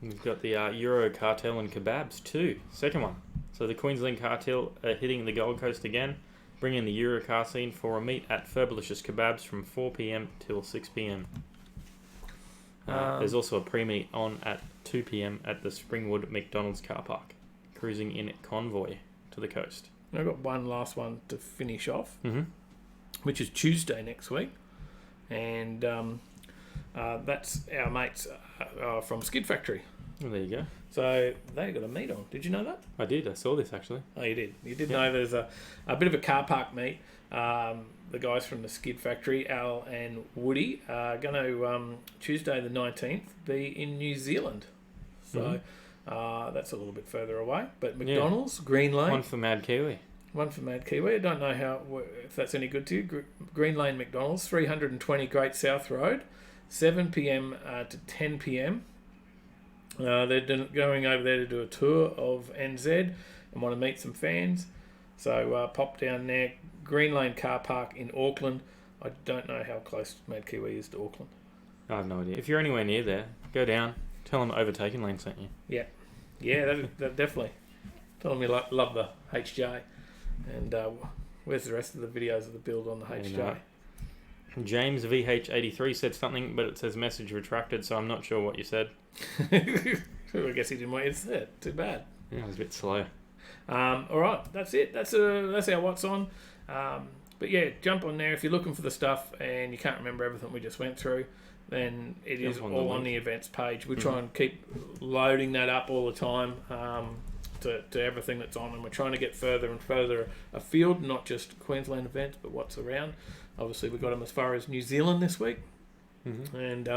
We've got the Euro Cartel and Kebabs too, second one. So the Queensland Cartel are hitting the Gold Coast again, bringing the Euro car scene for a meet at Ferbalicious Kebabs from 4 p.m. till 6 p.m. There's also a pre-meet on at 2 p.m. at the Springwood McDonald's car park, cruising in convoy to the coast. I've got one last one to finish off, which is Tuesday next week, and that's our mates from Skid Factory. Well, there you go. So they got a meet on. Did you know that? I did. I saw this actually. Oh, you did. You did know there's a bit of a car park meet. The guys from the Skid Factory, Al and Woody, are going to Tuesday the 19th be in New Zealand. So that's a little bit further away. But McDonald's, Green Lane. One for Mad Kiwi. One for Mad Kiwi. I don't know if that's any good to you. Green Lane McDonald's, 320 Great South Road, 7 p.m. To 10 p.m. They're going over there to do a tour of NZ and want to meet some fans. So pop down there. Green Lane Car Park in Auckland. I don't know how close Mad Kiwi is to Auckland. I have no idea. If you're anywhere near there, go down. Tell them Overtaking Lane sent you. Yeah, that definitely. Tell them you love the HJ. And where's the rest of the videos of the build on the HJ? James VH83 said something, but it says message retracted, so I'm not sure what you said. I guess he didn't want you to say it. Too bad. Yeah, it was a bit slow. All right, that's it. That's our what's on. But yeah, jump on there if you're looking for the stuff and you can't remember everything we just went through. Then it is all on the events page. We try and keep loading that up all the time to everything that's on, and we're trying to get further and further afield, not just Queensland events, but what's around. Obviously, we got them as far as New Zealand this week, and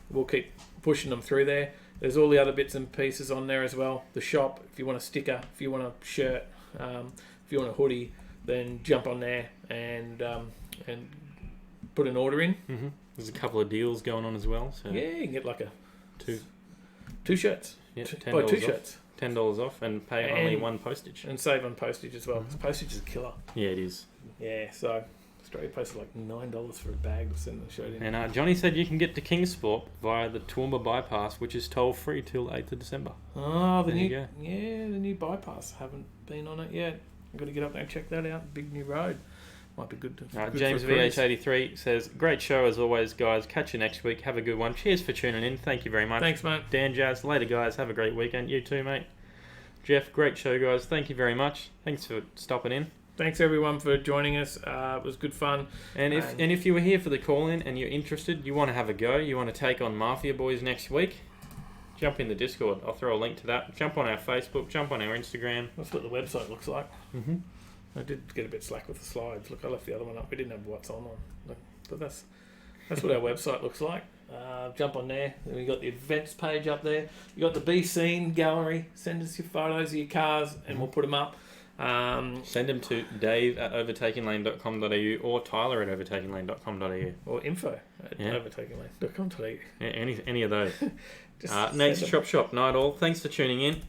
we'll keep pushing them through there. There's all the other bits and pieces on there as well. The shop, if you want a sticker, if you want a shirt, if you want a hoodie, then jump on there and put an order in. There's a couple of deals going on as well. So yeah, you can get like two shirts. Yeah, buy two shirts. $10 off and pay only one postage. And save on postage as well, because postage is a killer. Yeah, it is. Yeah, so Australia posted like $9 for a bag to send the shirt in. And Johnny said you can get to Kingsport via the Toowoomba bypass, which is toll free till 8th of December. Oh, the new bypass. Haven't been on it yet. I've got to get up there and check that out. Big new road. Might be good. Good James VH83 says, great show as always, guys. Catch you next week. Have a good one. Cheers for tuning in. Thank you very much. Thanks, mate. Dan Jazz, later, guys. Have a great weekend. You too, mate. Jeff, great show, guys. Thank you very much. Thanks for stopping in. Thanks, everyone, for joining us. It was good fun. And if you were here for the call-in and you're interested, you want to have a go, you want to take on Mafia Boys next week, jump in the Discord. I'll throw a link to that. Jump on our Facebook. Jump on our Instagram. That's what the website looks like. I did get a bit slack with the slides. Look, I left the other one up. We didn't have what's on. But that's what our website looks like. Jump on there. Then we got the events page up there. You got the Be Seen gallery. Send us your photos of your cars and we'll put them up. Send them to dave@overtakinglane.com.au or tyler@overtakinglane.com.au or info@overtakinglane.com.au. Yeah, any of those. Next shop night all. Thanks for tuning in.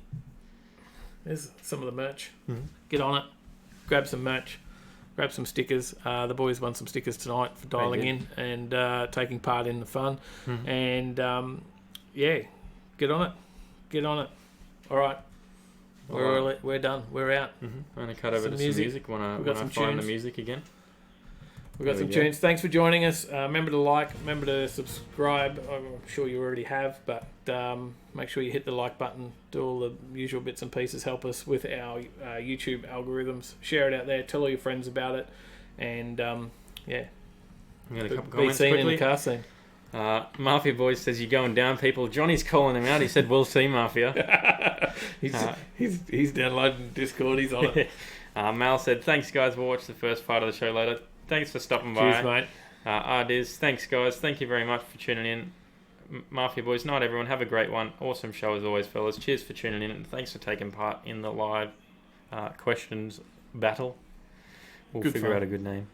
There's some of the merch. Get on it. Grab some merch. Grab some stickers. The boys won some stickers tonight for dialing in and taking part in the fun. And get on it. Get on it. All right. We're done. We're out. I'm going to cut over to some music when I find the music again. We've got some tunes. Thanks for joining us. Remember to like, remember to subscribe. I'm sure you already have, but make sure you hit the like button. Do all the usual bits and pieces. Help us with our YouTube algorithms. Share it out there. Tell all your friends about it. And I'm going to couple be comments seen quickly. in the car scene. Mafia Boys says you're going down, people. Johnny's calling him out. He said, "We'll see, Mafia." He's downloading Discord. He's on it. Mal said, "Thanks, guys. We'll watch the first part of the show later." Thanks for stopping by. Cheers, mate. Ardiz, thanks, guys. Thank you very much for tuning in. Mafia Boys, night, everyone. Have a great one. Awesome show as always, fellas. Cheers for tuning in, and thanks for taking part in the live questions battle. We'll figure out a good name.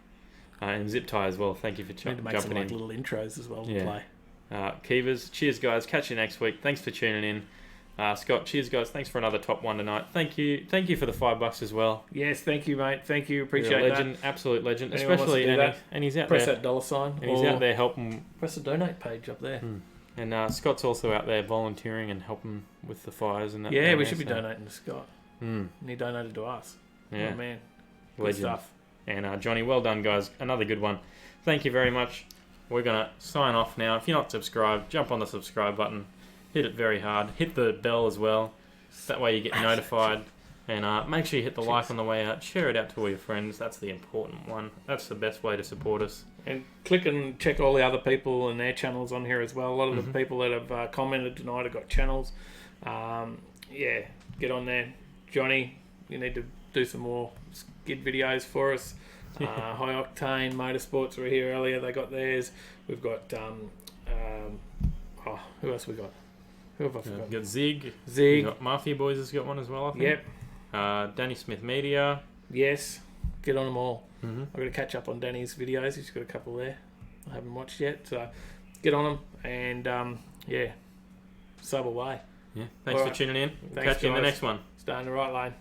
And Zip Tie as well. Thank you for jumping in. Need to make some little intros as well to play. Keevers. Cheers, guys. Catch you next week. Thanks for tuning in. Scott, cheers, guys. Thanks for another top one tonight. Thank you for the $5 as well. Yes, thank you, mate. Thank you. Appreciate You're a legend, that. absolute legend. Anyone wants Especially, to do that, and he's out press there. that $sign. And he's out there helping. Press the donate page up there. And Scott's also out there volunteering and helping with the fires and that. Yeah, down we there, should be so- donating to Scott. And he donated to us. Yeah. Oh, man. Good Legend. stuff. And Johnny, well done, guys. Another good one. Thank you very much. We're going to sign off now. If you're not subscribed, jump on the subscribe button. Hit it very hard. Hit the bell as well. That way you get notified. And make sure you hit the like on the way out. Share it out to all your friends. That's the important one. That's the best way to support us. And click and check all the other people and their channels on here as well. A lot of the people that have commented tonight have got channels. Yeah, get on there. Johnny, you need to do some more skid videos for us. High Octane Motorsports were here earlier. They got theirs. We've got who else we got? Who have I forgotten? We've got Zig. Zig. We've got Mafia Boys has got one as well, I think. Yep. Danny Smith Media. Yes. Get on them all. I've got to catch up on Danny's videos. He's got a couple there I haven't watched yet. So get on them and yeah, sub away. Yeah. Thanks All for right. tuning in. Thanks, Catch you in the guys. next one. Stay in the right lane.